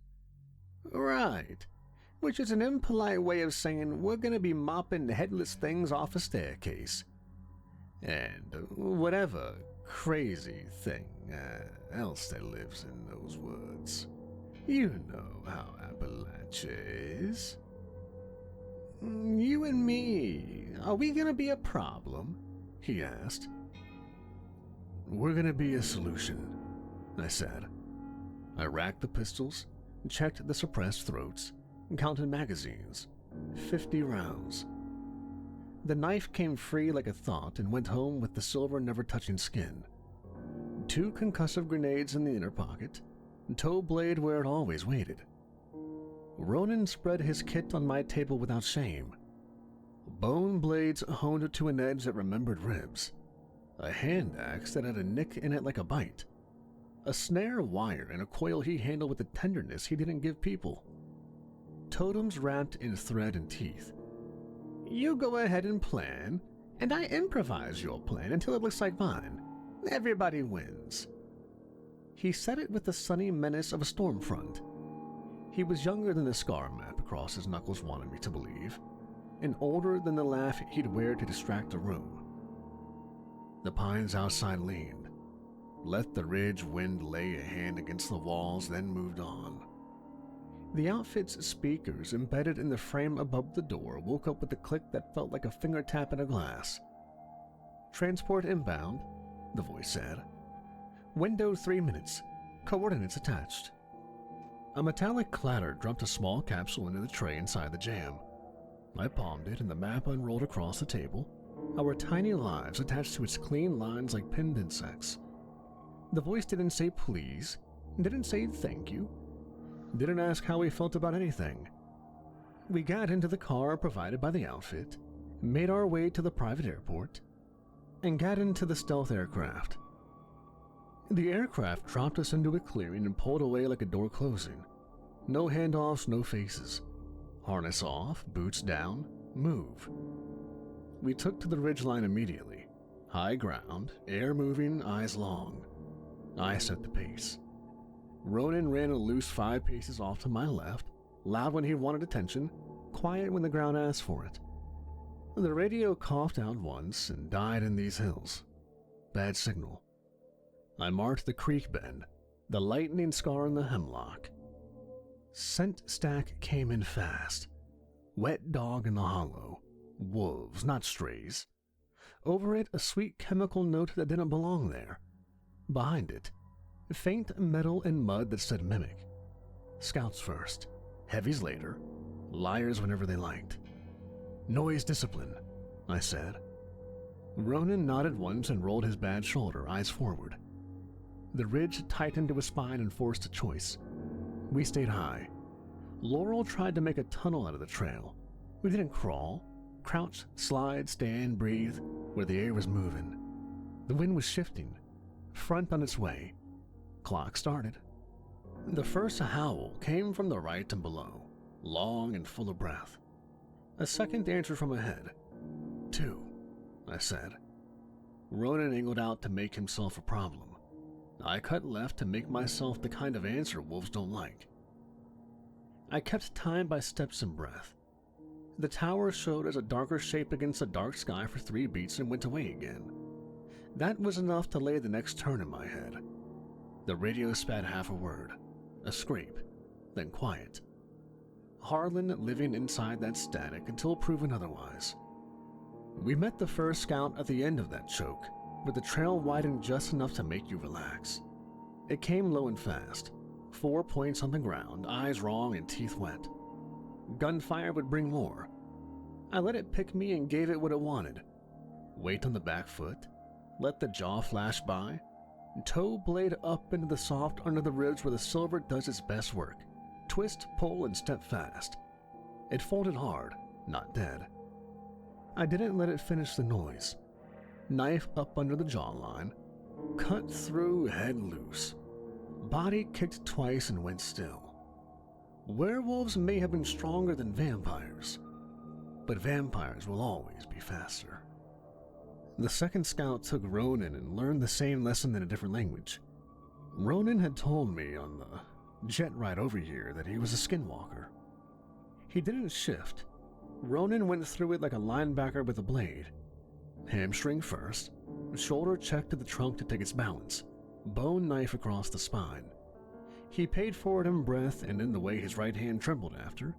Right, which is an impolite way of saying we're gonna be mopping headless things off a staircase. And whatever crazy thing else that lives in those woods. You know how Appalachia is. You and me, are we gonna be a problem? He asked. We're gonna be a solution, I said. I racked the pistols, checked the suppressed throats, and counted magazines. 50 rounds. The knife came free like a thought and went home with the silver never-touching skin. 2 concussive grenades in the inner pocket, toe blade where it always waited. Ronan spread his kit on my table without shame. Bone blades honed to an edge that remembered ribs. A hand axe that had a nick in it like a bite. A snare wire and a coil he handled with a tenderness he didn't give people. Totems wrapped in thread and teeth. You go ahead and plan, and I improvise your plan until it looks like mine. Everybody wins. He said it with the sunny menace of a storm front. He was younger than the scar map across his knuckles wanted me to believe, and older than the laugh he'd wear to distract a room. The pines outside leaned, let the ridge wind lay a hand against the walls, then moved on. The outfit's speakers embedded in the frame above the door woke up with a click that felt like a finger tap in a glass. Transport inbound, the voice said. Window 3 minutes, coordinates attached. A metallic clatter dropped a small capsule into the tray inside the jam. I palmed it and the map unrolled across the table, our tiny lives attached to its clean lines like pinned insects. The voice didn't say please, didn't say thank you, didn't ask how we felt about anything. We got into the car provided by the outfit, made our way to the private airport, and got into the stealth aircraft. The aircraft dropped us into a clearing and pulled away like a door closing. No handoffs, no faces. Harness off, boots down, move. We took to the ridgeline immediately. High ground, air moving, eyes long. I set the pace. Ronan ran a loose 5 paces off to my left, loud when he wanted attention, quiet when the ground asked for it. The radio coughed out once and died in these hills. Bad signal. I marked the creek bend, the lightning scar in the hemlock. Scent stack came in fast. Wet dog in the hollow. Wolves, not strays. Over it, a sweet chemical note that didn't belong there. Behind it, faint metal and mud that said mimic. Scouts first, heavies later, liars whenever they liked. Noise discipline, I said. Ronan nodded once and rolled his bad shoulder, eyes forward. The ridge tightened to his spine and forced a choice. We stayed high. Laurel tried to make a tunnel out of the trail. We didn't crawl. Crouch, slide, stand, breathe, where the air was moving. The wind was shifting. Front on its way. Clock started. The first howl came from the right and below, long and full of breath. A second answered from ahead. 2, I said. Ronan angled out to make himself a problem. I cut left to make myself the kind of answer wolves don't like. I kept time by steps and breath. The tower showed as a darker shape against a dark sky for 3 beats and went away again. That was enough to lay the next turn in my head. The radio spat half a word, a scrape, then quiet. Harlan living inside that static until proven otherwise. We met the first scout at the end of that choke, but the trail widened just enough to make you relax. It came low and fast, 4 points on the ground, eyes wrong and teeth wet. Gunfire would bring more. I let it pick me and gave it what it wanted. Weight on the back foot, let the jaw flash by, toe blade up into the soft under the ribs where the silver does its best work. Twist, pull, and step fast. It folded hard, not dead. I didn't let it finish the noise. Knife up under the jawline, cut through, head loose. Body kicked twice and went still. Werewolves may have been stronger than vampires, but vampires will always be faster. The second scout took Ronan and learned the same lesson in a different language. Ronan had told me on the jet ride over here that he was a skinwalker. He didn't shift. Ronan went through it like a linebacker with a blade. Hamstring first, shoulder check to the trunk to take its balance, bone knife across the spine. He paid for it in breath and in the way his right hand trembled after.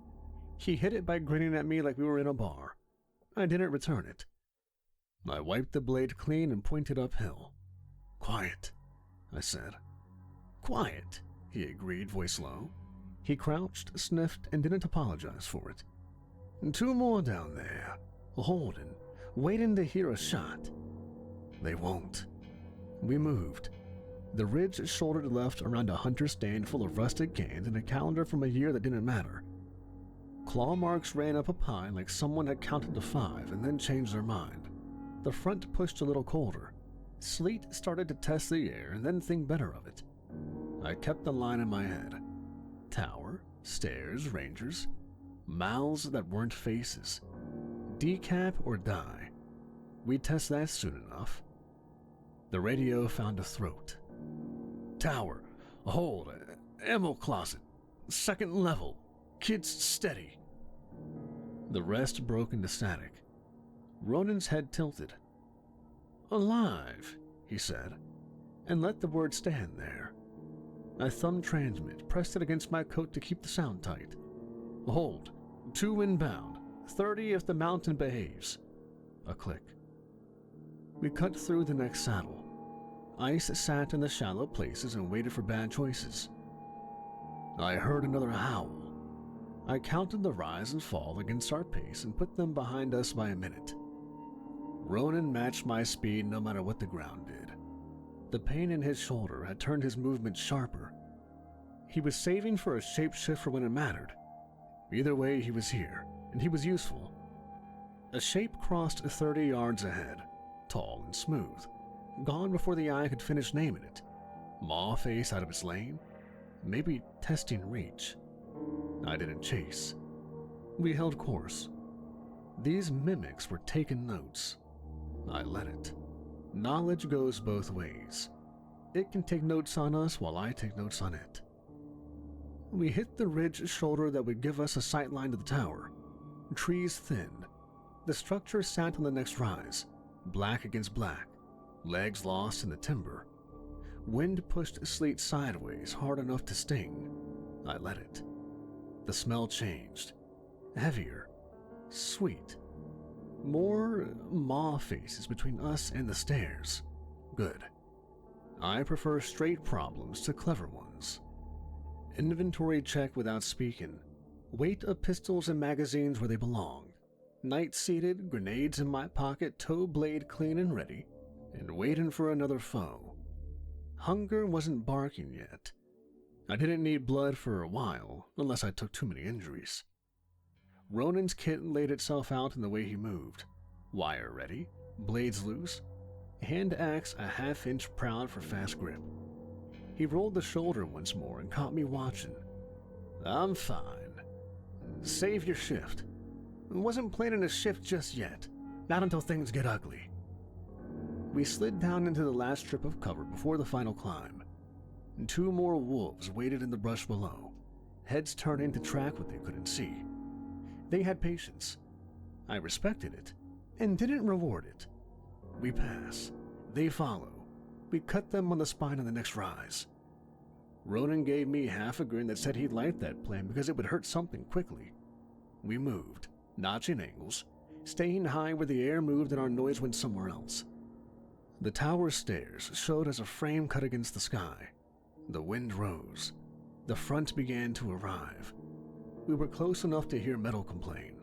He hit it by grinning at me like we were in a bar. I didn't return it. I wiped the blade clean and pointed uphill. Quiet, I said. Quiet, he agreed, voice low. He crouched, sniffed, and didn't apologize for it. 2 more down there, holding, waiting to hear a shot. They won't. We moved. The ridge shouldered left around a hunter's stand full of rusted cans and a calendar from a year that didn't matter. Claw marks ran up a pine like someone had counted to 5 and then changed their mind. The front pushed a little colder. Sleet started to test the air and then think better of it. I kept the line in my head. Tower, stairs, rangers, mouths that weren't faces. Decap or die. We'd test that soon enough. The radio found a throat. Tower, hold, ammo closet, 2nd level, kids steady. The rest broke into static. Ronan's head tilted. Alive, he said, and let the word stand there. I thumbed transmit, pressed it against my coat to keep the sound tight. Hold, 2 inbound, 30 if the mountain behaves. A click. We cut through the next saddle. Ice sat in the shallow places and waited for bad choices. I heard another howl. I counted the rise and fall against our pace and put them behind us by a minute. Ronan matched my speed no matter what the ground did. The pain in his shoulder had turned his movement sharper. He was saving for a shapeshift for when it mattered. Either way, he was here, and he was useful. A shape crossed 30 yards ahead, tall and smooth, gone before the eye could finish naming it. Maw face out of its lane, maybe testing reach. I didn't chase. We held course. These mimics were taking notes. I let it. Knowledge goes both ways. It can take notes on us while I take notes on it. We hit the ridge shoulder that would give us a sight line to the tower. Trees thinned. The structure sat on the next rise, black against black, legs lost in the timber. Wind pushed sleet sideways hard enough to sting. I let it. The smell changed. Heavier. Sweet. More maw faces between us and the stairs. Good. I prefer straight problems to clever ones. Inventory check without speaking. Weight of pistols and magazines where they belong. Night seated, grenades in my pocket, toe blade clean and ready, and waiting for another foe. Hunger wasn't barking yet. I didn't need blood for a while, unless I took too many injuries. Ronan's kit laid itself out in the way he moved. Wire ready, blades loose, hand axe a half-inch proud for fast grip. He rolled the shoulder once more and caught me watching. I'm fine. Save your shift. Wasn't planning a shift just yet. Not until things get ugly. We slid down into the last strip of cover before the final climb. 2 more wolves waited in the brush below, heads turning to track what they couldn't see. They had patience. I respected it, and didn't reward it. We pass. They follow. We cut them on the spine on the next rise. Ronan gave me half a grin that said he'd like that plan because it would hurt something quickly. We moved, notching angles, staying high where the air moved and our noise went somewhere else. The tower stairs showed as a frame cut against the sky. The wind rose. The front began to arrive. We were close enough to hear metal complain.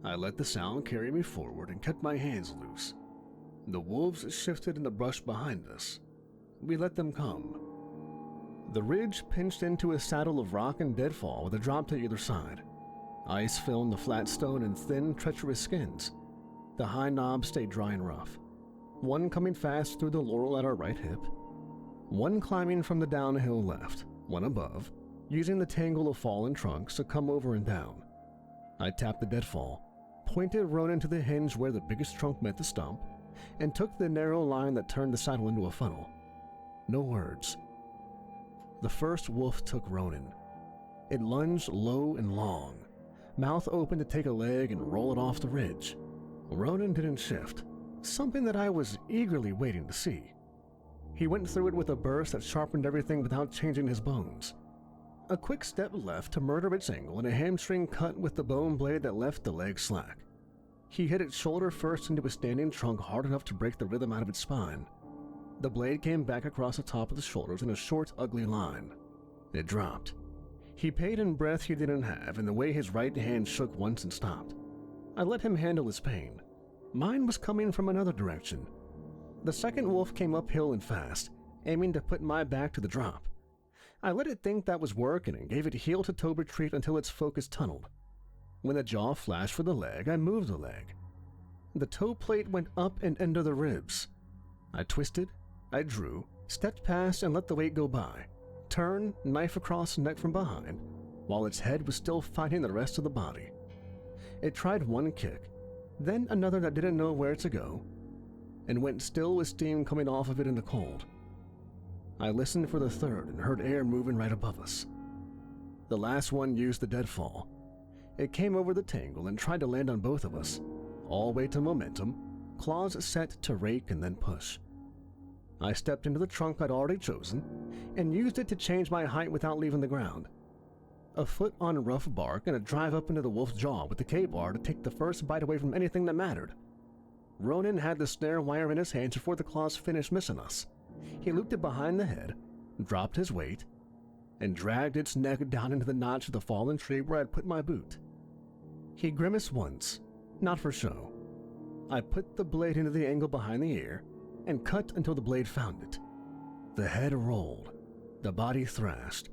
I let the sound carry me forward and kept my hands loose. The wolves shifted in the brush behind us. We let them come. The ridge pinched into a saddle of rock and deadfall with a drop to either side. Ice filmed the flat stone in thin, treacherous skins. The high knobs stayed dry and rough. One coming fast through the laurel at our right hip. One climbing from the downhill left, one above, using the tangle of fallen trunks to come over and down. I tapped the deadfall, pointed Ronan to the hinge where the biggest trunk met the stump, and took the narrow line that turned the saddle into a funnel. No words. The first wolf took Ronan. It lunged low and long, mouth open to take a leg and roll it off the ridge. Ronan didn't shift, something that I was eagerly waiting to see. He went through it with a burst that sharpened everything without changing his bones. A quick step left to murder its angle and a hamstring cut with the bone blade that left the leg slack. He hit its shoulder first into a standing trunk hard enough to break the rhythm out of its spine. The blade came back across the top of the shoulders in a short, ugly line. It dropped. He paid in breath he didn't have, and the way his right hand shook once and stopped. I let him handle his pain. Mine was coming from another direction. The second wolf came uphill and fast, aiming to put my back to the drop. I let it think that was working and gave it heel-to-toe retreat until its focus tunneled. When the jaw flashed for the leg, I moved the leg. The toe plate went up and under the ribs. I twisted, I drew, stepped past and let the weight go by. Turn, knife across the neck from behind, while its head was still fighting the rest of the body. It tried one kick, then another that didn't know where to go, and went still with steam coming off of it in the cold. I listened for the third and heard air moving right above us. The last one used the deadfall. It came over the tangle and tried to land on both of us, all weight and momentum, claws set to rake and then push. I stepped into the trunk I'd already chosen and used it to change my height without leaving the ground. A foot on rough bark and a drive up into the wolf's jaw with the K-bar to take the first bite away from anything that mattered. Ronan had the snare wire in his hands before the claws finished missing us. He looped it behind the head, dropped his weight, and dragged its neck down into the notch of the fallen tree where I'd put my boot. He grimaced once, not for show. I put the blade into the angle behind the ear and cut until the blade found it. The head rolled, the body thrashed,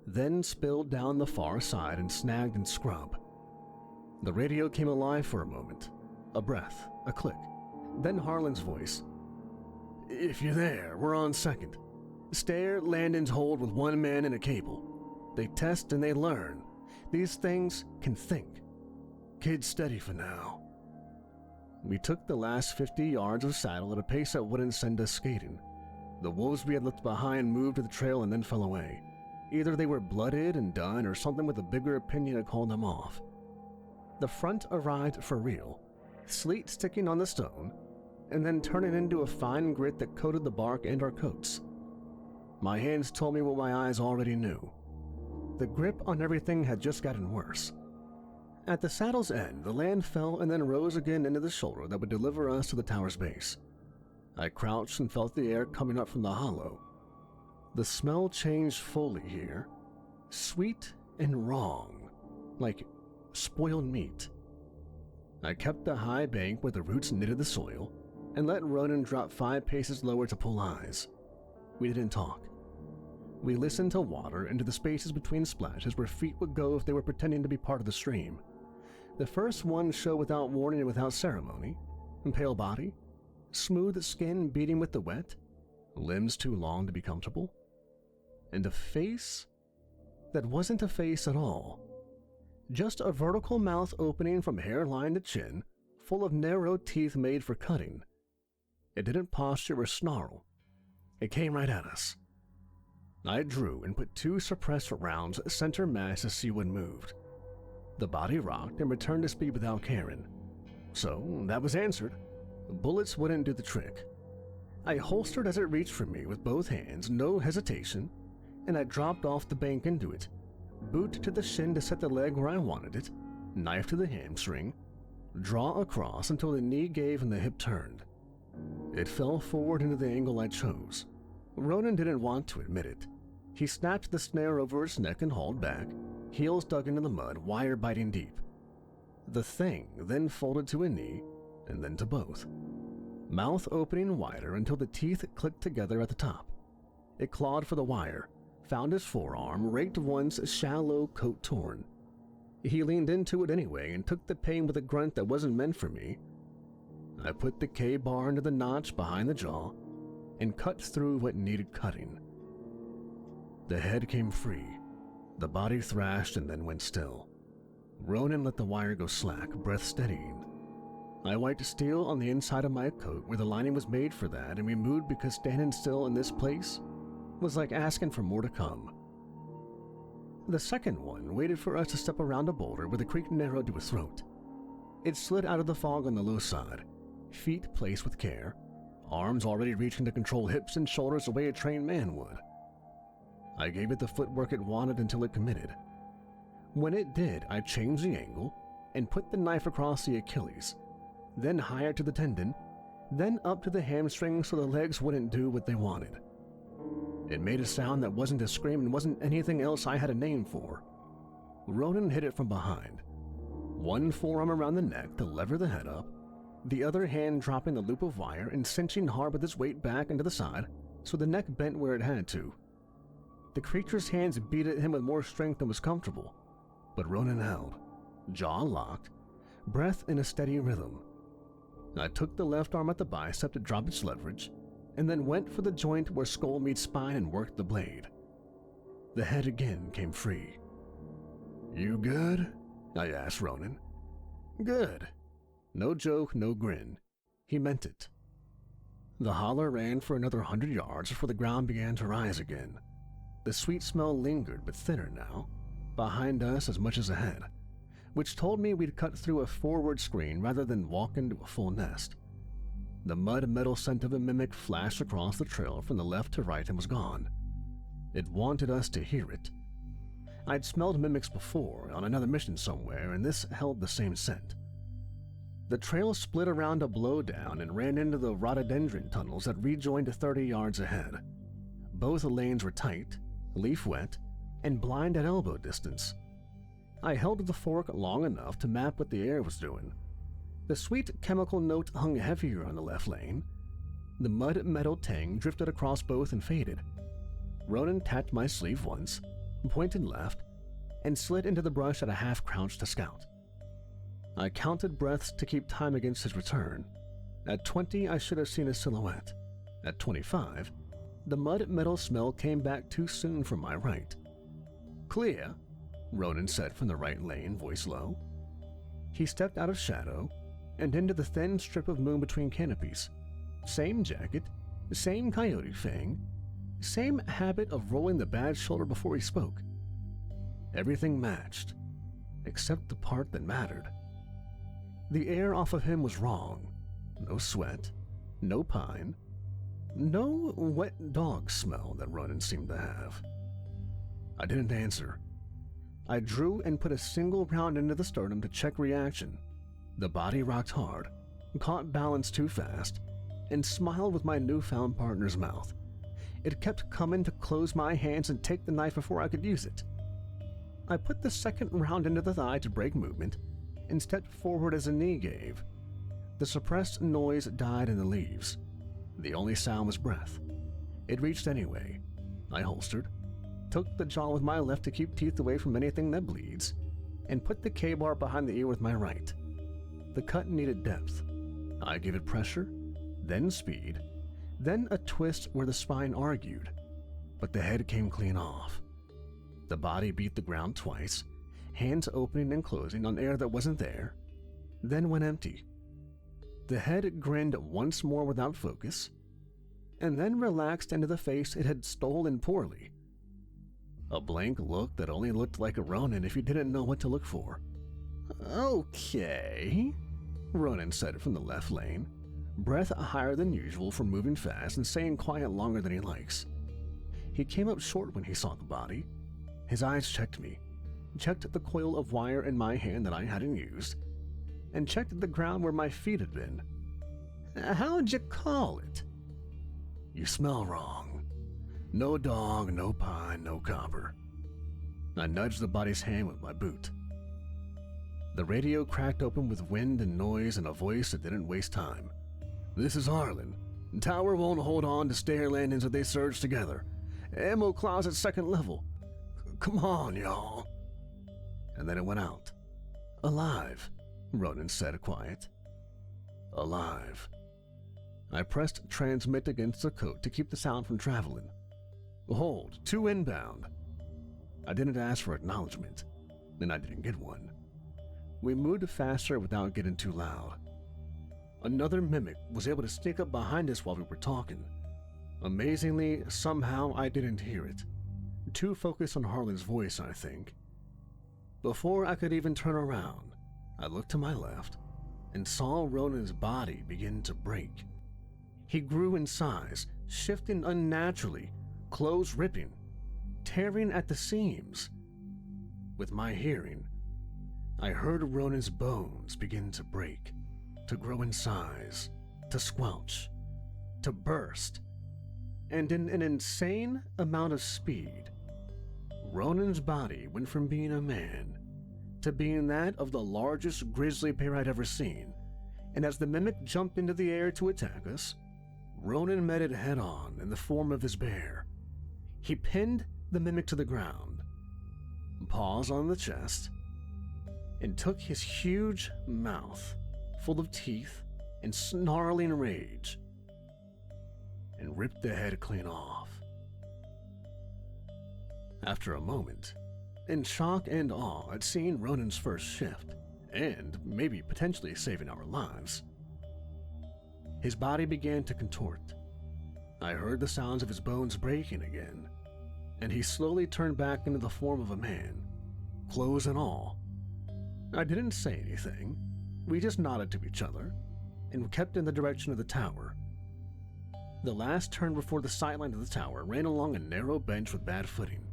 then spilled down the far side and snagged in scrub. The radio came alive for a moment. A breath, a click, then Harlan's voice. "If you're there, we're on second. Stair landings hold with one man and a cable. They test and they learn. These things can think. Kids steady for now." We took the last 50 yards of saddle at a pace that wouldn't send us skating. The wolves we had left behind moved to the trail and then fell away. Either they were blooded and done, or something with a bigger opinion had called them off. The front arrived for real, sleet sticking on the stone, and then turning into a fine grit that coated the bark and our coats. My hands told me what my eyes already knew. The grip on everything had just gotten worse. At the saddle's end, the land fell and then rose again into the shoulder that would deliver us to the tower's base. I crouched and felt the air coming up from the hollow. The smell changed fully here. Sweet and wrong, like spoiled meat. I kept the high bank where the roots knitted the soil and let Ronan drop 5 paces lower to pull eyes. We didn't talk. We listened to water into the spaces between splashes where feet would go if they were pretending to be part of the stream. The first one showed without warning and without ceremony. Pale body, smooth skin beating with the wet, limbs too long to be comfortable, and a face that wasn't a face at all. Just a vertical mouth opening from hairline to chin, full of narrow teeth made for cutting. It didn't posture or snarl. It came right at us. I drew and put 2 suppressed rounds center mass to see what moved. The body rocked and returned to speed without caring. So that was answered. Bullets wouldn't do the trick. I holstered as it reached for me with both hands, no hesitation, and I dropped off the bank into it. Boot to the shin to set the leg where I wanted it, knife to the hamstring, draw across until the knee gave and the hip turned. It fell forward into the angle I chose. Ronan didn't want to admit it. He snapped the snare over its neck and hauled back, heels dug into the mud, wire biting deep. The thing then folded to a knee, and then to both. Mouth opening wider until the teeth clicked together at the top. It clawed for the wire, found his forearm, raked once, shallow coat torn. He leaned into it anyway and took the pain with a grunt that wasn't meant for me. I put the K-bar into the notch behind the jaw and cut through what needed cutting. The head came free. The body thrashed and then went still. Ronan let the wire go slack, breath steadying. I wiped steel on the inside of my coat where the lining was made for that, and we moved because standing still in this place was like asking for more to come. The second one waited for us to step around a boulder where the creek narrowed to a throat. It slid out of the fog on the low side, feet placed with care, arms already reaching to control hips and shoulders the way a trained man would. I gave it the footwork it wanted until it committed. When it did, I changed the angle and put the knife across the Achilles, then higher to the tendon, then up to the hamstring so the legs wouldn't do what they wanted. It made a sound that wasn't a scream and wasn't anything else I had a name for. Ronan hit it from behind. One forearm around the neck to lever the head up, the other hand dropping the loop of wire and cinching hard with its weight back into the side so the neck bent where it had to. The creature's hands beat at him with more strength than was comfortable, but Ronan held, jaw locked, breath in a steady rhythm. I took the left arm at the bicep to drop its leverage, and then went for the joint where skull meets spine and worked the blade. The head again came free. "You good?" I asked Ronan. "Good." No joke, no grin. He meant it. The holler ran for another 100 yards before the ground began to rise again. The sweet smell lingered, but thinner now, behind us as much as ahead, which told me we'd cut through a forward screen rather than walk into a full nest. The mud metal scent of a mimic flashed across the trail from the left to right and was gone. It wanted us to hear it. I'd smelled mimics before, on another mission somewhere, and this held the same scent. The trail split around a blowdown and ran into the rhododendron tunnels that rejoined 30 yards ahead. Both lanes were tight, leaf wet, and blind at elbow distance. I held the fork long enough to map what the air was doing. The sweet chemical note hung heavier on the left lane. The mud metal tang drifted across both and faded. Ronan tapped my sleeve once, pointed left, and slid into the brush at a half crouch to scout. I counted breaths to keep time against his return. At 20, I should have seen a silhouette. At 25, the mud metal smell came back too soon from my right. "Clear," Ronan said from the right lane, voice low. He stepped out of shadow and into the thin strip of moon between canopies. Same jacket, same coyote fang, Same habit of rolling the bad shoulder before he spoke. Everything matched, except the part that mattered. The air off of him was wrong. No sweat, no pine, no wet dog smell that Ronan seemed to have. I didn't answer. I drew and put a single round into the sternum to check reaction. The body rocked hard, caught balance too fast, and smiled with my newfound partner's mouth. It kept coming to close my hands and take the knife before I could use it. I put the second round into the thigh to break movement and stepped forward as a knee gave. The suppressed noise died in the leaves. The only sound was breath. It reached anyway. I holstered, took the jaw with my left to keep teeth away from anything that bleeds, and put the K-bar behind the ear with my right. The cut needed depth. I gave it pressure, then speed, then a twist where the spine argued, but the head came clean off. The body beat the ground twice, hands opening and closing on air that wasn't there, then went empty. The head grinned once more without focus, and then relaxed into the face it had stolen poorly. A blank look that only looked like a Ronin if you didn't know what to look for. "Okay," Ronan said from the left lane, breath higher than usual for moving fast and staying quiet longer than he likes. He came up short when he saw the body. His eyes checked me, checked the coil of wire in my hand that I hadn't used, and checked the ground where my feet had been. "How'd you call it?" "You smell wrong. No dog, no pine, no copper." I nudged the body's hand with my boot. The radio cracked open with wind and noise and a voice that didn't waste time. "This is Harlan. Tower won't hold on to stair landings if they surge together. Ammo closet second level. Come on, y'all." And then it went out. "Alive," Ronan said, quiet. "Alive." I pressed transmit against the coat to keep the sound from traveling. "Hold, 2 inbound." I didn't ask for acknowledgement, and I didn't get one. We moved faster without getting too loud. Another mimic was able to sneak up behind us while we were talking. Amazingly, somehow I didn't hear it. Too focused on Harlan's voice, I think. Before I could even turn around, I looked to my left and saw Ronan's body begin to break. He grew in size, shifting unnaturally, clothes ripping, tearing at the seams. With my hearing, I heard Ronan's bones begin to break, to grow in size, to squelch, to burst, and in an insane amount of speed, Ronan's body went from being a man to being that of the largest grizzly bear I'd ever seen, and as the mimic jumped into the air to attack us, Ronan met it head-on in the form of his bear. He pinned the mimic to the ground, paws on the chest, and took his huge mouth, full of teeth and snarling rage, and ripped the head clean off. After a moment, in shock and awe at seeing Ronan's first shift, and maybe potentially saving our lives, his body began to contort. I heard the sounds of his bones breaking again, and he slowly turned back into the form of a man, clothes and all. I didn't say anything. We just nodded to each other and kept in the direction of the tower. The last turn before the sideline of the tower ran along a narrow bench with bad footing.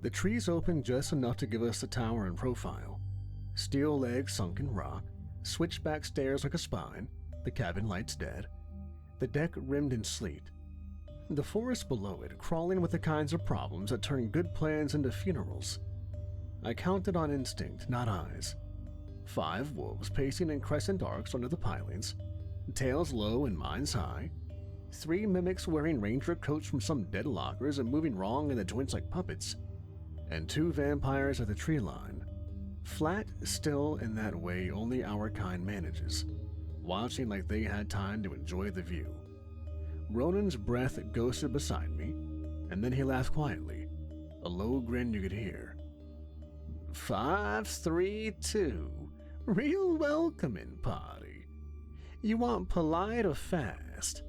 The trees opened just enough to give us the tower in profile. Steel legs sunk in rock, switchback stairs like a spine, the cabin lights dead, the deck rimmed in sleet. The forest below it crawling with the kinds of problems that turn good plans into funerals. I counted on instinct, not eyes. 5 wolves pacing in crescent arcs under the pilings, tails low and minds high. 3 mimics wearing ranger coats from some dead lockers and moving wrong in the joints like puppets. And 2 vampires at the tree line, flat still in that way only our kind manages, watching like they had time to enjoy the view. Ronan's breath ghosted beside me, and then he laughed quietly, a low grin you could hear. 5, 3, 2, real welcoming party. You want polite or fast?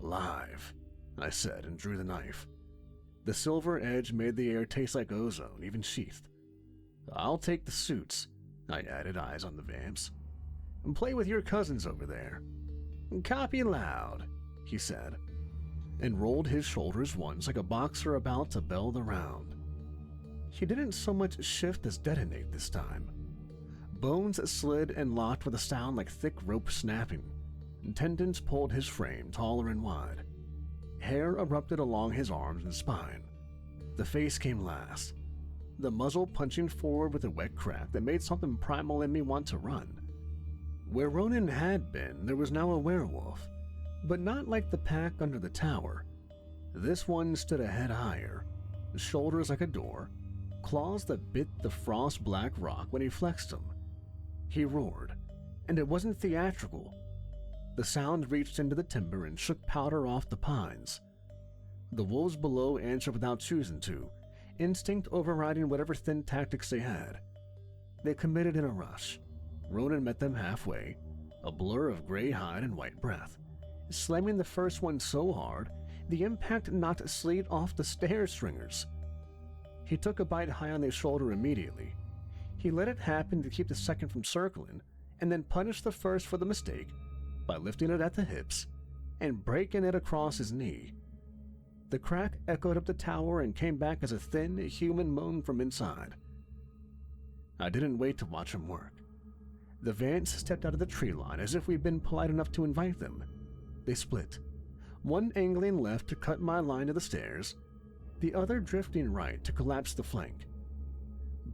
Alive, I said and drew the knife. The silver edge made the air taste like ozone, even sheathed. I'll take the suits, I added, eyes on the vamps. And play with your cousins over there. Copy loud, he said, and rolled his shoulders once like a boxer about to bell the round. He didn't so much shift as detonate this time. Bones slid and locked with a sound like thick rope snapping. Tendons pulled his frame taller and wide. Hair erupted along his arms and spine. The face came last, the muzzle punching forward with a wet crack that made something primal in me want to run. Where Ronan had been, there was now a werewolf, but not like the pack under the tower. This one stood a head higher, shoulders like a door, claws that bit the frost-black rock when he flexed them. He roared, and it wasn't theatrical. The sound reached into the timber and shook powder off the pines. The wolves below answered without choosing to, instinct overriding whatever thin tactics they had. They committed in a rush. Ronan met them halfway, a blur of gray hide and white breath, slamming the first one so hard the impact knocked Sleet off the stair stringers. He took a bite high on his shoulder immediately. He let it happen to keep the second from circling, and then punished the first for the mistake by lifting it at the hips and breaking it across his knee. The crack echoed up the tower and came back as a thin, human moan from inside. I didn't wait to watch him work. The Vance stepped out of the tree line as if we'd been polite enough to invite them. They split, one angling left to cut my line to the stairs, the other drifting right to collapse the flank.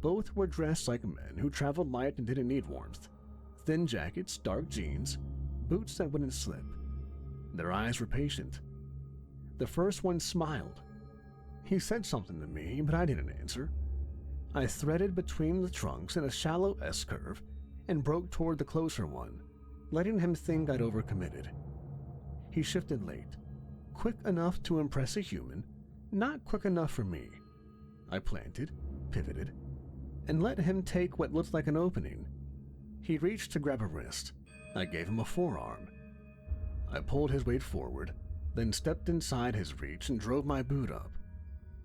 Both were dressed like men who traveled light and didn't need warmth. Thin jackets, dark jeans, boots that wouldn't slip. Their eyes were patient. The first one smiled. He said something to me, but I didn't answer. I threaded between the trunks in a shallow S-curve and broke toward the closer one, letting him think I'd overcommitted. He shifted late, quick enough to impress a human, not quick enough for me. I planted, pivoted, and let him take what looked like an opening. He reached to grab a wrist. I gave him a forearm. I pulled his weight forward, then stepped inside his reach and drove my boot up,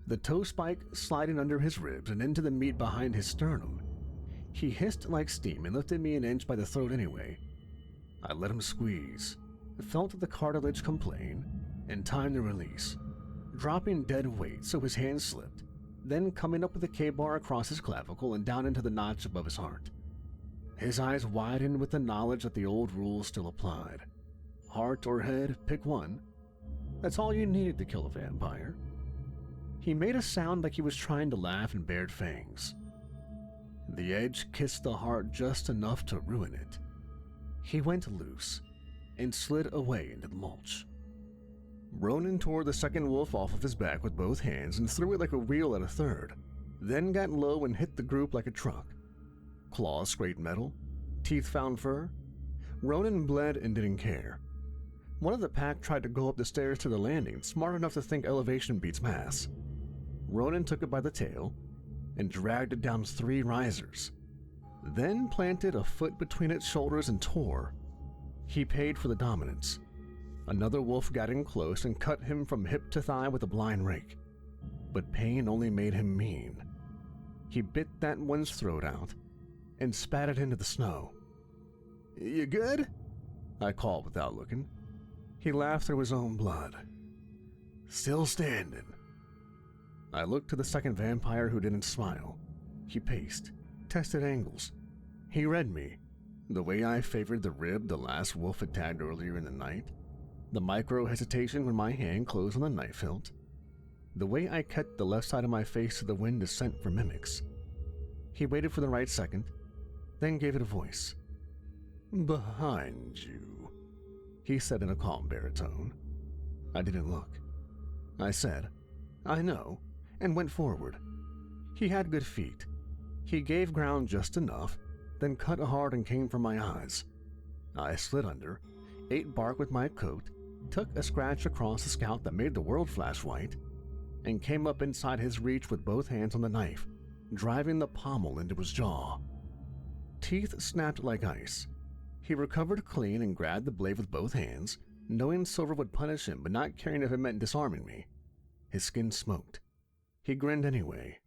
the toe spike sliding under his ribs and into the meat behind his sternum. He hissed like steam and lifted me an inch by the throat anyway. I let him squeeze, felt the cartilage complain, and timed the release, dropping dead weight so his hand slipped, then coming up with a K-bar across his clavicle and down into the notch above his heart. His eyes widened with the knowledge that the old rules still applied. Heart or head, pick one. That's all you needed to kill a vampire. He made a sound like he was trying to laugh and bared fangs. The edge kissed the heart just enough to ruin it. He went loose and slid away into the mulch. Ronan tore the second wolf off of his back with both hands and threw it like a wheel at a third, then got low and hit the group like a truck. Claws scraped metal, teeth found fur. Ronan bled and didn't care. One of the pack tried to go up the stairs to the landing, smart enough to think elevation beats mass. Ronan took it by the tail and dragged it down 3 risers, then planted a foot between its shoulders and tore. He paid for the dominance. Another wolf got in close and cut him from hip to thigh with a blind rake, but pain only made him mean. He bit that one's throat out and spat it into the snow. "You good?" I called without looking. He laughed through his own blood. "Still standing." I looked to the second vampire who didn't smile. He paced, tested angles. He read me, the way I favored the rib the last wolf had tagged earlier in the night, the micro-hesitation when my hand closed on the knife hilt, the way I kept the left side of my face to the wind to scent for mimics. He waited for the right second, then gave it a voice. "Behind you," he said in a calm baritone. I didn't look. I said, "I know," and went forward. He had good feet. He gave ground just enough, then cut hard and came for my eyes. I slid under, ate bark with my coat, took a scratch across the scalp that made the world flash white, and came up inside his reach with both hands on the knife, driving the pommel into his jaw. Teeth snapped like ice. He recovered clean and grabbed the blade with both hands, knowing Silver would punish him but not caring if it meant disarming me. His skin smoked. He grinned anyway.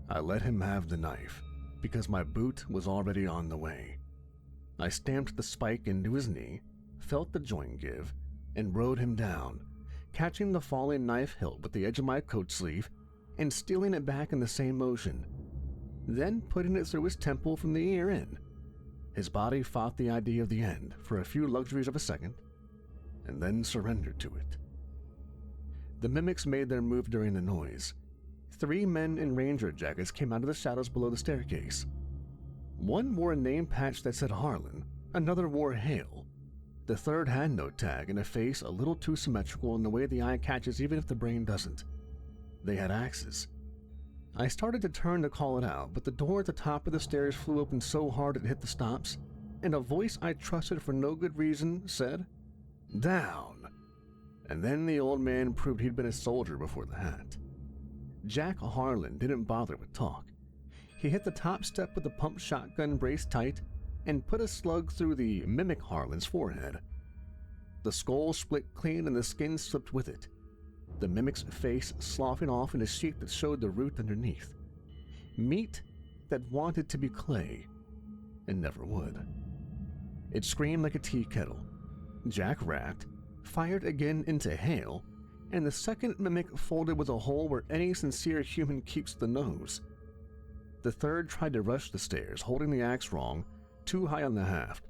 I let him have the knife, because my boot was already on the way. I stamped the spike into his knee, felt the joint give, and rode him down, catching the falling knife hilt with the edge of my coat sleeve and stealing it back in the same motion, then putting it through his temple from the ear in. His body fought the idea of the end for a few luxuries of a second, and then surrendered to it. The mimics made their move during the noise. 3 men in ranger jackets came out of the shadows below the staircase. One wore a name patch that said Harlan, another wore Hale. The third had no tag and a face a little too symmetrical in the way the eye catches even if the brain doesn't. They had axes. I started to turn to call it out, but the door at the top of the stairs flew open so hard it hit the stops, and a voice I trusted for no good reason said, "Down." And then the old man proved he'd been a soldier before the hat. Jack Harlan didn't bother with talk. He hit the top step with the pump shotgun braced tight and put a slug through the mimic Harlan's forehead. The skull split clean and the skin slipped with it, the mimic's face sloughing off in a sheet that showed the root underneath. Meat that wanted to be clay and never would. It screamed like a tea kettle. Jack racked, fired again into Hale, and the second mimic folded with a hole where any sincere human keeps the nose. The third tried to rush the stairs, holding the axe wrong, too high on the haft.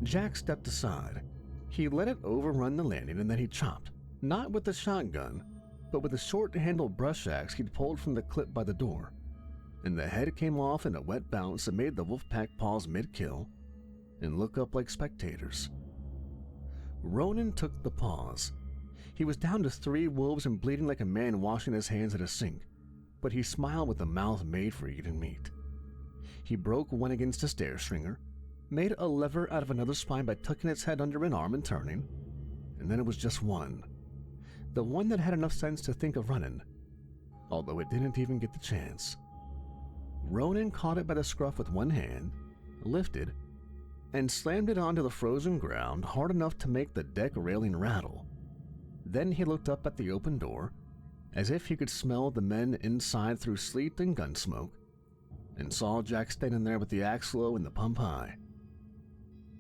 Jack stepped aside. He let it overrun the landing and then he chopped, not with the shotgun, but with a short-handled brush axe he'd pulled from the clip by the door, and the head came off in a wet bounce that made the wolf pack pause mid-kill and look up like spectators. Ronan took the pause. He was down to 3 wolves and bleeding like a man washing his hands at a sink, but he smiled with a mouth made for eating meat. He broke one against a stair stringer, made a lever out of another spine by tucking its head under an arm and turning, and then it was just one. The one that had enough sense to think of running, although it didn't even get the chance. Ronan caught it by the scruff with one hand, lifted, and slammed it onto the frozen ground hard enough to make the deck railing rattle. Then he looked up at the open door, as if he could smell the men inside through sleet and gun smoke, and saw Jack standing there with the axe low and the pump high.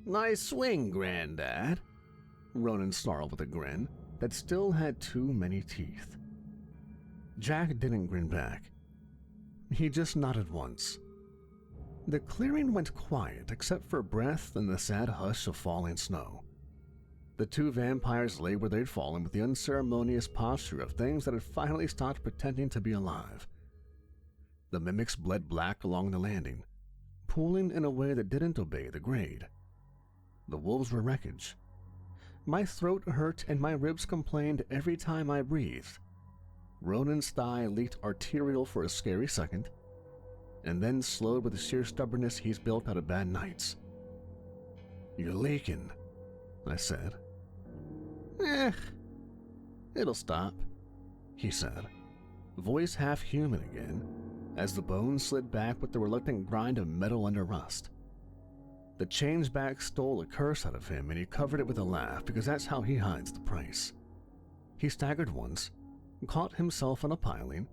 "Nice swing, Granddad," Ronan snarled with a grin that still had too many teeth. Jack didn't grin back. He just nodded once. The clearing went quiet except for breath and the sad hush of falling snow. The 2 vampires lay where they'd fallen with the unceremonious posture of things that had finally stopped pretending to be alive. The mimics bled black along the landing, pooling in a way that didn't obey the grade. The wolves were wreckage. My throat hurt and my ribs complained every time I breathed. Ronan's thigh leaked arterial for a scary second, and then slowed with the sheer stubbornness he's built out of bad nights. "You're leaking," I said. It'll stop," he said, voice half human again, as the bones slid back with the reluctant grind of metal under rust. The chains back stole a curse out of him, and he covered it with a laugh because that's how he hides the price. He staggered once, caught himself on a piling,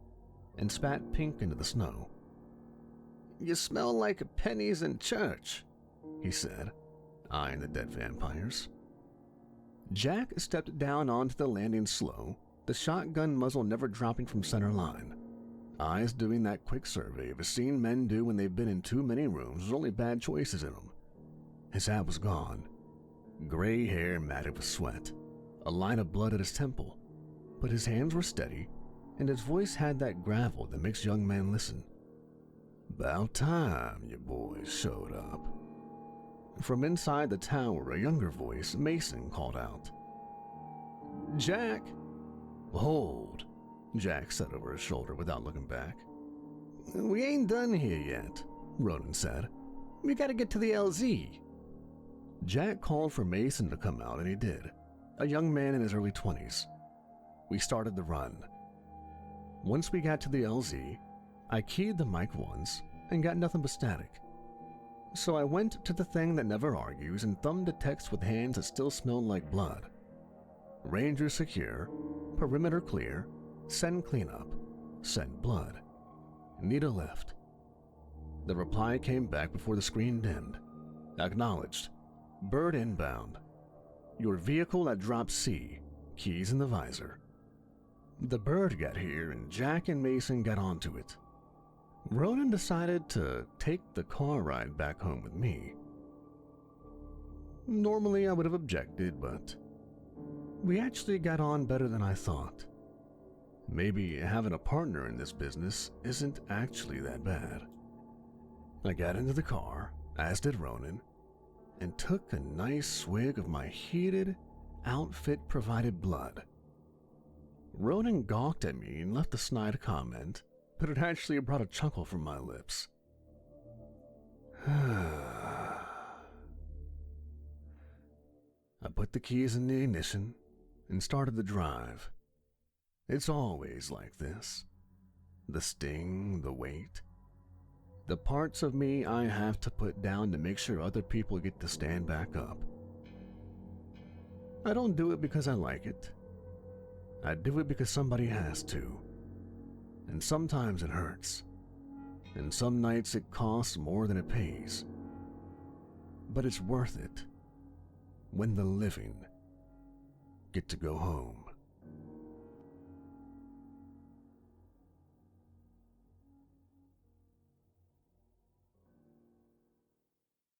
and spat pink into the snow. "You smell like pennies in church," he said, eyeing the dead vampires. Jack stepped down onto the landing slow, the shotgun muzzle never dropping from center line, eyes doing that quick survey of a scene men do when they've been in too many rooms with only bad choices in them. His hat was gone. Gray hair matted with sweat, a line of blood at his temple, but his hands were steady, and his voice had that gravel that makes young men listen. "'Bout time you boys showed up." From inside the tower, a younger voice, Mason, called out. "Jack!" "Hold," Jack said over his shoulder without looking back. "We ain't done here yet," Ronan said. "We gotta get to the LZ." Jack called for Mason to come out, and he did, a young man in his early 20s. We started the run. Once we got to the LZ, I keyed the mic once and got nothing but static. So I went to the thing that never argues and thumbed a text with hands that still smelled like blood. Ranger secure, perimeter clear, send cleanup, send blood. Need a lift. The reply came back before the screen dimmed. Acknowledged. Bird inbound. Your vehicle at drop C, keys in the visor. The bird got here and Jack and Mason got onto it. Ronan decided to take the car ride back home with me. Normally I would have objected, but we actually got on better than I thought. Maybe having a partner in this business isn't actually that bad. I got into the car, as did Ronan, and took a nice swig of my heated, outfit-provided blood. Ronan gawked at me and left a snide comment, but it actually brought a chuckle from my lips. I put the keys in the ignition and started the drive. It's always like this. The sting, the weight. The parts of me I have to put down to make sure other people get to stand back up. I don't do it because I like it. I do it because somebody has to. And sometimes it hurts. And some nights it costs more than it pays. But it's worth it when the living get to go home.